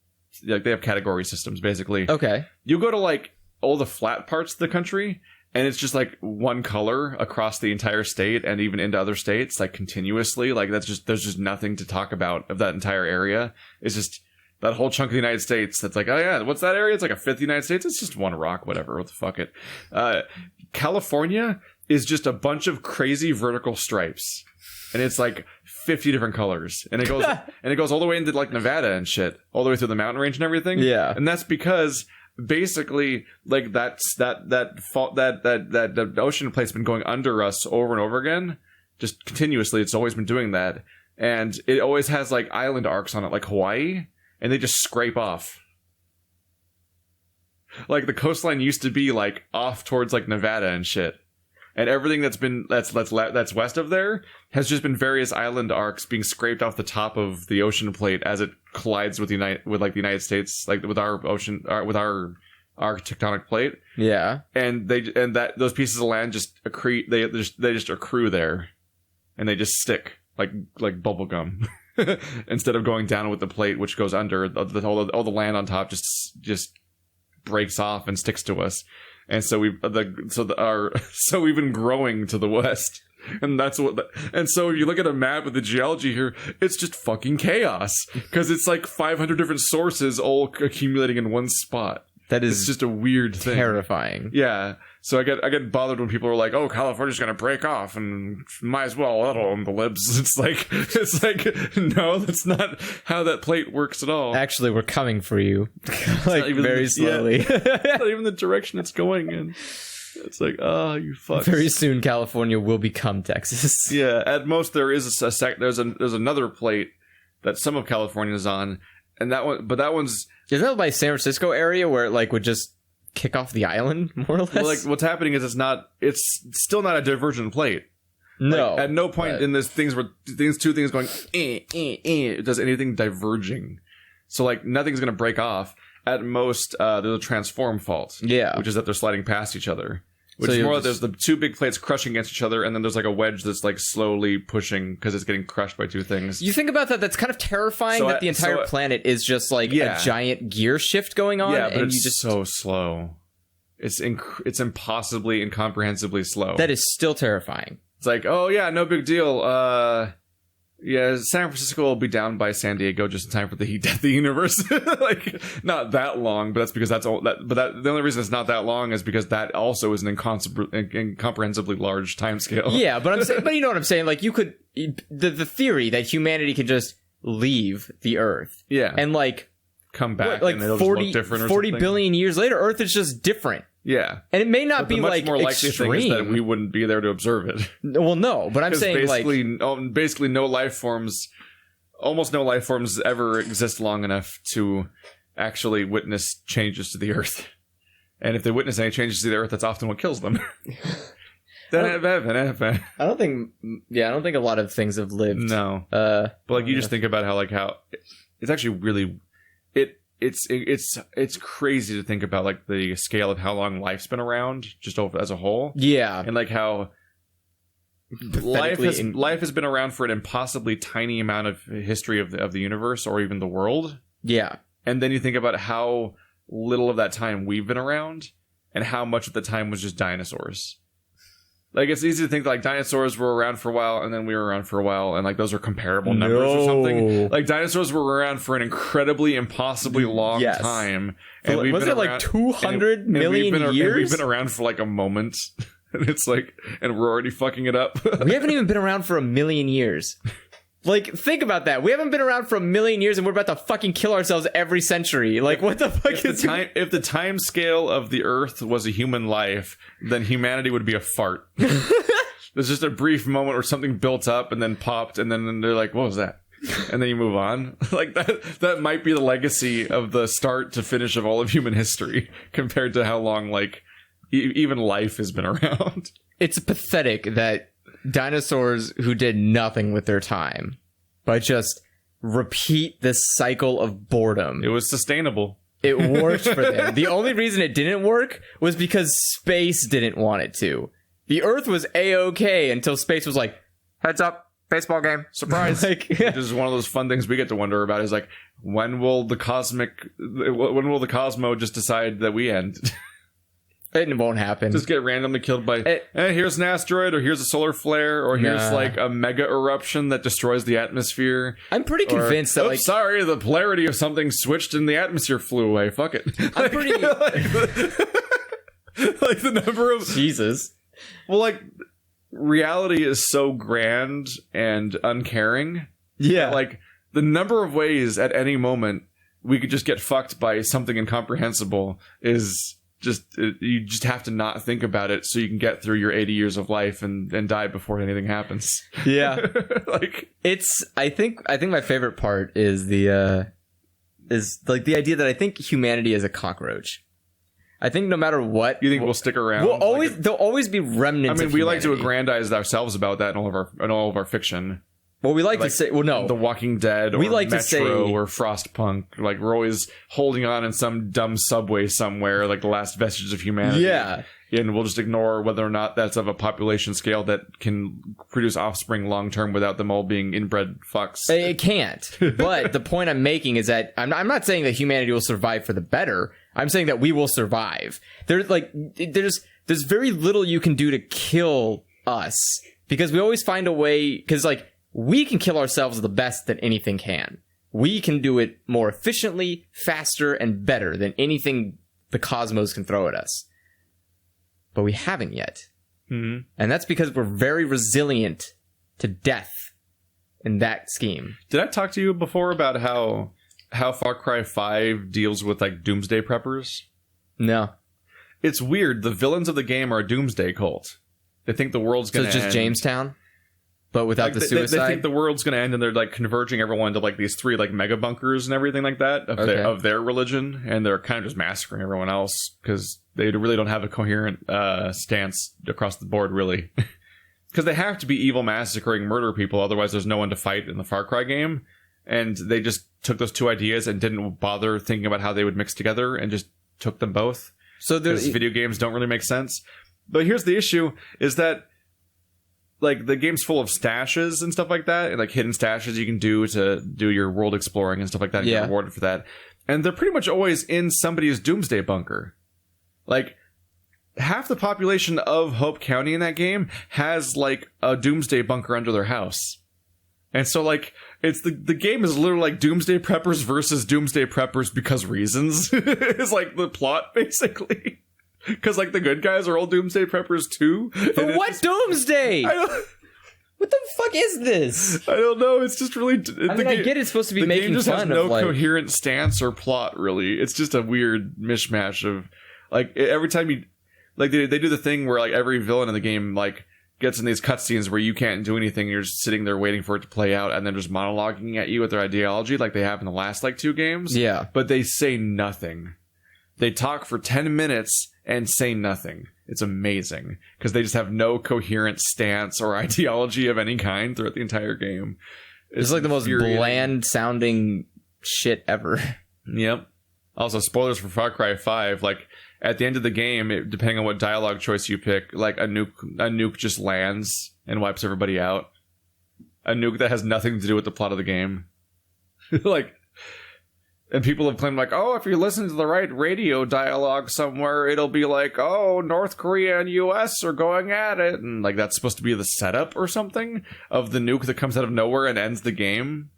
like. They have category systems basically. Okay. You go to like all the flat parts of the country, and it's just like one color across the entire state and even into other states, like continuously. Like there's just nothing to talk about of that entire area. It's just that whole chunk of the United States that's like, oh yeah, what's that area? It's like a fifth of the United States. It's just one rock, whatever. What the fuck it. California is just a bunch of crazy vertical stripes. And it's like 50 different colors. And it goes all the way into like Nevada and shit. All the way through the mountain range and everything. Yeah. And that's because basically, like that ocean plate's been going under us over and over again, just continuously. It's always been doing that, and it always has like island arcs on it, like Hawaii, and they just scrape off. Like the coastline used to be like off towards like Nevada and shit, and everything that's west of there has just been various island arcs being scraped off the top of the ocean plate as it collides with the United States, like with our ocean, with our tectonic plate. Yeah, and those pieces of land just accrete. They just accrue there, and they just stick like bubble gum. Instead of going down with the plate, which goes under, all the land on top just breaks off and sticks to us. And so we've been growing to the west, and so if you look at a map of the geology here, it's just fucking chaos because it's like 500 different sources all accumulating in one spot. It's just a weird thing. Terrifying. Yeah. So I get bothered when people are like, "Oh, California's gonna break off, and might as well let on the libs." It's like no, that's not how that plate works at all. Actually, we're coming for you, like very slowly. Yeah. Not even the direction it's going in. It's like, oh, you fucks. Very soon, California will become Texas. Yeah. At most, there is there's another plate that some of California is on, and that one's. Is that by San Francisco area where it like would just kick off the island more or less? Well, like what's happening is it's still not a divergent plate. No, like, at no point in this two things going does anything diverging. So like nothing's gonna break off. At most, there's a transform fault. Yeah, which is that they're sliding past each other. Which so is more there's the two big plates crushing against each other, and then there's like a wedge that's like slowly pushing because it's getting crushed by two things. You think about that, that's kind of terrifying that the entire planet is just like a giant gear shift going on. Yeah, but and it's you just so slow. It's impossibly, incomprehensibly slow. That is still terrifying. It's like, oh yeah, no big deal. Yeah, San Francisco will be down by San Diego just in time for the heat death of the universe. Like, not that long, but that's because the only reason it's not that long is because that also is an incomprehensibly large timescale. Yeah, but you know what I'm saying? Like, you could the theory that humanity could just leave the Earth, and like come back, like and it'll 40 just look different. Or 40 something. billion years later, Earth is just different. Yeah, and it may not be much like more likely extreme. thing is that we wouldn't be there to observe it. Well, no, but I'm saying basically no life forms, almost no life forms ever exist long enough to actually witness changes to the Earth. And if they witness any changes to the Earth, that's often what kills them. I don't think a lot of things have lived. No, but like you just think about how it's actually really It's crazy to think about like the scale of how long life's been around just as a whole. Yeah, and like how life has been around for an impossibly tiny amount of history of the universe or even the world. Yeah, and then you think about how little of that time we've been around and how much of the time was just dinosaurs. Like, it's easy to think that, like, dinosaurs were around for a while, and then we were around for a while, and, like, those are comparable numbers or something. Like, dinosaurs were around for an incredibly, impossibly long time. And so, was it, like, 200 million years? And we've been around for, like, a moment. And it's like, and we're already fucking it up. We haven't even been around for 1 million years. Like, think about that. We haven't been around for 1 million years, and we're about to fucking kill ourselves every century. Like, what the fuck is if the time scale of the Earth was a human life, then humanity would be a fart. There's just a brief moment where something built up and then popped, and then they're like, what was that? And then you move on. Like, that might be the legacy of the start to finish of all of human history, compared to how long, like, even life has been around. It's pathetic that dinosaurs who did nothing with their time but just repeat this cycle of boredom. It was sustainable. It worked for them. The only reason it didn't work was because space didn't want it to. The Earth was A-okay until space was like, heads up, baseball game, surprise. Like, which is one of those fun things we get to wonder about, is like, when will the Cosmo just decide that we end? It won't happen. Just get randomly killed by, here's an asteroid, or here's a solar flare, or here's like a mega eruption that destroys the atmosphere. I'm pretty convinced that, like, sorry, the polarity of something switched and the atmosphere flew away. Fuck it. I'm pretty like the number of Jesus. Well, like, reality is so grand and uncaring. Yeah. Like, the number of ways at any moment we could just get fucked by something incomprehensible is just, you just have to not think about it so you can get through your 80 years of life and die before anything happens. Yeah. Like, I think my favorite part is the idea that I think humanity is a cockroach. I think no matter what, you think we'll stick around? There'll always be remnants. I mean, we like to aggrandize ourselves about that in all of our fiction. Well, we like to say, well, no, The Walking Dead, or we like Metro, to say, or Frostpunk. Like, we're always holding on in some dumb subway somewhere, like the last vestiges of humanity. Yeah, and we'll just ignore whether or not that's of a population scale that can produce offspring long term without them all being inbred fucks. It can't. But the point I'm making is that I'm not saying that humanity will survive for the better. I'm saying that we will survive. There's very little you can do to kill us, because we always find a way. Because we can kill ourselves the best that anything can. We can do it more efficiently, faster, and better than anything the cosmos can throw at us. But we haven't yet. Mm-hmm. And that's because we're very resilient to death in that scheme. Did I talk to you before about how Far Cry 5 deals with, like, doomsday preppers? No. It's weird. The villains of the game are a doomsday cult. They think the world's going to end. So it's just Jamestown? But without the suicide? They think the world's going to end, and they're, like, converging everyone to, like, these 3, like, mega bunkers and everything like that of their religion, and they're kind of just massacring everyone else because they really don't have a coherent stance across the board, really. Because they have to be evil, massacring, murder people, otherwise there's no one to fight in the Far Cry game. And they just took those two ideas and didn't bother thinking about how they would mix together and just took them both. So because video games don't really make sense. But here's the issue, is that, like, the game's full of stashes and stuff like that, and, like, hidden stashes you can do to do your world exploring and stuff like that, and get rewarded for that. And they're pretty much always in somebody's doomsday bunker. Like, half the population of Hope County in that game has, like, a doomsday bunker under their house. And so, like, it's the game is literally like Doomsday Preppers versus Doomsday Preppers because reasons. It's like the plot, basically. Because, like, the good guys are all Doomsday Preppers too. But what Doomsday? What the fuck is this? I don't know. It's just really... I get it's supposed to be making fun of, the game just has no coherent stance or plot, really. It's just a weird mishmash of, like, every time you... Like, they do the thing where, like, every villain in the game, like, gets in these cutscenes where you can't do anything, you're just sitting there waiting for it to play out, and then just monologuing at you with their ideology, like they have in the last, like, 2 games. Yeah. But they say nothing. They talk for 10 minutes and say nothing. It's amazing. Because they just have no coherent stance or ideology of any kind throughout the entire game. It's like the most bland-sounding shit ever. Yep. Also, spoilers for Far Cry 5, like, at the end of the game, depending on what dialogue choice you pick, like, a nuke just lands and wipes everybody out. A nuke that has nothing to do with the plot of the game. Like, and people have claimed, like, oh, if you listen to the right radio dialogue somewhere, it'll be like, oh, North Korea and US are going at it. And, like, that's supposed to be the setup or something of the nuke that comes out of nowhere and ends the game.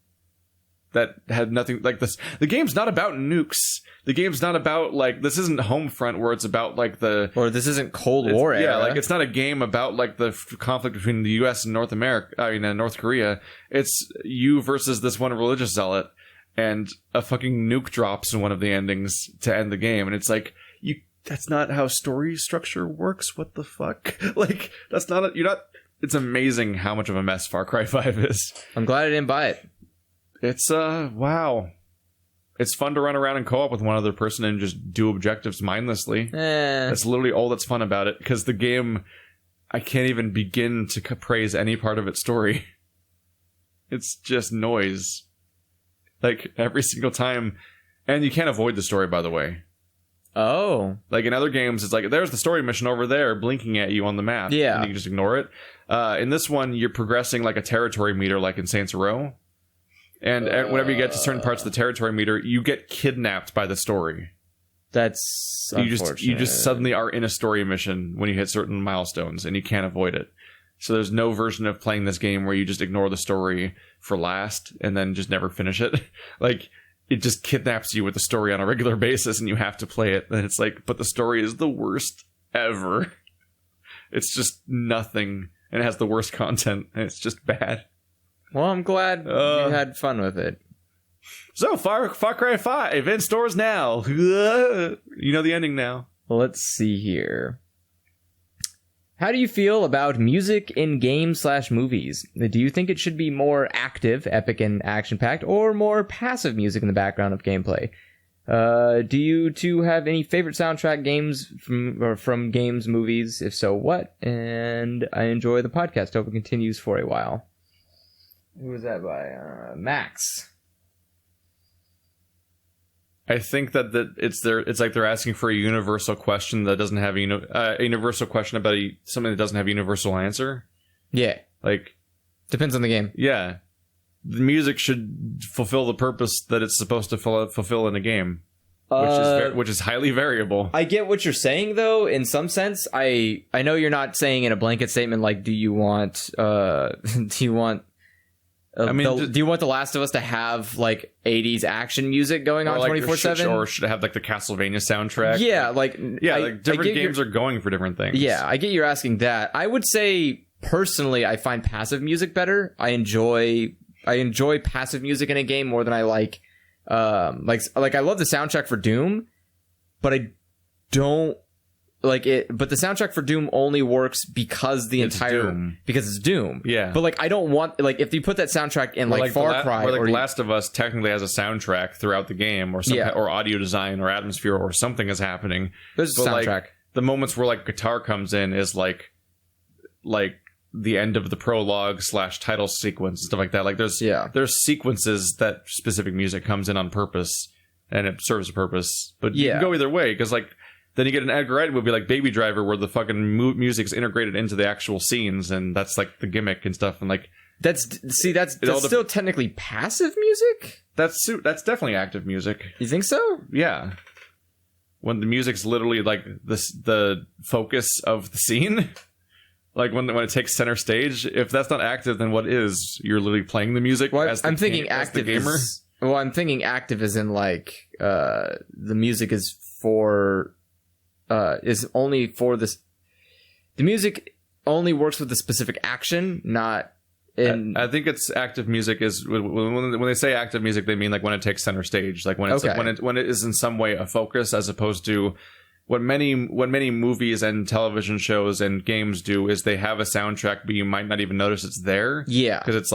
That had nothing, like, this. The game's not about nukes. The game's not about, like, this isn't Homefront where it's about, like, or this isn't Cold War era. Yeah, like, it's not a game about, like, the conflict between the US and North Korea. It's you versus this one religious zealot, and a fucking nuke drops in one of the endings to end the game, and it's like, that's not how story structure works. What the fuck? Like, that's not it's amazing how much of a mess Far Cry 5 is. I'm glad I didn't buy it. It's, wow. It's fun to run around in co-op with one other person and just do objectives mindlessly. That's literally all that's fun about it, because the game, I can't even begin to praise any part of its story. It's just noise. Like, every single time. And you can't avoid the story, by the way. Oh. Like, in other games, it's like, there's the story mission over there blinking at you on the map. Yeah. And you can just ignore it. In this one, you're progressing like a territory meter, like in Saints Row. And whenever you get to certain parts of the territory meter, you get kidnapped by the story. That's unfortunate. You just suddenly are in a story mission when you hit certain milestones, and you can't avoid it. So there's no version of playing this game where you just ignore the story for last and then just never finish it. Like, it just kidnaps you with the story on a regular basis, and you have to play it. And it's like, but the story is the worst ever. It's just nothing, and it has the worst content, and it's just bad. Well, I'm glad you had fun with it. So, Far Cry 5 in stores now. You know the ending now. Let's see here. How do you feel about music in games/movies? Do you think it should be more active, epic, and action-packed, or more passive music in the background of gameplay? Do you two have any favorite soundtrack games from games, movies? If so, what? And I enjoy the podcast. Hope it continues for a while. Who was that by? Max. I think that it's like they're asking for a universal question that doesn't have a universal question about something that doesn't have a universal answer. Yeah. Like, depends on the game. Yeah. The music should fulfill the purpose that it's supposed to fulfill in a game, which is highly variable. I get what you're saying, though. In some sense, I know you're not saying in a blanket statement like, do you want do you want The Last of Us to have like 80s action music going on 24/7, or should it have like the Castlevania soundtrack? Yeah, different games are going for different things. Yeah, I get you're asking that. I would say personally, I find passive music better. I enjoy passive music in a game more than I like I love the soundtrack for Doom, but I don't like it. But the soundtrack for Doom only works because because it's Doom. Yeah. But like I don't want if you put that soundtrack in Far Cry or Last of Us technically has a soundtrack throughout the game or or audio design or atmosphere or something is happening. There's a soundtrack. The moments where guitar comes in is like the end of the prologue / title sequence and stuff like that. Like there's sequences that specific music comes in on purpose and it serves a purpose. But you can go either way because then you get an Edgar Wright movie like Baby Driver where the fucking music's integrated into the actual scenes and that's like the gimmick and stuff and that's still technically passive music. That's definitely active music. You think so? Yeah. When the music's literally like the focus of the scene. Like when it takes center stage, if that's not active, then what is? You're literally playing the music. Well, I'm thinking active gamer. I'm thinking active is in the music is for is only for this. The music only works with the specific action, not in. I think it's active music is when they say active music, they mean like when it takes center stage, like when it's when it is in some way a focus, as opposed to. What many movies and television shows and games do is they have a soundtrack, but you might not even notice it's there. Yeah, because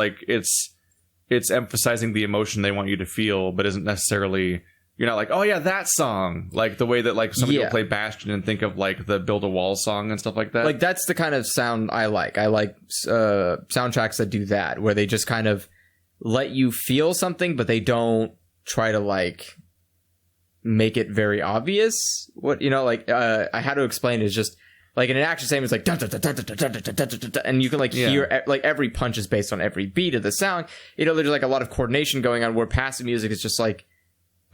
it's emphasizing the emotion they want you to feel, but isn't necessarily you're not like, oh yeah, that song, like the way that somebody will play Bastion and think of the Build a Wall song and stuff like that. Like that's the kind of sound I like. I like soundtracks that do that, where they just kind of let you feel something, but they don't try to make it very obvious. What I had to explain is just in an action scene it's like dun, dun, dun, dun, dun, dun, dun, dun, dun, dun, and you can hear every punch is based on every beat of the sound. There's a lot of coordination going on, where passive music is just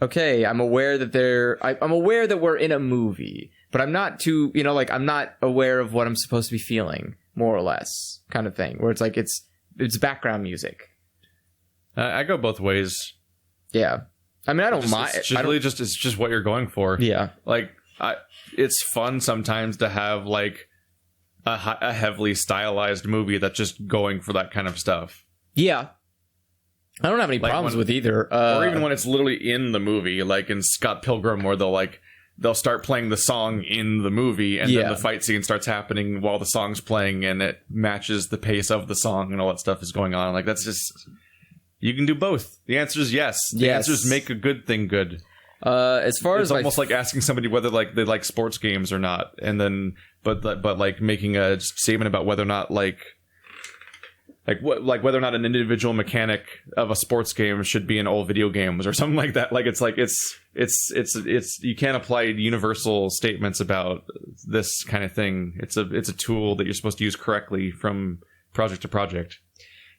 okay, I'm aware that I'm aware that we're in a movie, but I'm not too I'm not aware of what I'm supposed to be feeling, more or less, kind of thing, where it's background music. I go both ways. Yeah. I mean, I don't mind. It's just what you're going for. Yeah. It's fun sometimes to have a heavily stylized movie that's just going for that kind of stuff. Yeah. I don't have any problems with either. Or even when it's literally in the movie, like in Scott Pilgrim, where they'll start playing the song in the movie and then the fight scene starts happening while the song's playing and it matches the pace of the song and all that stuff is going on. That's just... You can do both. The answer is yes. The answer is make a good thing good. As far as it's almost like asking somebody whether they like sports games or not, and then but making a statement about whether or not whether or not an individual mechanic of a sports game should be in all video games or something like that. It's you can't apply universal statements about this kind of thing. It's a tool that you're supposed to use correctly from project to project.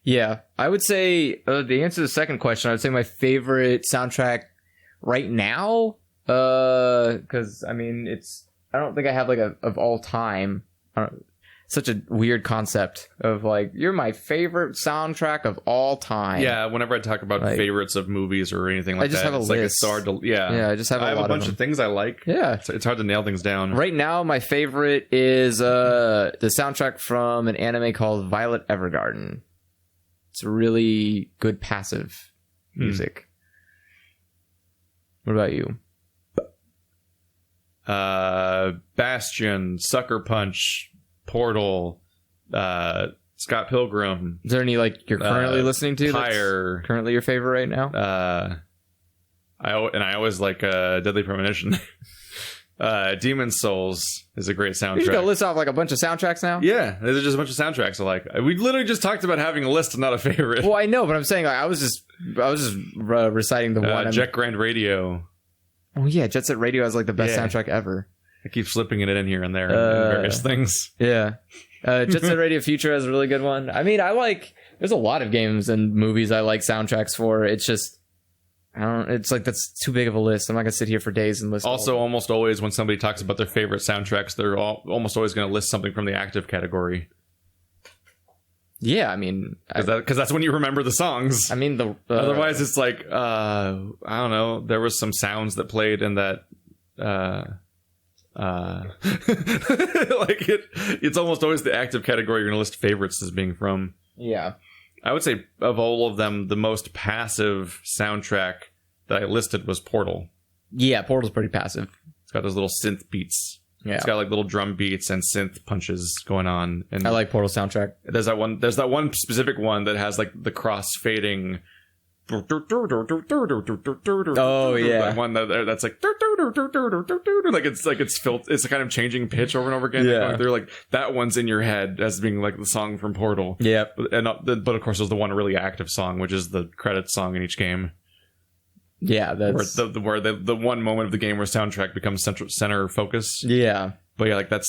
Yeah, I would say the answer to the second question, I would say my favorite soundtrack right now, because I mean, I don't think I have of all time. Such a weird concept of you're my favorite soundtrack of all time. Yeah, whenever I talk about favorites of movies or anything like that, I just have a list. It's hard to I just have. I have a bunch of things I like. Yeah, it's hard to nail things down. Right now, my favorite is the soundtrack from an anime called Violet Evergarden. It's really good passive music. What about you? Bastion, Sucker Punch, Portal, Scott Pilgrim. Is there any like you're currently listening to? Pyre. That's currently your favorite right now? I always like Deadly Premonition. Demon's Souls is a great soundtrack. You're just gonna list off like a bunch of soundtracks now? Yeah, there's just a bunch of soundtracks I like. We literally just talked about having a list and not a favorite. Well, I know, but I'm saying like I was just reciting the one. Jet Grand Radio. Oh yeah, Jet Set Radio has like the best soundtrack ever. I keep slipping it in here and there and various things. Yeah. Jet Set Radio Future has a really good one. I mean, there's a lot of games and movies I like soundtracks for. It's just, it's like that's too big of a list. I'm not gonna sit here for days and list. Also, almost always when somebody talks about their favorite soundtracks, they're almost always going to list something from the active category. Yeah, I mean, because that's when you remember the songs. I mean, otherwise it's like I don't know. There was some sounds that played in that. Like it's almost always the active category you're going to list favorites as being from. Yeah. I would say of all of them, the most passive soundtrack that I listed was Portal. Yeah, Portal's pretty passive. It's got those little synth beats. Yeah. It's got like little drum beats and synth punches going on. And I like Portal soundtrack. There's that one specific one that has like the cross fading. Oh yeah, that one that's like it's kind of changing pitch over and over again. Yeah, they're like that one's in your head as being like the song from Portal. Yeah, but of course there's the one really active song, which is the credits song in each game. Yeah, that's where the one moment of the game where soundtrack becomes center focus. Yeah, but yeah, like I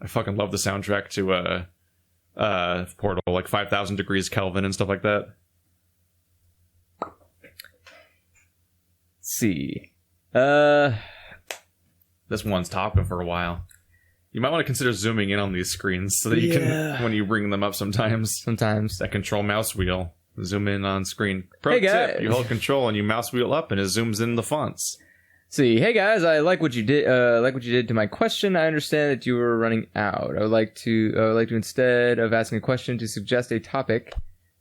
fucking love the soundtrack to Portal, like 5,000 Degrees Kelvin and stuff like that. See, this one's talking for a while. You might want to consider zooming in on these screens so that you can, when you bring them up sometimes that control mouse wheel, zoom in on screen. Pro tip, you hold control and you mouse wheel up and it zooms in the fonts. See, hey guys, I like what you did. To my question. I understand that you were running out. I would like to instead of asking a question to suggest a topic.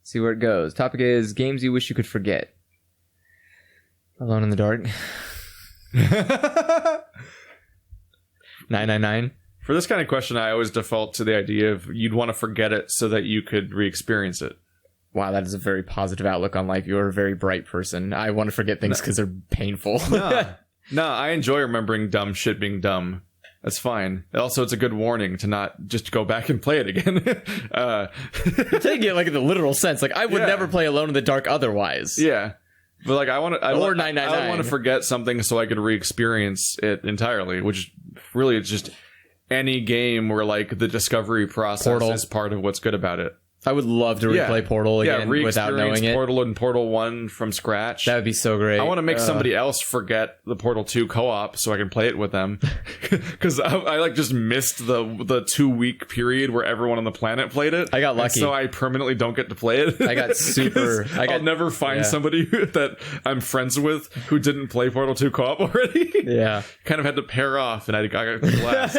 See where it goes. Topic is games you wish you could forget. Alone in the Dark. 999. For this kind of question, I always default to the idea of you'd want to forget it so that you could re-experience it. Wow, that is a very positive outlook on life. You're a very bright person. I want to forget things because they're painful. No, I enjoy remembering dumb shit being dumb. That's fine. Also, it's a good warning to not just go back and play it again. You're taking it like in the literal sense. Like, I would never play Alone in the Dark otherwise. Yeah. But like I want to forget something so I could re-experience it entirely, which really is just any game where like the discovery process is part of what's good about it. I would love to replay Portal again without knowing it. Portal and Portal 1 from scratch. That would be so great. I want to make somebody else forget the Portal 2 co-op so I can play it with them. Because I like just missed the 2-week period where everyone on the planet played it. I got lucky. So I permanently don't get to play it. I got super... I'll never find somebody that I'm friends with who didn't play Portal 2 co-op already. Yeah. Kind of had to pair off and I got the last.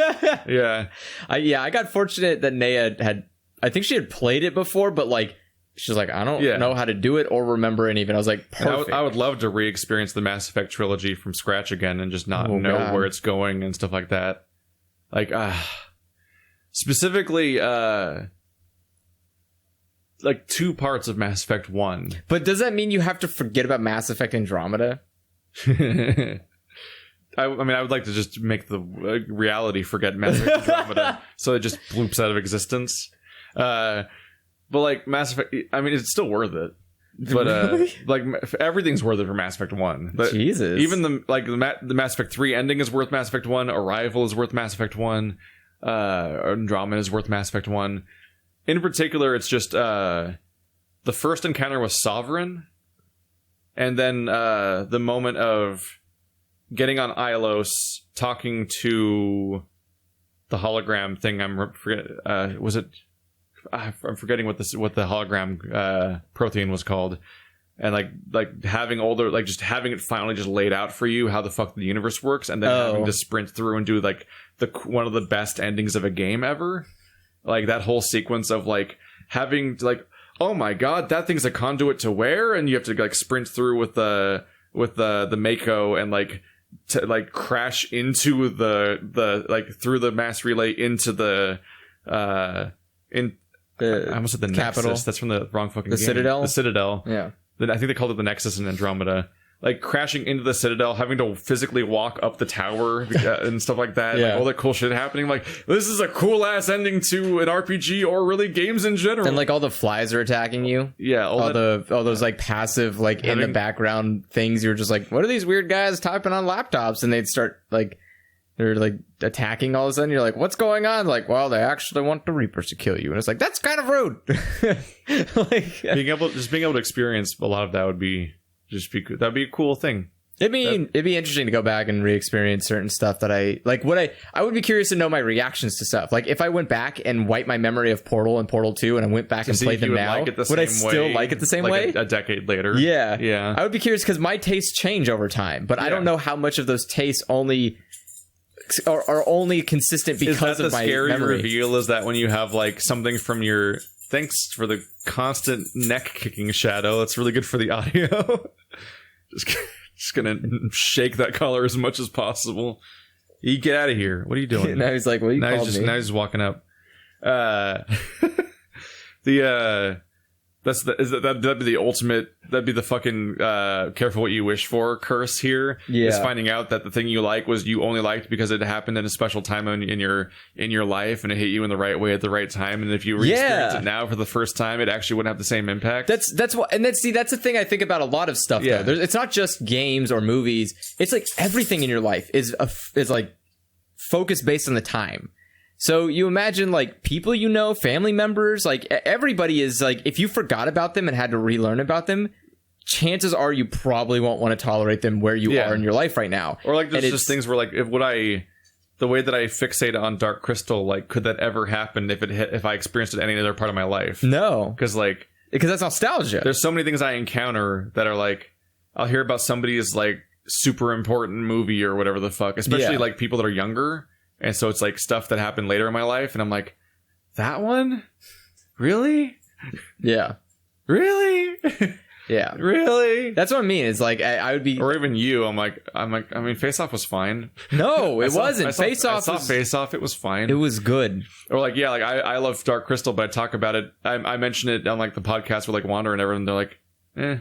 Yeah. I got fortunate that Naya had... I think she had played it before, but like she's like, I don't know how to do it or remember any of it. I was like, perfect. I would love to re-experience the Mass Effect trilogy from scratch again and just not know where it's going and stuff like that. Like, specifically, like 2 parts of Mass Effect 1. But does that mean you have to forget about Mass Effect Andromeda? I mean, I would like to just make the reality forget Mass Effect Andromeda so it just bloops out of existence. But like Mass Effect, I mean, it's still worth it. But really? Like everything's worth it for Mass Effect 1. But Jesus, even the Mass Effect 3 ending is worth Mass Effect 1. Arrival is worth Mass Effect 1. Andromeda is worth Mass Effect 1. In particular, it's just the first encounter with Sovereign, and then the moment of getting on Ilos, talking to the hologram thing. Was it? I'm forgetting what the hologram protein was called, and like having just having it finally just laid out for you how the fuck the universe works, and then having to sprint through and do like one of the best endings of a game ever. Like that whole sequence of like having like, oh my god, that thing's a conduit to where, and you have to like sprint through with the with the Mako and like to like crash into the like through the mass relay into the I almost said the Capital. Nexus. That's from the wrong fucking game. Citadel? The Citadel. Yeah. I think they called it the Nexus in Andromeda. Like crashing into the Citadel, having to physically walk up the tower and stuff like that. Yeah. Like all that cool shit happening. Like, this is a cool ass ending to an RPG or really games in general. And like all the flies are attacking you. Yeah. All those like passive, like in the background things. You're just like, what are these weird guys typing on laptops? And they'd start like, they're like attacking all of a sudden. You're like, what's going on? Like, well, they actually want the Reapers to kill you. And it's like, that's kind of rude. Like, being able to experience a lot of that would be that'd be a cool thing. it'd be interesting to go back and re-experience certain stuff that I like. I would be curious to know my reactions to stuff. Like if I went back and wiped my memory of Portal and Portal 2 and I went back and played them now, would I still like it the same way? A decade later. Yeah. I would be curious because my tastes change over time, but I don't know how much of those tastes are only consistent because of my memory. The scary reveal is that when you have like something from your... Thanks for the constant neck kicking, Shadow. That's really good for the audio. Just gonna shake that collar as much as possible. You get out of here. What are you doing? Now he's like, well, now he's walking up. That'd be the ultimate. That'd be the fucking careful what you wish for curse here. Yeah. Is finding out that the thing you like was you only liked because it happened in a special time in your life and it hit you in the right way at the right time. And if you re-experience it now for the first time, it actually wouldn't have the same impact. That's what. And that's the thing I think about a lot of stuff. Yeah. Though. It's not just games or movies. It's like everything in your life is like focused based on the time. So you imagine like people you know, family members, like everybody is like, if you forgot about them and had to relearn about them, chances are you probably won't want to tolerate them where you are in your life right now. Or like there's just things where like the way that I fixate on Dark Crystal, like could that ever happen if I experienced it in any other part of my life? No, because that's nostalgia. There's so many things I encounter that are like I'll hear about somebody's like super important movie or whatever the fuck, especially like people that are younger. And so it's like stuff that happened later in my life. And I'm like, that one? Really? Yeah. Really? Yeah. Really? That's what I mean. It's like, I would be... Or even you. I mean, Face Off was fine. No, it wasn't. Face Off I saw Face Off. It was fine. It was good. Or like, yeah, like I love Dark Crystal, but I talk about it. I mention it on like the podcast with like Wander and everyone. They're like, eh.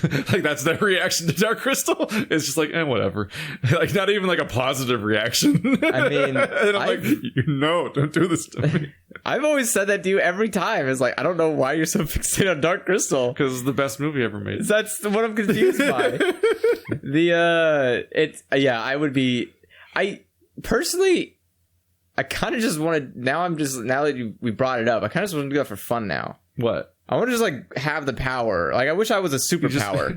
Like that's their reaction to Dark Crystal. It's just like, whatever. Like not even like a positive reaction. I mean, and I'm like, no, don't do this to me. I've always said that to you every time. It's like, I don't know why you're so fixated on Dark Crystal. Because it's the best movie ever made. That's what I'm confused by. I would be. I personally, I kind of just want to. Now that we brought it up, I kind of just want to do that for fun now. What? I want to just like have the power. Like I wish I was a superpower.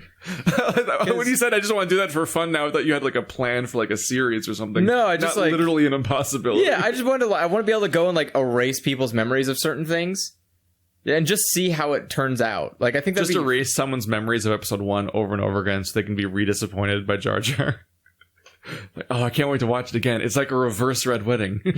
When you said I just want to do that for fun now, I thought you had like a plan for like a series or something. No, I just not like literally an impossibility. Yeah, I just want to. I want to be able to go and like erase people's memories of certain things, and just see how it turns out. Like I think that's just erase someone's memories of episode 1 over and over again, so they can be redisappointed by Jar Jar. Like, oh, I can't wait to watch it again. It's like a reverse Red Wedding. We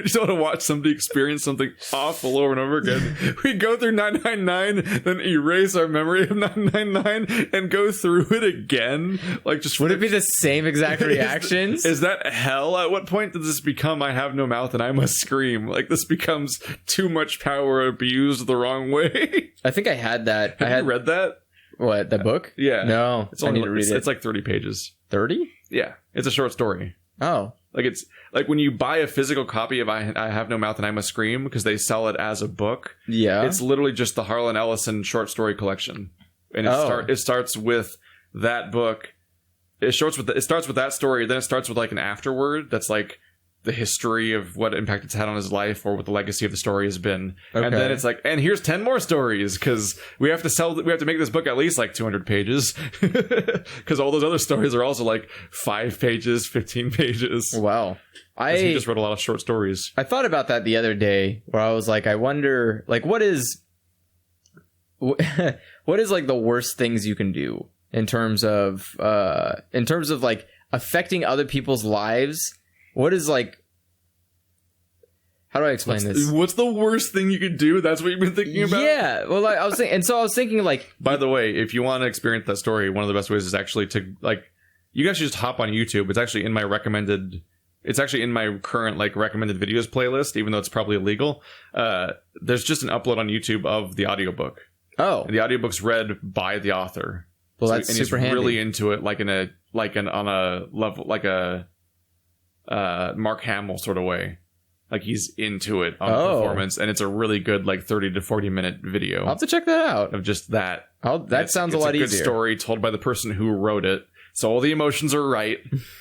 just want to watch somebody experience something awful over and over again. We go through 999, then erase our memory of 999 and go through it again. Like, just would it be the same exact reactions? Is that hell? At what point does this become I have no mouth and I must scream? Like, this becomes too much power abused the wrong way. I think I had that. Have you read that? What, the book? Yeah. No, I need to read it. It's like 30 pages. 30? Yeah. It's a short story. Oh. Like it's like when you buy a physical copy of I Have No Mouth and I Must Scream because they sell it as a book. Yeah. It's literally just the Harlan Ellison short story collection. And it starts with that book. It starts with that story, then it starts with like an afterword that's like the history of what impact it's had on his life or what the legacy of the story has been. Okay. And then it's like, and here's 10 more stories because we have to make this book at least like 200 pages because all those other stories are also like 5 pages, 15 pages. Wow. He just wrote a lot of short stories. I thought about that the other day where I was like, I wonder, like, what is like the worst things you can do in terms of like affecting other people's lives? What is like, How do I explain this? What's the worst thing you could do? That's what you've been thinking about? Yeah. Well, I was thinking like... By the way, if you want to experience that story, one of the best ways is actually to, like... You guys should just hop on YouTube. It's actually in my recommended... It's actually in my current, like, recommended videos playlist, even though it's probably illegal. There's just an upload on YouTube of the audiobook. Oh. And the audiobook's read by the author. Well, that's super handy. And he's really into it, on a level, like a Mark Hamill sort of way. Like, he's into it on the performance, and it's a really good, like, 30 to 40 minute video. I'll have to check that out. Of just that. That sounds a lot easier. It's a good story told by the person who wrote it. So all the emotions are right.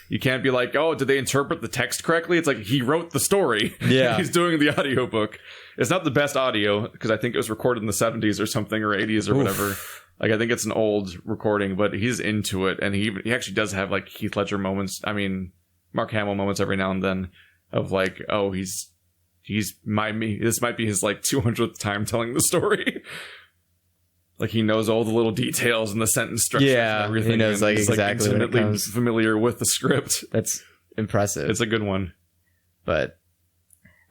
You can't be like, oh, did they interpret the text correctly? It's like, he wrote the story. Yeah. He's doing the audiobook. It's not the best audio, because I think it was recorded in the 70s or something, or 80s or whatever. Like, I think it's an old recording, but he's into it. And he actually does have, like, Heath Ledger moments. I mean, Mark Hamill moments every now and then of, like, oh, this might be his, like, 200th time telling the story. Like, he knows all the little details and the sentence structure and everything. He knows, like, exactly like, intimately familiar with the script. That's impressive. It's a good one. But,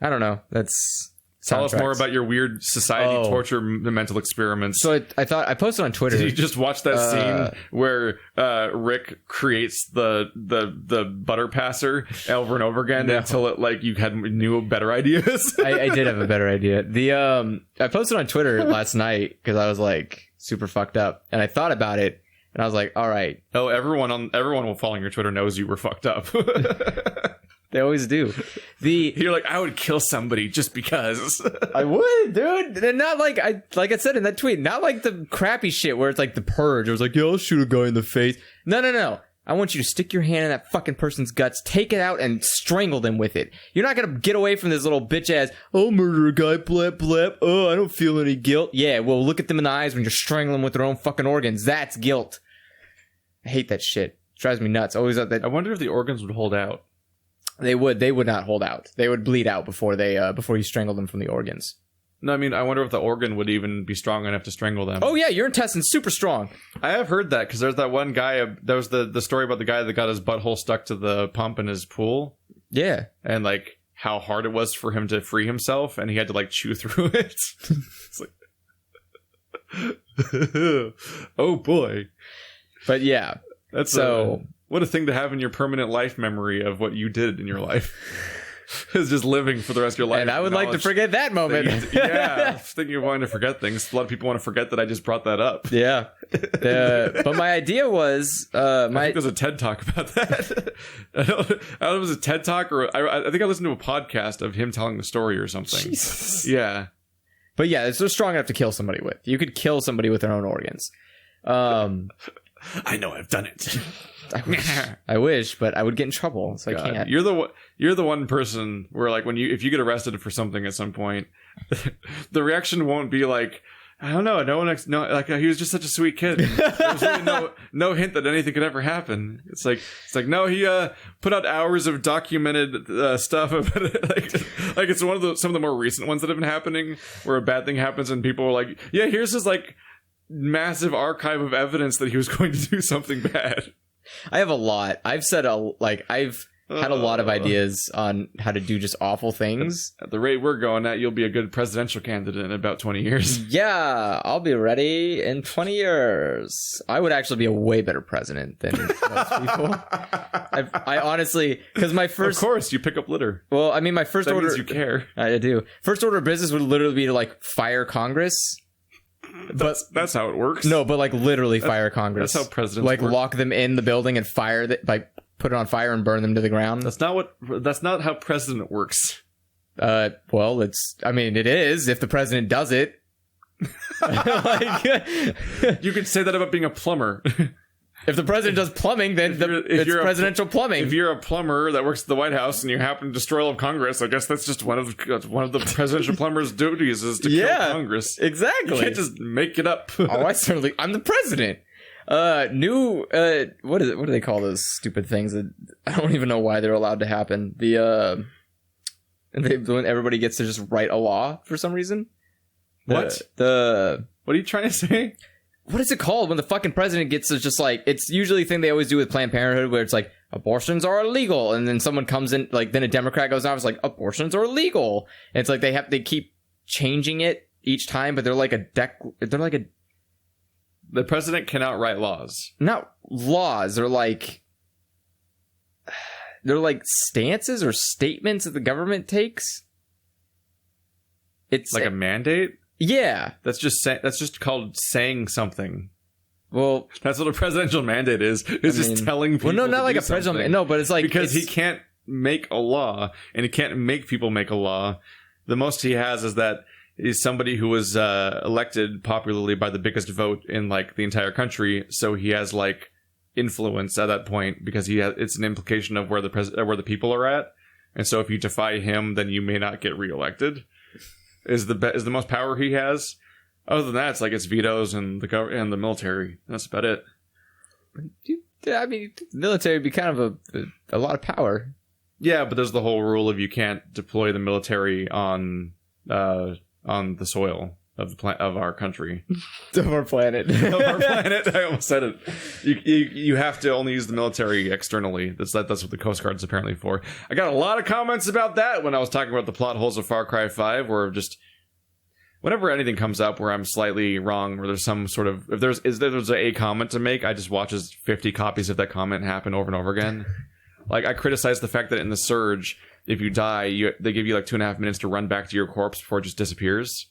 I don't know. That's... Tell us more about your weird society torture mental experiments. So I posted on Twitter. Did you just watch that scene where Rick creates the butter passer over and over again until it, like, you knew better ideas? I did have a better idea. I posted on Twitter last night because I was like super fucked up, and I thought about it, and I was like, all right. Oh, everyone following your Twitter knows you were fucked up. They always do. You're like, I would kill somebody just because. I would, dude. And not like I said in that tweet, not like the crappy shit where it's like the purge. It was like, yeah, I'll shoot a guy in the face. No. I want you to stick your hand in that fucking person's guts, take it out, and strangle them with it. You're not gonna get away from this little bitch ass, oh, murder a guy, blep, blep. Oh, I don't feel any guilt. Yeah, well, look at them in the eyes when you're strangling them with their own fucking organs. That's guilt. I hate that shit. It drives me nuts. Always that. I wonder if the organs would hold out. They would not hold out. They would bleed out before you strangle them from the organs. No, I mean, I wonder if the organ would even be strong enough to strangle them. Oh yeah, your intestine's super strong. I have heard that, because there's that one guy, there was the story about the guy that got his butthole stuck to the pump in his pool. Yeah. And, like, how hard it was for him to free himself, and he had to, like, chew through it. It's like... oh boy. But yeah. That's so... What a thing to have in your permanent life memory of what you did in your life. Is just living for the rest of your life. And I would like to forget that moment. Thinking of wanting to forget things. A lot of people want to forget that I just brought that up. Yeah. But my idea was... I think there's a TED Talk about that. I don't know if it was a TED Talk, or I think I listened to a podcast of him telling the story or something. Jesus. Yeah. But yeah, it's so strong enough to kill somebody with. You could kill somebody with their own organs. I know, I've done it. I wish, but I would get in trouble, so God. I can't. You're the one person where, like, if you get arrested for something at some point, the reaction won't be like, I don't know, like, he was just such a sweet kid. There's really no hint that anything could ever happen. It's like no, he put out hours of documented stuff about it. like it's one of some of the more recent ones that have been happening where a bad thing happens and people are like, yeah, here's his, like, massive archive of evidence that he was going to do something bad. I have a lot. I've had a lot of ideas on how to do just awful things. At the rate we're going at, you'll be a good presidential candidate in about 20 years. Yeah, I'll be ready in 20 years. I would actually be a way better president than most people. I honestly, because my first... Of course, you pick up litter. Well, I mean, my first order... That means you care. I do. First order of business would literally be to, like, fire Congress. That's how it works. No, but, like, literally fire Congress. That's how presidents work. Lock them in the building and put it on fire and burn them to the ground. That's not how president works. Well, it is if the president does it. You could say that about being a plumber. If the president does plumbing, then it's presidential plumbing. If you're a plumber that works at the White House and you happen to destroy all of Congress, I guess that's just one of the presidential plumber's duties is to kill Congress. Exactly. You can't just make it up. I'm the president. What do they call those stupid things that I don't even know why they're allowed to happen? When everybody gets to just write a law for some reason. What are you trying to say? what is it called when the fucking president gets to just like, it's usually a thing they always do with Planned Parenthood where it's like, abortions are illegal, and then someone comes in, like, then a Democrat goes out, it's like, abortions are illegal, and it's like they keep changing it each time, but they're like the president cannot write laws. Not laws, they're like stances or statements that the government takes. It's like a mandate. Yeah, that's just called saying something. Well, that's what a presidential mandate is. It's just telling people. Well, no, not like a presidential. No, but it's like because he can't make a law, and he can't make people make a law. The most he has is that he's somebody who was elected popularly by the biggest vote in like the entire country, so he has like influence at that point because it's an implication of where the people are at, and so if you defy him, then you may not get reelected. Is the most power he has. Other than that, it's like it's vetoes and the military. That's about it. I mean, the military would be kind of a lot of power. Yeah, but there's the whole rule of you can't deploy the military on the soil of our country, of our planet. Of our planet. I almost said it. You have to only use the military externally. That's what the Coast Guard's apparently for. I got a lot of comments about that when I was talking about the plot holes of Far Cry 5, where just whenever anything comes up where I'm slightly wrong, or there's some sort of if there's a comment to make, I just watch as 50 copies of that comment happen over and over again. Like I criticize the fact that in the Surge, if you die, they give you like 2.5 minutes to run back to your corpse before it just disappears.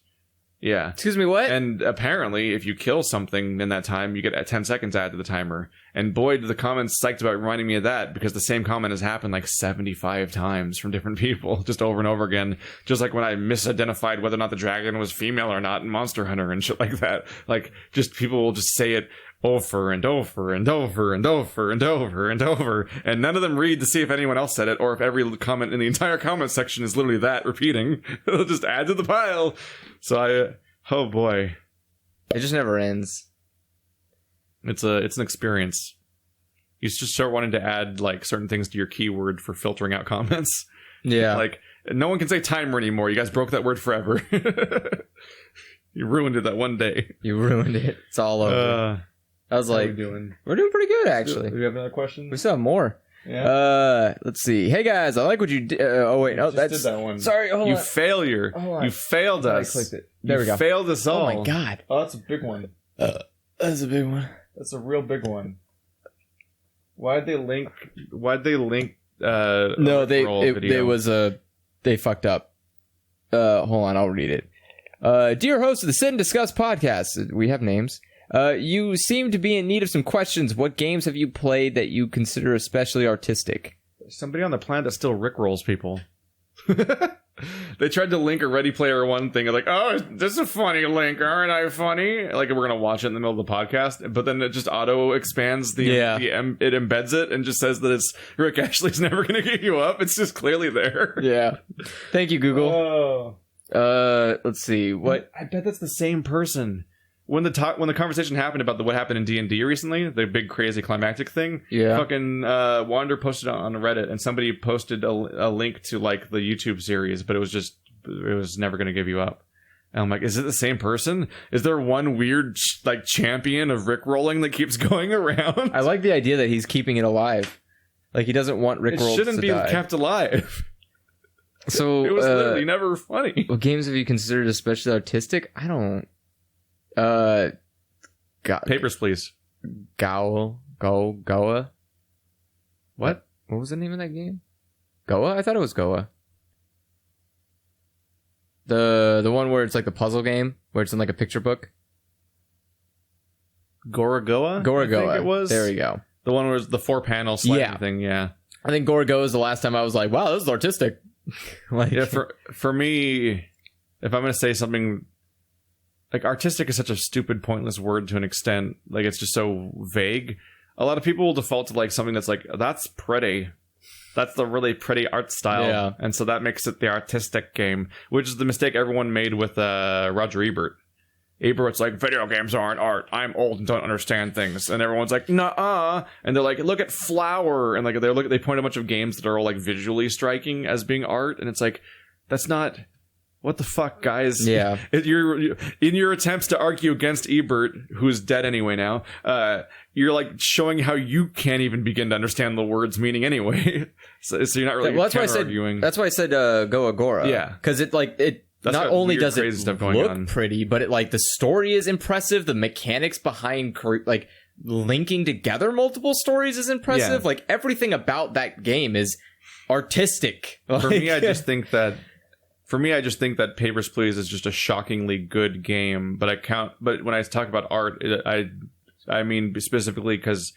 Yeah. Excuse me, what? And apparently, if you kill something in that time, you get 10 seconds added to the timer. And boy, do the comments psyched about reminding me of that, because the same comment has happened like 75 times from different people, just over and over again. Just like when I misidentified whether or not the dragon was female or not in Monster Hunter and shit like that. Like, just people will just say it over and over and over and over and over and over, and none of them read to see if anyone else said it, or if every comment in the entire comment section is literally that repeating. They'll just add to the pile. So oh boy, it just never ends. It's an experience. You just start wanting to add like certain things to your keyword for filtering out comments. Yeah, like no one can say timer anymore. You guys broke that word forever. You ruined it that one day. You ruined it. It's all over. I was like, we're doing pretty good, actually. Do we have another question? We still have more. Yeah. Let's see. Hey guys, I like what you did. Oh wait, no, that's did that one. Sorry, hold on. You failure. You failed us. I clicked it. There we go. Failed us all. Oh my god. Oh, that's a big one. That's a big one. That's a real big one. Why'd they link? No, they fucked up. Hold on, I'll read it. Dear host of the Sit and Discuss podcast, we have names. You seem to be in need of some questions. What games have you played that you consider especially artistic? There's somebody on the planet that still rickrolls people. They tried to link a Ready Player One thing. Like, oh, this is a funny link. Aren't I funny? Like, we're going to watch it in the middle of the podcast. But then it just auto expands it embeds it and just says that it's Rick Ashley's never going to get you up. It's just clearly there. Yeah. Thank you, Google. Oh. Let's see. What? I bet that's the same person. When the conversation happened about what happened in D&D recently, the big crazy climactic thing, fucking Wander posted on Reddit, and somebody posted a link to like the YouTube series, but it was never going to give you up. And I'm like, is it the same person? Is there one weird like champion of rickrolling that keeps going around? I like the idea that he's keeping it alive. Like he doesn't want rickrolls to die. It shouldn't be kept alive. So it was literally never funny. What games have you considered especially artistic? I don't. Papers, Please. Goa. What was the name of that game? Goa? I thought it was Goa. The one where it's like the puzzle game, where it's in like a picture book. Gorogoa? Gorogoa. I think it was. There we go. The one where it's the 4-panel sliding thing, yeah. I think Gorogoa is the last time I was like, wow, this is artistic. Like, yeah, for me, if I'm going to say something... Like, artistic is such a stupid, pointless word to an extent. Like, it's just so vague. A lot of people will default to, like, something that's like, that's pretty. That's the really pretty art style. Yeah. And so that makes it the artistic game, which is the mistake everyone made with Roger Ebert. Ebert's like, video games aren't art. I'm old and don't understand things. And everyone's like, nuh-uh. And they're like, look at Flower. And, like, they point a bunch of games that are all, like, visually striking as being art. And it's like, that's not... what the fuck, guys? Yeah. You're in your attempts to argue against Ebert, who's dead anyway now. You're like showing how you can't even begin to understand the word's meaning anyway. so you're not really arguing. That's why I said Go Agora. Yeah, because that's not only does it look pretty, but the story is impressive. The mechanics behind like linking together multiple stories is impressive. Yeah. Like everything about that game is artistic. For me, I just think that Papers, Please is just a shockingly good game. But when I talk about art, I mean specifically because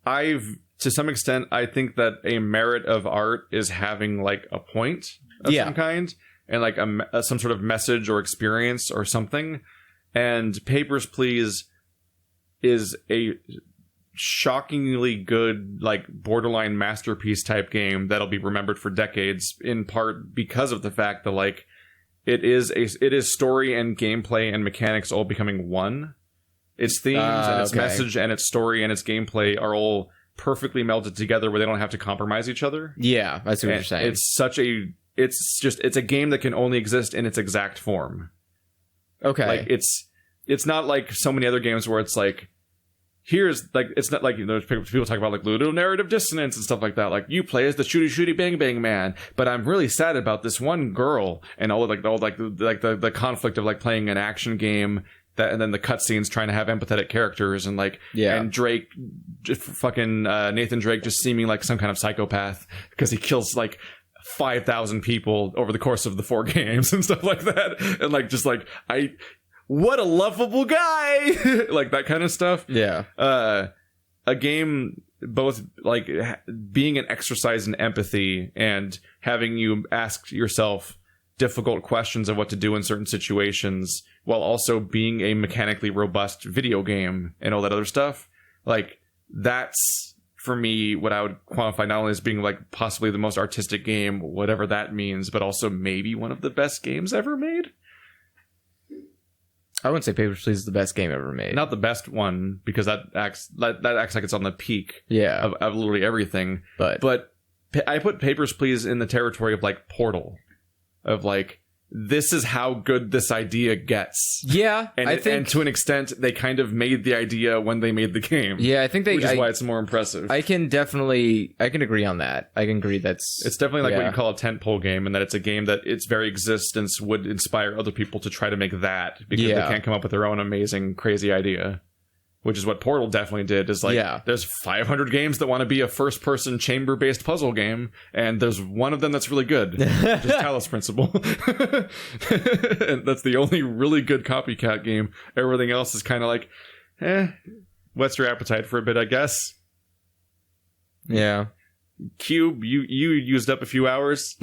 to some extent, I think that a merit of art is having like a point of some kind and like some sort of message or experience or something. And Papers, Please is a shockingly good, like borderline masterpiece type game that'll be remembered for decades, in part because of the fact that like it is story and gameplay and mechanics all becoming one. Its themes and its message and its story and its gameplay are all perfectly melded together where they don't have to compromise each other. Yeah, I see what you're saying. It's a game that can only exist in its exact form. Okay. Like it's not like so many other games where it's like, here's like, it's not like, people talk about like little narrative dissonance and stuff like that. Like you play as the shooty bang bang man, but I'm really sad about this one girl and all the conflict of like playing an action game and then the cutscenes trying to have empathetic characters and like, and Drake, Nathan Drake just seeming like some kind of psychopath because he kills like 5,000 people over the course of the 4 games and stuff like that. And like, just like, what a lovable guy. Like that kind of stuff. Yeah. A game both like being an exercise in empathy and having you ask yourself difficult questions of what to do in certain situations while also being a mechanically robust video game and all that other stuff. Like that's for me what I would quantify not only as being like possibly the most artistic game, whatever that means, but also maybe one of the best games ever made. I wouldn't say Papers, Please is the best game ever made. Not the best one, because that acts like it's on the peak of literally everything. But I put Papers, Please in the territory of like Portal. Of like, this is how good this idea gets. Yeah, and to an extent, they kind of made the idea when they made the game. Yeah, I think which is why it's more impressive. I can agree on that. I can agree it's definitely like what you call a tentpole game, and that it's a game that its very existence would inspire other people to try to make that because they can't come up with their own amazing, crazy idea. Which is what Portal definitely did. Is like, there's 500 games that want to be a first-person chamber-based puzzle game, and there's one of them that's really good. Just Talos Principle. And that's the only really good copycat game. Everything else is kind of like, whets your appetite for a bit, I guess. Yeah. Cube, you used up a few hours.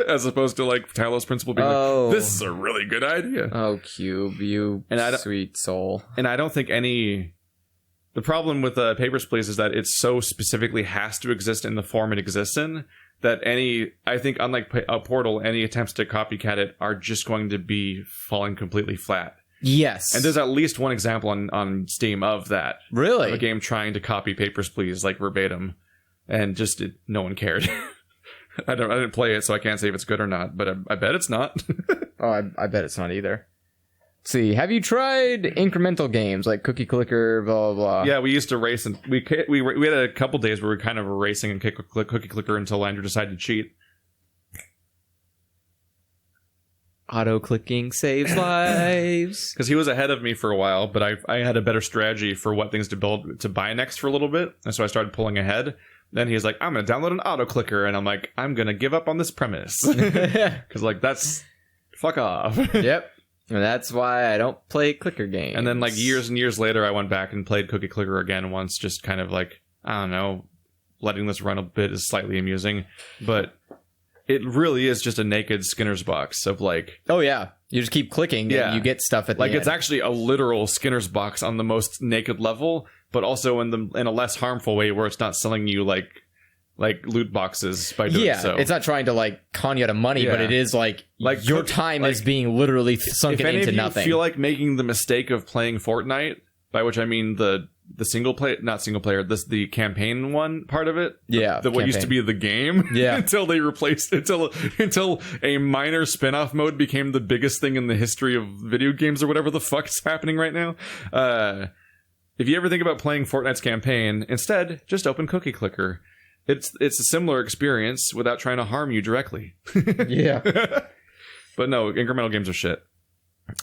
As opposed to like Talos Principle being like, this is a really good idea. Oh, Cube, you sweet soul. And I don't think the problem with Papers, Please is that it so specifically has to exist in the form it exists in that I think unlike Portal, any attempts to copycat it are just going to be falling completely flat. Yes. And there's at least one example on Steam of that. Really? Of a game trying to copy Papers, Please, like verbatim. And just no one cared. I didn't play it, so I can't say if it's good or not, but I bet it's not. I bet it's not either. Let's see, have you tried incremental games like Cookie Clicker, blah, blah, blah? Yeah, we used to race, and we had a couple days where we were kind of racing and Cookie Clicker until Andrew decided to cheat. Auto-clicking saves lives. Because he was ahead of me for a while, but I had a better strategy for what things to buy next for a little bit, and so I started pulling ahead. Then he's like, I'm going to download an auto clicker. And I'm like, I'm going to give up on this premise. Because, like, that's... Fuck off. Yep. And that's why I don't play clicker games. And then, like, years and years later, I went back and played Cookie Clicker again once. Just kind of like, I don't know, letting this run a bit is slightly amusing. But it really is just a naked Skinner's box of, like... Oh, yeah. You just keep clicking and you get stuff at the end. Like, it's actually a literal Skinner's box on the most naked level... but also in a less harmful way where it's not selling you like loot boxes by doing so. It's not trying to like con you out of money, but it is like your time is being literally sunken into nothing. If any of you feel like making the mistake of playing Fortnite, by which I mean the the not single player, the campaign one part of it. Yeah, what used to be the game. Yeah, until they replaced until a minor spin-off mode became the biggest thing in the history of video games or whatever the fuck's happening right now. If you ever think about playing Fortnite's campaign, instead just open Cookie Clicker. It's a similar experience without trying to harm you directly. Yeah. But no, incremental games are shit.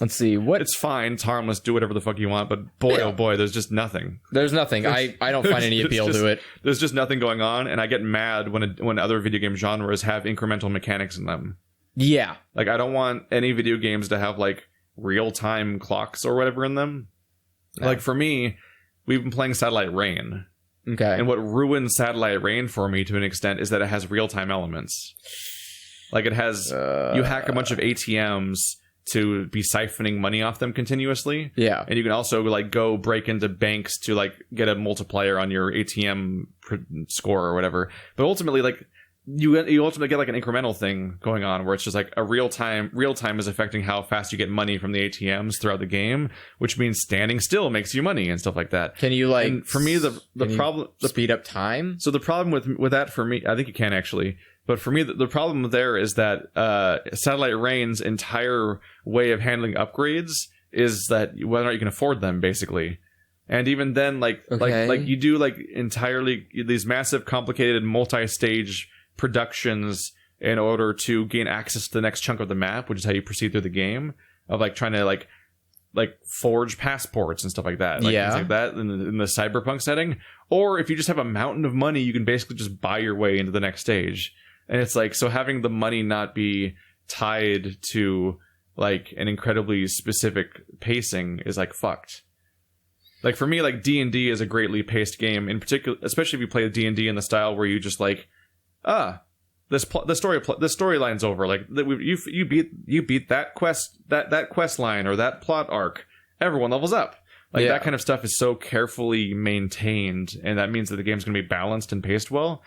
Let's see. It's fine. It's harmless. Do whatever the fuck you want. But boy, oh boy, there's just nothing. There's nothing. I don't find any appeal to it. There's just nothing going on. And I get mad when other video game genres have incremental mechanics in them. Yeah. Like, I don't want any video games to have, like, real-time clocks or whatever in them. No. Like, for me, we've been playing Satellite Rain. Okay. And what ruins Satellite Rain for me to an extent is that it has real-time elements. Like, it has... you hack a bunch of ATMs to be siphoning money off them continuously. Yeah. And you can also, like, go break into banks to, like, get a multiplier on your ATM score or whatever. But ultimately, like... You ultimately get like an incremental thing going on where it's just like a real time is affecting how fast you get money from the ATMs throughout the game, which means standing still makes you money and stuff like that. Can you like, and for me, the problem, speed up time? So the problem with that for me, I think you can actually, but for me, the problem there is that Satellite Rain's entire way of handling upgrades is that whether or not you can afford them, basically. And even then, like you do like entirely these massive, complicated, multi-stage productions in order to gain access to the next chunk of the map, which is how you proceed through the game, of like trying to like forge passports and stuff like that, like things like that in the cyberpunk setting. Or if you just have a mountain of money, you can basically just buy your way into the next stage. And it's like, so having the money not be tied to like an incredibly specific pacing is like fucked. Like for me, like D&D is a greatly paced game, in particular, especially if you play D&D in the style where you just like, the storyline's over. Like you beat that quest line or that plot arc. Everyone levels up. Like that kind of stuff is so carefully maintained, and that means that the game's going to be balanced and paced well.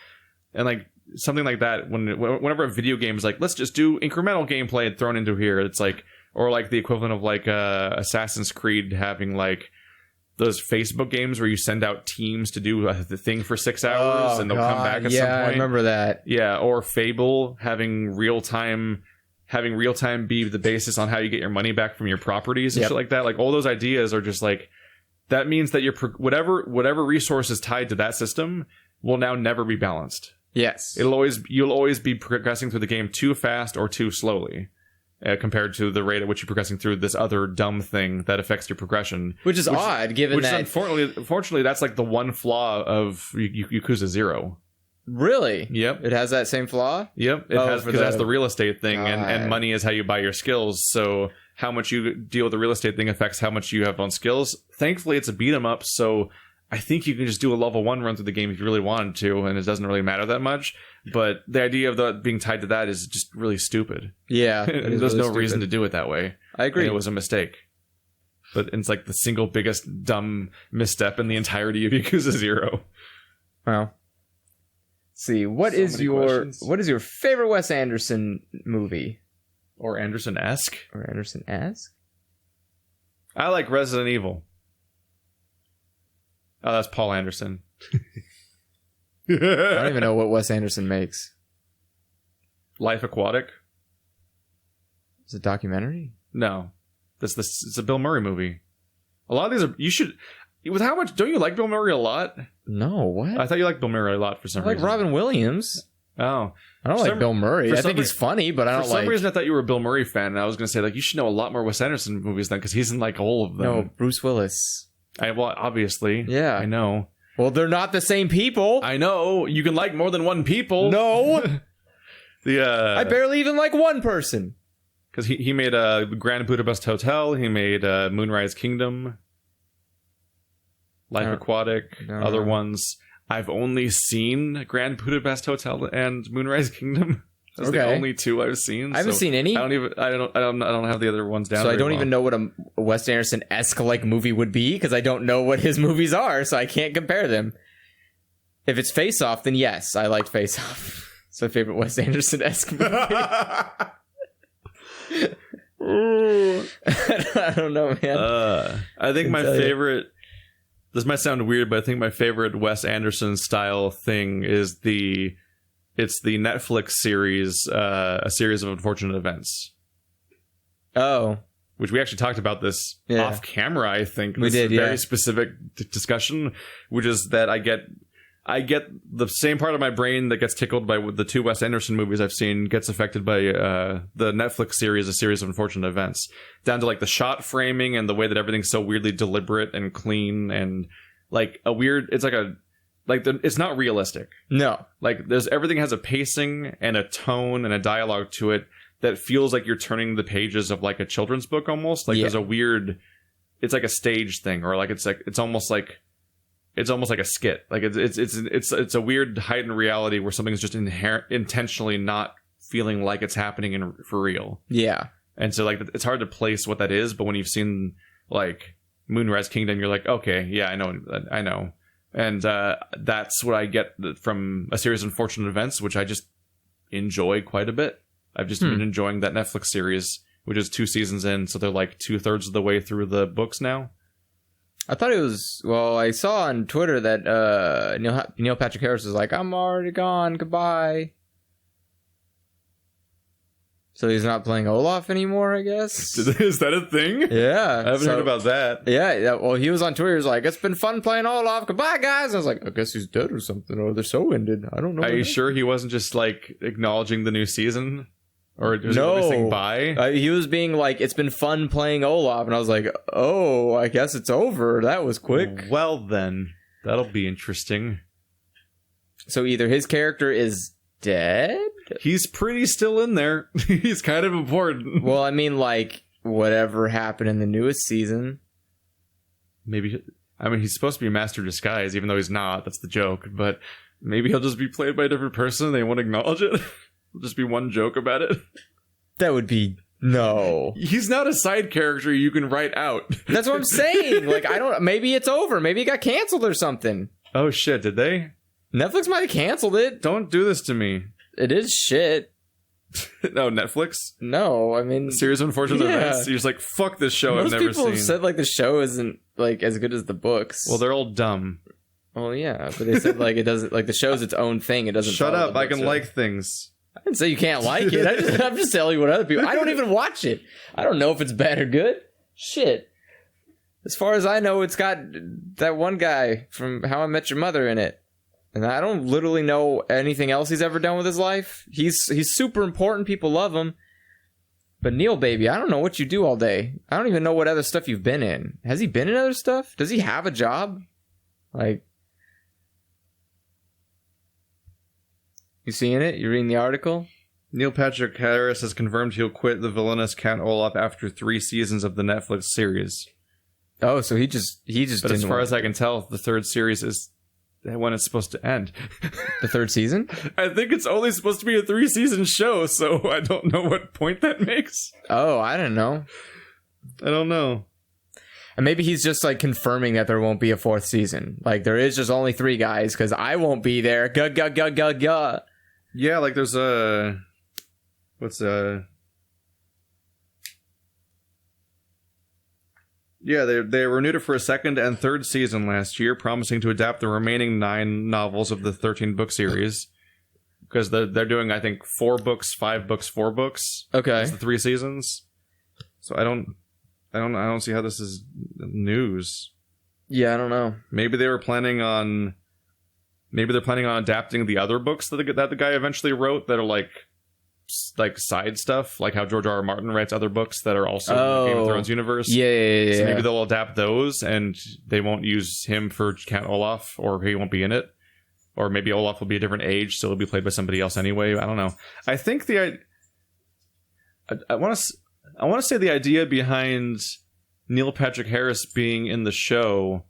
And like something like that, whenever a video game is like, let's just do incremental gameplay thrown into here, it's like, or like the equivalent of like Assassin's Creed having like those Facebook games where you send out teams to do the thing for 6 hours and they'll come back at some point. I remember that. Yeah, or Fable having real time be the basis on how you get your money back from your properties and shit like that. Like all those ideas are just like, that means that your whatever resource is tied to that system will now never be balanced. Yes, you'll always be progressing through the game too fast or too slowly. Compared to the rate at which you're progressing through this other dumb thing that affects your progression. Which is odd, given that... Unfortunately, that's like the one flaw of Yakuza 0. Really? Yep. It has that same flaw? Yep. It has, because that's the real estate thing, and money is how you buy your skills, so how much you deal with the real estate thing affects how much you have on skills. Thankfully, it's a beat-em-up, so I think you can just do a level 1 run through the game if you really wanted to, and it doesn't really matter that much. But the idea of being tied to that is just really stupid. Yeah. There's no reason to do it that way. I agree. And it was a mistake. But it's like the single biggest dumb misstep in the entirety of Yakuza 0. Well. Let's see. What is your favorite Wes Anderson movie? Or Anderson-esque? I like Resident Evil. Oh, that's Paul Anderson. I don't even know what Wes Anderson makes. Life Aquatic? Is it a documentary? No. It's a Bill Murray movie. A lot of these are... You should... With how much... Don't you like Bill Murray a lot? No, what? I thought you liked Bill Murray a lot for some reason. I like Robin Williams. Oh. I don't like Bill Murray. I think he's funny, but I don't like... For some reason, I thought you were a Bill Murray fan, and I was going to say, like, you should know a lot more Wes Anderson movies then, because he's in, like, all of them. No, Bruce Willis. Well, obviously. Yeah. I know. Well, they're not the same people. I know. You can like more than one people. No. I barely even like one person. Because he made Grand Budapest Hotel. He made Moonrise Kingdom. Life Aquatic. Other ones. I've only seen Grand Budapest Hotel and Moonrise Kingdom. That's the only two I've seen. I haven't seen any. I don't have the other ones down. So I don't even know what a Wes Anderson-esque like movie would be, because I don't know what his movies are, so I can't compare them. If it's Face Off, then yes, I liked Face Off. It's my favorite Wes Anderson-esque movie. I don't know, man. I think my favorite this might sound weird, but I think my favorite Wes Anderson style thing is the Netflix series, A Series of Unfortunate Events. Oh. Which we actually talked about this off camera, I think. We did, very specific discussion, which is that I get the same part of my brain that gets tickled by the 2 Wes Anderson movies I've seen gets affected by the Netflix series, A Series of Unfortunate Events, down to like the shot framing and the way that everything's so weirdly deliberate and clean and like a weird. It's like it's not realistic. No, like everything has a pacing and a tone and a dialogue to it that feels like you're turning the pages of like a children's book almost. Like there's a weird. It's like a stage thing, or like it's almost like a skit. Like it's a weird heightened reality where something's just intentionally not feeling like it's happening for real. Yeah. And so like it's hard to place what that is, but when you've seen like Moonrise Kingdom, you're like, okay, yeah, I know. And that's what I get from A Series of Unfortunate Events, which I just enjoy quite a bit. I've just been enjoying that Netflix series, which is 2 seasons in, so they're like 2/3 of the way through the books now. I thought it was, well, I saw on Twitter that Neil Patrick Harris was like, I'm already gone, goodbye. So he's not playing Olaf anymore, I guess? Is that a thing? Yeah. I haven't heard about that. Yeah, well, he was on Twitter, he was like, it's been fun playing Olaf, goodbye, guys. And I was like, I guess he's dead or something, or the show ended. I don't know. Are you sure he wasn't just, like, acknowledging the new season? Or was he saying bye? He was being like, it's been fun playing Olaf. And I was like, oh, I guess it's over. That was quick. Well, then. That'll be interesting. So either his character is dead? He's pretty still in there. He's kind of important. Well, I mean, like, whatever happened in the newest season. Maybe, I mean, he's supposed to be Master Disguise, even though he's not. That's the joke. But maybe he'll just be played by a different person and they won't acknowledge it. There'll just be one joke about it. That would be... No. He's not a side character you can write out. That's what I'm saying. Like, I don't... Maybe it's over. Maybe it got canceled or something. Oh, shit. Did they? Netflix might have canceled it. Don't do this to me. It is shit. No, Netflix? No, I mean... A Series of Unfortunate Events? You're just like, fuck this show I've never seen. Most people have said, like, the show isn't, like, as good as the books. Well, they're all dumb. Well, yeah, but they said, like, it doesn't... Like, the show's its own thing. It doesn't... Shut up. I can like things. I didn't say you can't like it. I'm just telling you what other people... I don't even watch it. I don't know if it's bad or good. Shit. As far as I know, it's got that one guy from How I Met Your Mother in it. And I don't literally know anything else he's ever done with his life. He's super important. People love him. But Neil, baby, I don't know what you do all day. I don't even know what other stuff you've been in. Has he been in other stuff? Does he have a job? Like... You seeing it? You reading the article? Neil Patrick Harris has confirmed he'll quit the villainous Count Olaf after 3 seasons of the Netflix series. Oh, so he just But didn't as far as I can tell, the 3rd series is when it's supposed to end. The 3rd season? I think it's only supposed to be a 3-season show, so I don't know what point that makes. Oh, I don't know. I don't know. And maybe he's just like confirming that there won't be a 4th season. Like there is just only 3 guys because I won't be there. Guh. Yeah, like there's a... Yeah, they renewed it for a 2nd and 3rd season last year, promising to adapt the remaining 9 novels of the 13-book series. Because they're doing, I think, 4 books, 5 books, 4 books. Okay. That's the 3 seasons. So I don't see how this is news. Yeah, I don't know. Maybe they're planning on adapting the other books that the guy eventually wrote that are like side stuff, like how George R.R. Martin writes other books that are also in the Game of Thrones universe. Yeah. So maybe they'll adapt those, and they won't use him for Count Olaf, or he won't be in it, or maybe Olaf will be a different age, so he'll be played by somebody else anyway. I don't know. I think I want to say the idea behind Neil Patrick Harris being in the show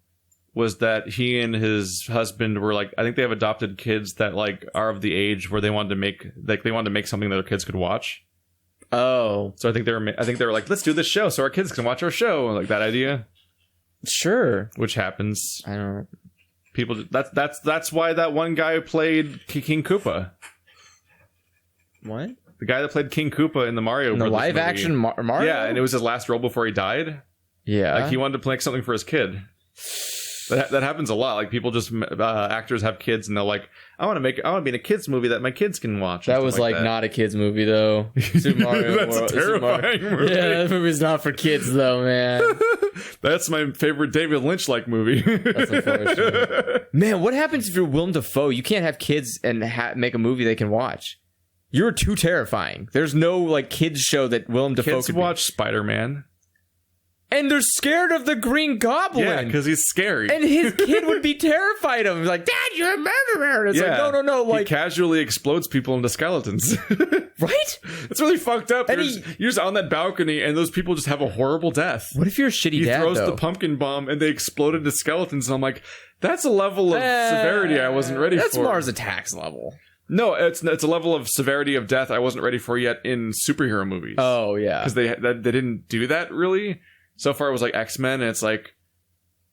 was that he and his husband were like, I think they have adopted kids that like are of the age where they wanted to make something that their kids could watch. Oh, so I think they were like, let's do this show so our kids can watch our show, like that idea. Sure, which happens. I don't know. People. That's why that one guy played King Koopa. What? The guy that played King Koopa in the Mario Brothers live movie. action Mario. Yeah, and it was his last role before he died. Yeah, like he wanted to play something for his kid. That happens a lot. Like people just actors have kids and they're like, I want to be in a kids movie that my kids can watch. That was like not a kids movie though. Super Mario That's World. a terrifying movie. Yeah, that movie's not for kids though, man. That's my favorite David Lynch like movie. That's unfortunate. Man, what happens if you're Willem Dafoe? You can't have kids and make a movie they can watch. You're too terrifying. There's no like kids show that Willem Dafoe Kids could watch Spider-Man. And they're scared of the Green Goblin. Yeah, because he's scary. And his kid would be terrified of him. Like, Dad, you're a murderer. And it's like, no. Like, he casually explodes people into skeletons. Right? It's really fucked up. And You're just on that balcony, and those people just have a horrible death. What if you're a shitty dad, He throws though? the pumpkin bomb, and they explode into skeletons. And I'm like, that's a level of severity I wasn't ready for. That's Mars Attacks level. No, it's a level of severity of death I wasn't ready for yet in superhero movies. Oh, yeah. Because they didn't do that, really. So far, it was like X-Men, and it's like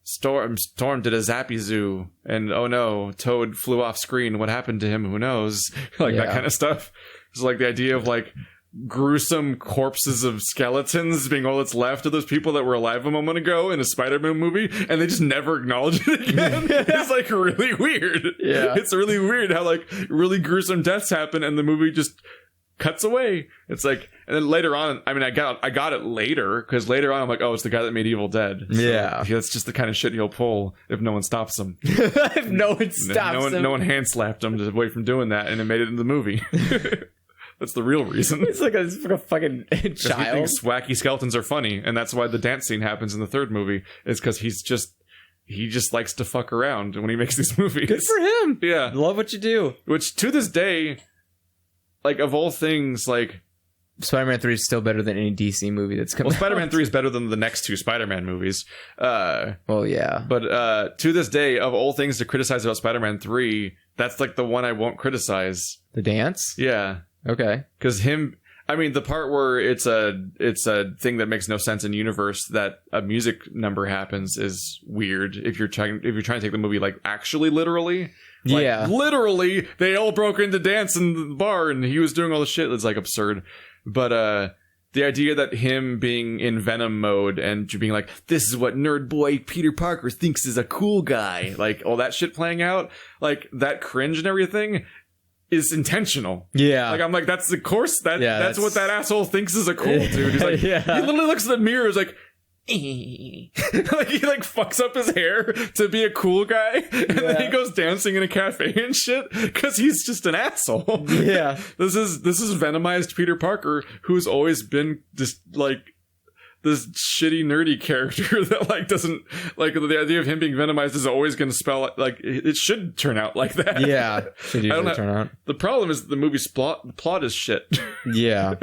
Storm did a Zappy Zoo, and oh no, Toad flew off screen. What happened to him? Who knows? Like that kind of stuff. It's like the idea of like gruesome corpses of skeletons being all that's left of those people that were alive a moment ago in a Spider-Man movie, and they just never acknowledge it again. It's like really weird. Yeah, it's really weird how like really gruesome deaths happen, and the movie just cuts away. It's like, and then later on, I mean, I got it later, because later on I'm like, oh, it's the guy that made Evil Dead. So yeah, that's just the kind of shit he'll pull if no one stops him. If no one stops him. No one hand slapped him away from doing that, and it made it in the movie. That's the real reason. It's like a fucking child. He thinks wacky skeletons are funny, and that's why the dance scene happens in the third movie. Is because he just likes to fuck around when he makes these movies. Good for him. Yeah, love what you do. Which to this day, like of all things, like Spider-Man 3 is still better than any DC movie that's come out. Spider-Man 3 is better than the next two Spider-Man movies. Well, yeah. But to this day, of all things to criticize about Spider-Man 3, that's like the one I won't criticize. The dance? Yeah. Okay. Because the part where it's a thing that makes no sense in universe that a music number happens is weird if you're trying to take the movie like actually literally. Like, yeah. Literally, they all broke into dance in the bar and he was doing all the shit. It's like absurd. But the idea that him being in Venom mode and being like, this is what nerd boy Peter Parker thinks is a cool guy, like all that shit playing out, like that cringe and everything is intentional. Yeah. Like I'm like, that's that's what that asshole thinks is a cool dude. He's like, he literally looks in the mirror, is like, like he like fucks up his hair to be a cool guy, and then he goes dancing in a cafe and shit because he's just an asshole. Yeah. This is Venomized Peter Parker, who's always been just like this shitty nerdy character that like doesn't like the idea of him being Venomized is always going to spell like it should turn out like that. Yeah, should usually turn out. The problem is the movie's plot is shit. Yeah.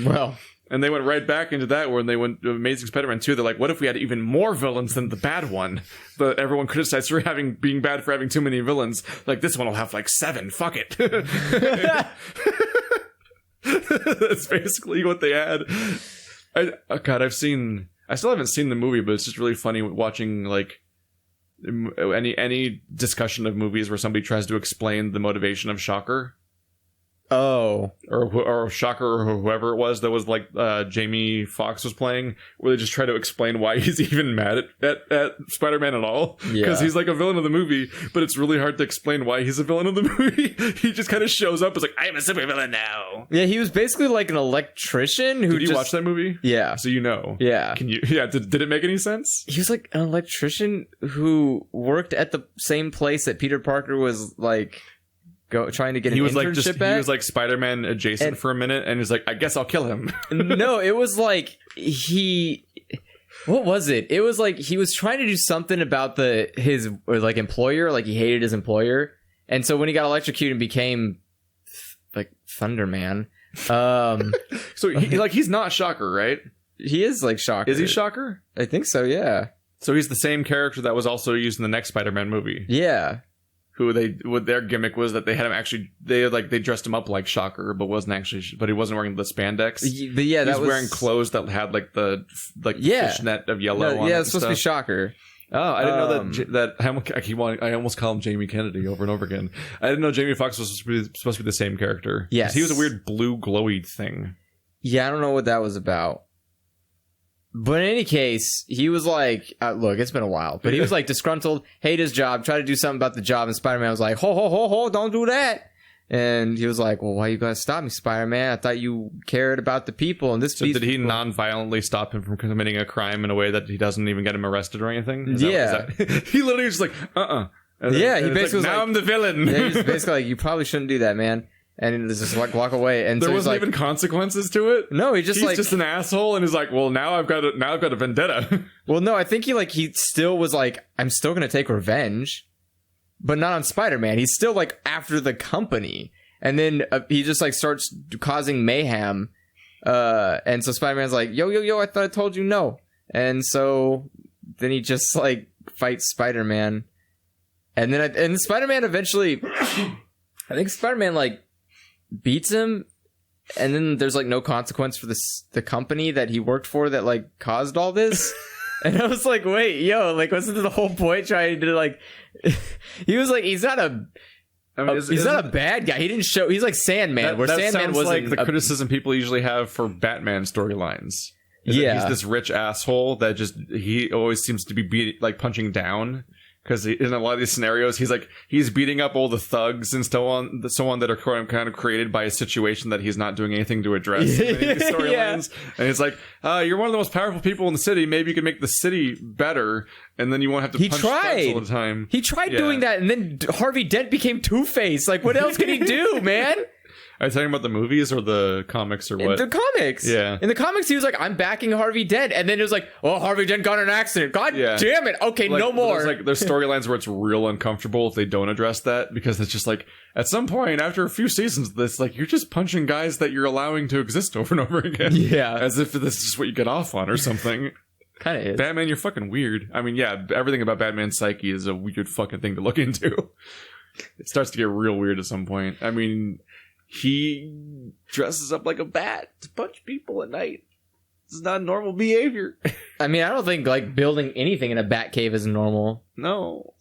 Well. And they went right back into that when they went to Amazing Spider-Man 2. They're like, what if we had even more villains than the bad one? But everyone criticized for being bad for having too many villains. Like, this one will have like 7. Fuck it. That's basically what they had. I still haven't seen the movie, but it's just really funny watching like any discussion of movies where somebody tries to explain the motivation of Shocker. Oh, or Shocker or whoever it was that was like Jamie Foxx was playing, where they just try to explain why he's even mad at Spider-Man at all, because he's like a villain of the movie, but it's really hard to explain why he's a villain of the movie. He just kind of shows up as like, I am a supervillain now. Yeah, he was basically like an electrician who. Did you watch that movie? Yeah, so you know. Yeah, can you? Yeah, did it make any sense? He was like an electrician who worked at the same place that Peter Parker was like. Trying to get an internship at. He was like Spider-Man adjacent for a minute, and he's like, I guess I'll kill him. No, it was like what was it? It was like he was trying to do something about his employer, like he hated his employer, and so when he got electrocuted and became like Thunder Man, so he's not Shocker, right? He is like Shocker. Is he Shocker? I think so. Yeah. So he's the same character that was also used in the next Spider-Man movie. Yeah. What their gimmick was that they had him actually, they dressed him up like Shocker, but he wasn't wearing the spandex. But yeah, he was wearing clothes that had like the fishnet of yellow on it. Yeah, it's supposed to be Shocker. Oh, I didn't know that I almost call him Jamie Kennedy over and over again. I didn't know Jamie Foxx was supposed to be the same character. Yes. He was a weird blue glowy thing. Yeah, I don't know what that was about. But in any case, he was like, look, it's been a while, but he was like disgruntled, hate his job, tried to do something about the job, and Spider-Man was like, ho, don't do that. And he was like, well, why you gotta stop me, Spider-Man? I thought you cared about the people. And so did he non-violently stop him from committing a crime in a way that he doesn't even get him arrested or anything? He literally was just like, Yeah, he basically was now like, I'm the villain. Yeah, he's basically like, you probably shouldn't do that, man. And just like walk away. And there so wasn't like, even consequences to it. No, he's like just an asshole, and he's like, well, now I've got a vendetta. Well, no, I think he still was like, I'm still gonna take revenge, but not on Spider-Man. He's still like after the company, and then he just like starts causing mayhem. And so Spider-Man's like, yo, I thought I told you no. And so then he just like fights Spider-Man, and then Spider-Man eventually, I think Spider-Man like beats him, and then there's like no consequence for the company that he worked for that like caused all this. And I was like, wait, yo, like wasn't the whole point trying to like he was like, he's not a bad guy. He didn't show, he's like Sandman, where Sandman was like the criticism people usually have for Batman storylines. He's this rich asshole that he always seems to be punching down. Because in a lot of these scenarios, he's beating up all the thugs and so on that are kind of created by a situation that he's not doing anything to address in these storylines. And it's like, you're one of the most powerful people in the city. Maybe you can make the city better, and then you won't have to punch thugs all the time. He tried doing that, and then Harvey Dent became Two-Face. Like, what else can he do, man? Are you talking about the movies or the comics or what? The comics. Yeah. In the comics, he was like, I'm backing Harvey Dent. And then it was like, oh, Harvey Dent got in an accident. God damn it. Okay, no more. There's storylines where it's real uncomfortable if they don't address that, because it's just like, at some point, after a few seasons of this, like, you're just punching guys that you're allowing to exist over and over again. Yeah. As if this is what you get off on or something. Kind of is. Batman, you're fucking weird. I mean, yeah, everything about Batman's psyche is a weird fucking thing to look into. It starts to get real weird at some point. I mean, he dresses up like a bat to punch people at night. It's not normal behavior. I mean, I don't think like building anything in a bat cave is normal. No.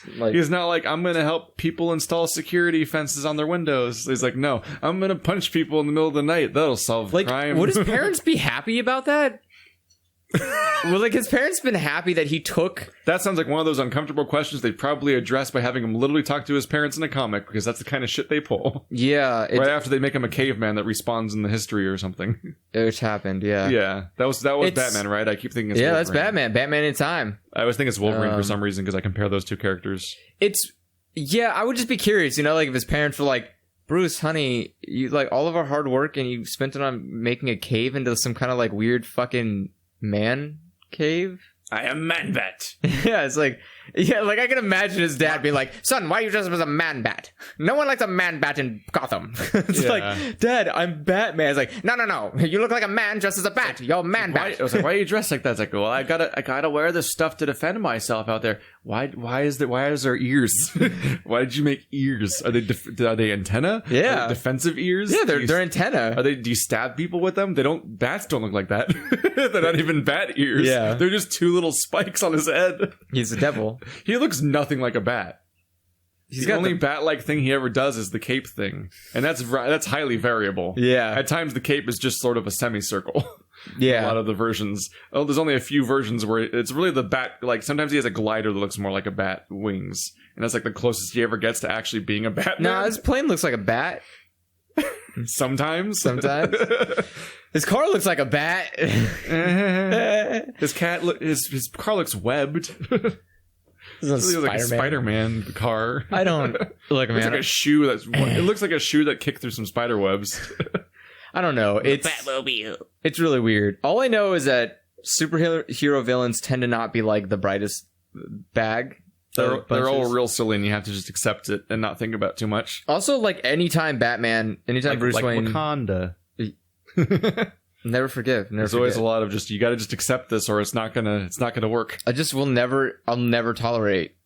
He's not like, I'm going to help people install security fences on their windows. He's like, no, I'm going to punch people in the middle of the night. That'll solve crime. Would his parents be happy about that? Well, like, his parents been happy that he took... That sounds like one of those uncomfortable questions they probably address by having him literally talk to his parents in a comic, because that's the kind of shit they pull. Yeah. Right after they make him a caveman that respawns in the history or something. Which happened, yeah. Yeah. That was Batman, right? I keep thinking it's Wolverine. That's Batman. Batman in Time. I always think it's Wolverine for some reason, because I compare those two characters. Yeah, I would just be curious, like, if his parents were like, Bruce, honey, you like all of our hard work and you spent it on making a cave into some kind of like weird fucking man cave. I am Man-Bat. Yeah, it's like, like I can imagine his dad being like, son, why are you dressed up as a Man-Bat? No one likes a Man-Bat in Gotham. It's like, Dad, I'm Batman. It's like, no, you look like a man dressed as a bat. You're Man-Bat. I was like, why are you dressed like that? It's like, well, I gotta wear this stuff to defend myself out there. Why is there ears? Why did you make ears? Are they antenna? Yeah. Are they defensive ears? Yeah, they're antenna. Do you stab people with them? Bats don't look like that. They're not even bat ears. Yeah. They're just two little spikes on his head. He's the devil. He looks nothing like a bat. The only bat-like thing he ever does is the cape thing, and that's highly variable. Yeah. At times, the cape is just sort of a semicircle. Yeah. A lot of the versions. Oh, there's only a few versions where it's really the bat. Like, sometimes he has a glider that looks more like a bat wings, and that's like the closest he ever gets to actually being a Batman. No, his plane looks like a bat. Sometimes. His car looks like a bat. His car looks webbed. This is like a Spider-Man car. I don't look, man. It's like a shoe it looks like a shoe that kicked through some spider webs. I don't know. It's really weird. All I know is that superhero villains tend to not be like the brightest bag. They're all real silly, and you have to just accept it and not think about it too much. Also, like anytime Bruce Wayne, Wakanda. Never forgive. There's always a lot of you got to just accept this, or it's not gonna work. I'll never tolerate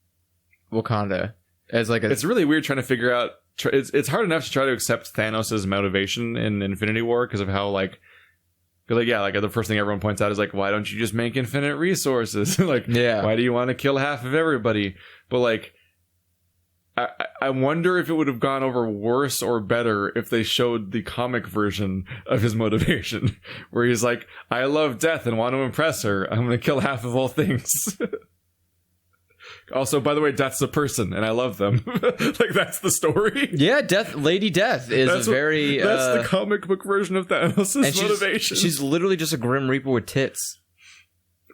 Wakanda as like It's really weird trying to figure out. It's hard enough to try to accept Thanos' motivation in Infinity War because of how the first thing everyone points out is like, why don't you just make infinite resources? Why do you want to kill half of everybody? But like, I wonder if it would have gone over worse or better if they showed the comic version of his motivation, where he's like, I love death and want to impress her. I'm going to kill half of all things. Also, by the way, Death's a person, and I love them. Like, that's the story. Yeah, Lady Death is That's the comic book version of Thanos' motivation. She's literally just a Grim Reaper with tits.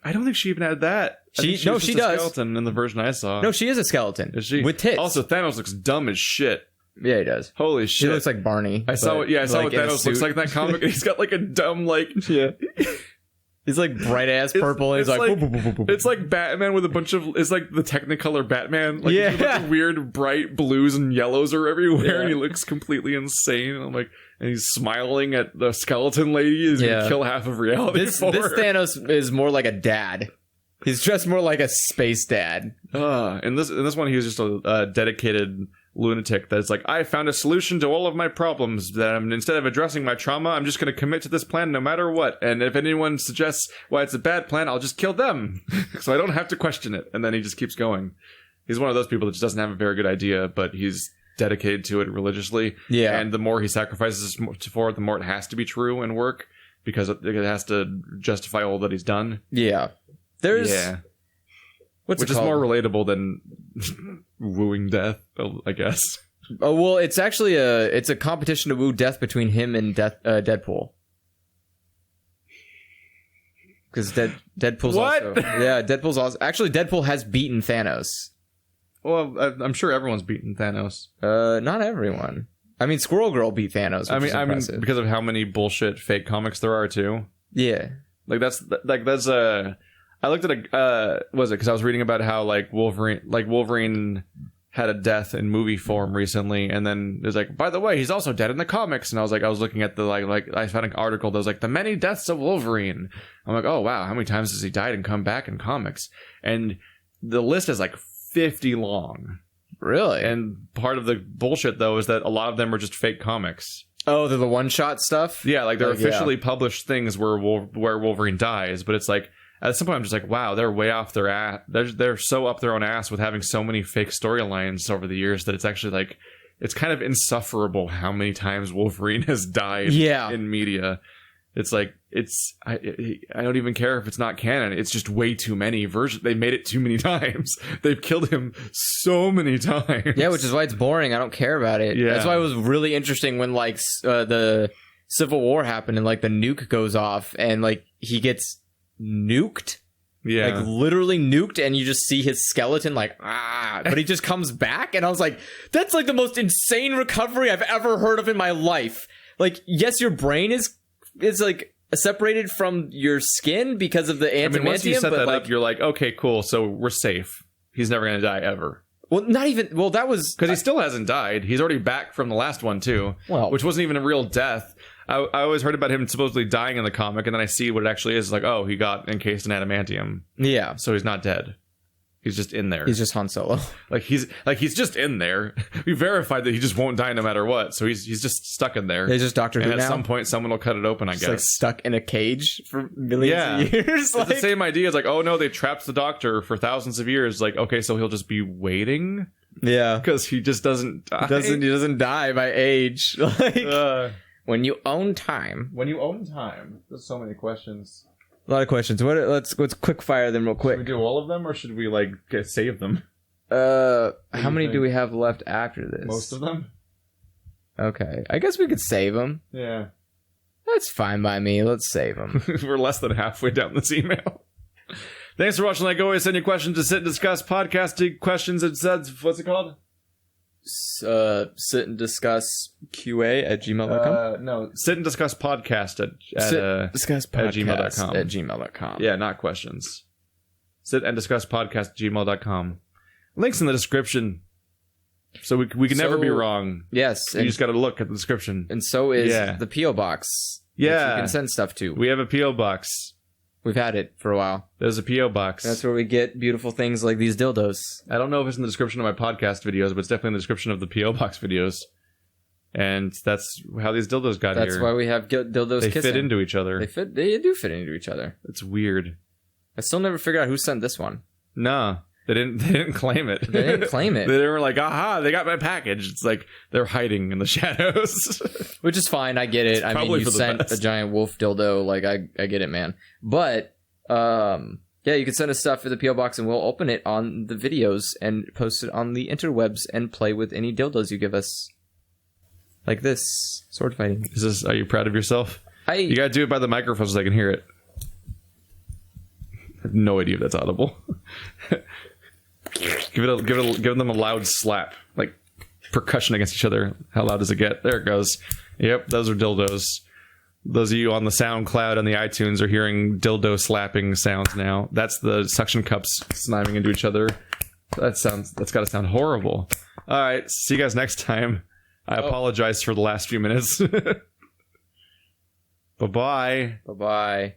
I don't think she even had that. She does. A skeleton in the version I saw. No, she is a skeleton. Is she? With tits. Also, Thanos looks dumb as shit. Yeah, he does. What He looks like Barney. I saw what Thanos looks like in that comic. He's got like a dumb, like... Yeah. He's like bright ass purple, and he's like boop, boop, boop, boop, boop. It's like Batman with a bunch of... It's like the Technicolor Batman. Like, yeah. a bunch of weird, bright blues and yellows are everywhere, Yeah. and he looks completely insane. And I'm like... And he's smiling at the skeleton lady. He's gonna kill half of reality This Thanos is more like a dad. He's dressed more like a space dad. In this one, he was just a dedicated lunatic that's like, I found a solution to all of my problems. That instead of addressing my trauma, I'm just going to commit to this plan no matter what. And if anyone suggests why it's a bad plan, I'll just kill them, so I don't have to question it. And then he just keeps going. He's one of those people that just doesn't have a very good idea, but he's dedicated to it religiously. Yeah. And the more he sacrifices for it, the more it has to be true and work, because it has to justify all that he's done. Yeah. Which is more relatable than wooing death, I guess. Oh well, it's actually a competition to woo death between him and Deadpool. Because Deadpool's also Deadpool's also actually Deadpool has beaten Thanos. Well, I'm sure everyone's beaten Thanos. Not everyone. I mean, Squirrel Girl beat Thanos. Which is impressive. Because of how many bullshit fake comics there are too. Yeah, that's I looked at was it because I was reading about how Wolverine had a death in movie form recently, and then there's like, by the way, he's also dead in the comics. And I was looking at the like I found an article that was like the many deaths of Wolverine. I'm like, oh wow, how many times has he died and come back in comics? And the list is like 50 long. Really? And part of the bullshit though is that a lot of them are just fake comics. Oh, they're the one-shot stuff? Yeah, like they're officially published things where Wolverine dies, but it's like, at some point, I'm just like, wow, they're way off their ass. They're so up their own ass with having so many fake storylines over the years that it's actually like, it's kind of insufferable how many times Wolverine has died in media. It's like, I don't even care if it's not canon. It's just way too many versions. They made it too many times. They've killed him so many times. Yeah, which is why it's boring. I don't care about it. Yeah. That's why it was really interesting when like the Civil War happened and like the nuke goes off and like he gets nuked, like literally nuked, and you just see his skeleton like but he just comes back, and I was like, that's like the most insane recovery I've ever heard of in my life. Like, yes, your brain is like separated from your skin because of the adamantium. I mean, once you set that up, you're like, okay, cool, so we're safe. He's never gonna die ever. Well, not even. Well, that was because he still hasn't died. He's already back from the last one too, which wasn't even a real death. I always heard about him supposedly dying in the comic, and then I see what it actually is. Like, oh, he got encased in adamantium. Yeah. So he's not dead. He's just in there. He's just Han Solo. He's just in there. We verified that he just won't die no matter what. So he's just stuck in there. He's just Doctor Who now. At some point, someone will cut it open, I guess. Like stuck in a cage for millions of years. It's the same idea. It's like, oh no, they trapped the Doctor for thousands of years. Like, okay, so he'll just be waiting. Yeah. Because he just doesn't die. He doesn't die by age. Like... When you own time. There's so many questions. A lot of questions. Let's quick fire them real quick. Should we do all of them, or should we like save them? How many do we have left after this? Most of them. Okay, I guess we could save them. Yeah, that's fine by me. Let's save them. We're less than halfway down this email. Thanks for watching. Like always, send your questions to SitAndDiscussPodcast. Questions and says, what's it called? SitAndDiscussQA@gmail.com. No, SitAndDiscussPodcast at gmail.com. At gmail.com. Yeah, not questions. SitAndDiscussPodcast@gmail.com. Links in the description. So we can never be wrong. Yes. You just got to look at the description. And so is the P.O. Box. Yeah. You can send stuff to. We have a P.O. Box. We've had it for a while. There's a P.O. Box. That's where we get beautiful things like these dildos. I don't know if it's in the description of my podcast videos, but it's definitely in the description of the P.O. Box videos. And that's how these dildos got here. That's why we have dildos They kissing. fit into each other. They do fit into each other. It's weird. I still never figured out who sent this one. Nah. They didn't claim it. They didn't claim it. They were like, aha, they got my package. It's like they're hiding in the shadows. Which is fine. I get it. I mean, you sent a giant wolf dildo. Like, I get it, man. But, yeah, you can send us stuff for the P.O. Box, and we'll open it on the videos and post it on the interwebs and play with any dildos you give us. Like this. Sword fighting. Are you proud of yourself? You gotta do it by the microphone so I can hear it. I have no idea if that's audible. give them a loud slap, like percussion against each other. How loud does it get? There it goes. Yep, those are dildos. Those of you on the SoundCloud and the iTunes are hearing dildo slapping sounds now. That's the suction cups sniping into each other. That's got to sound horrible. All right, see you guys next time. I apologize for the last few minutes. Bye-bye. Bye-bye.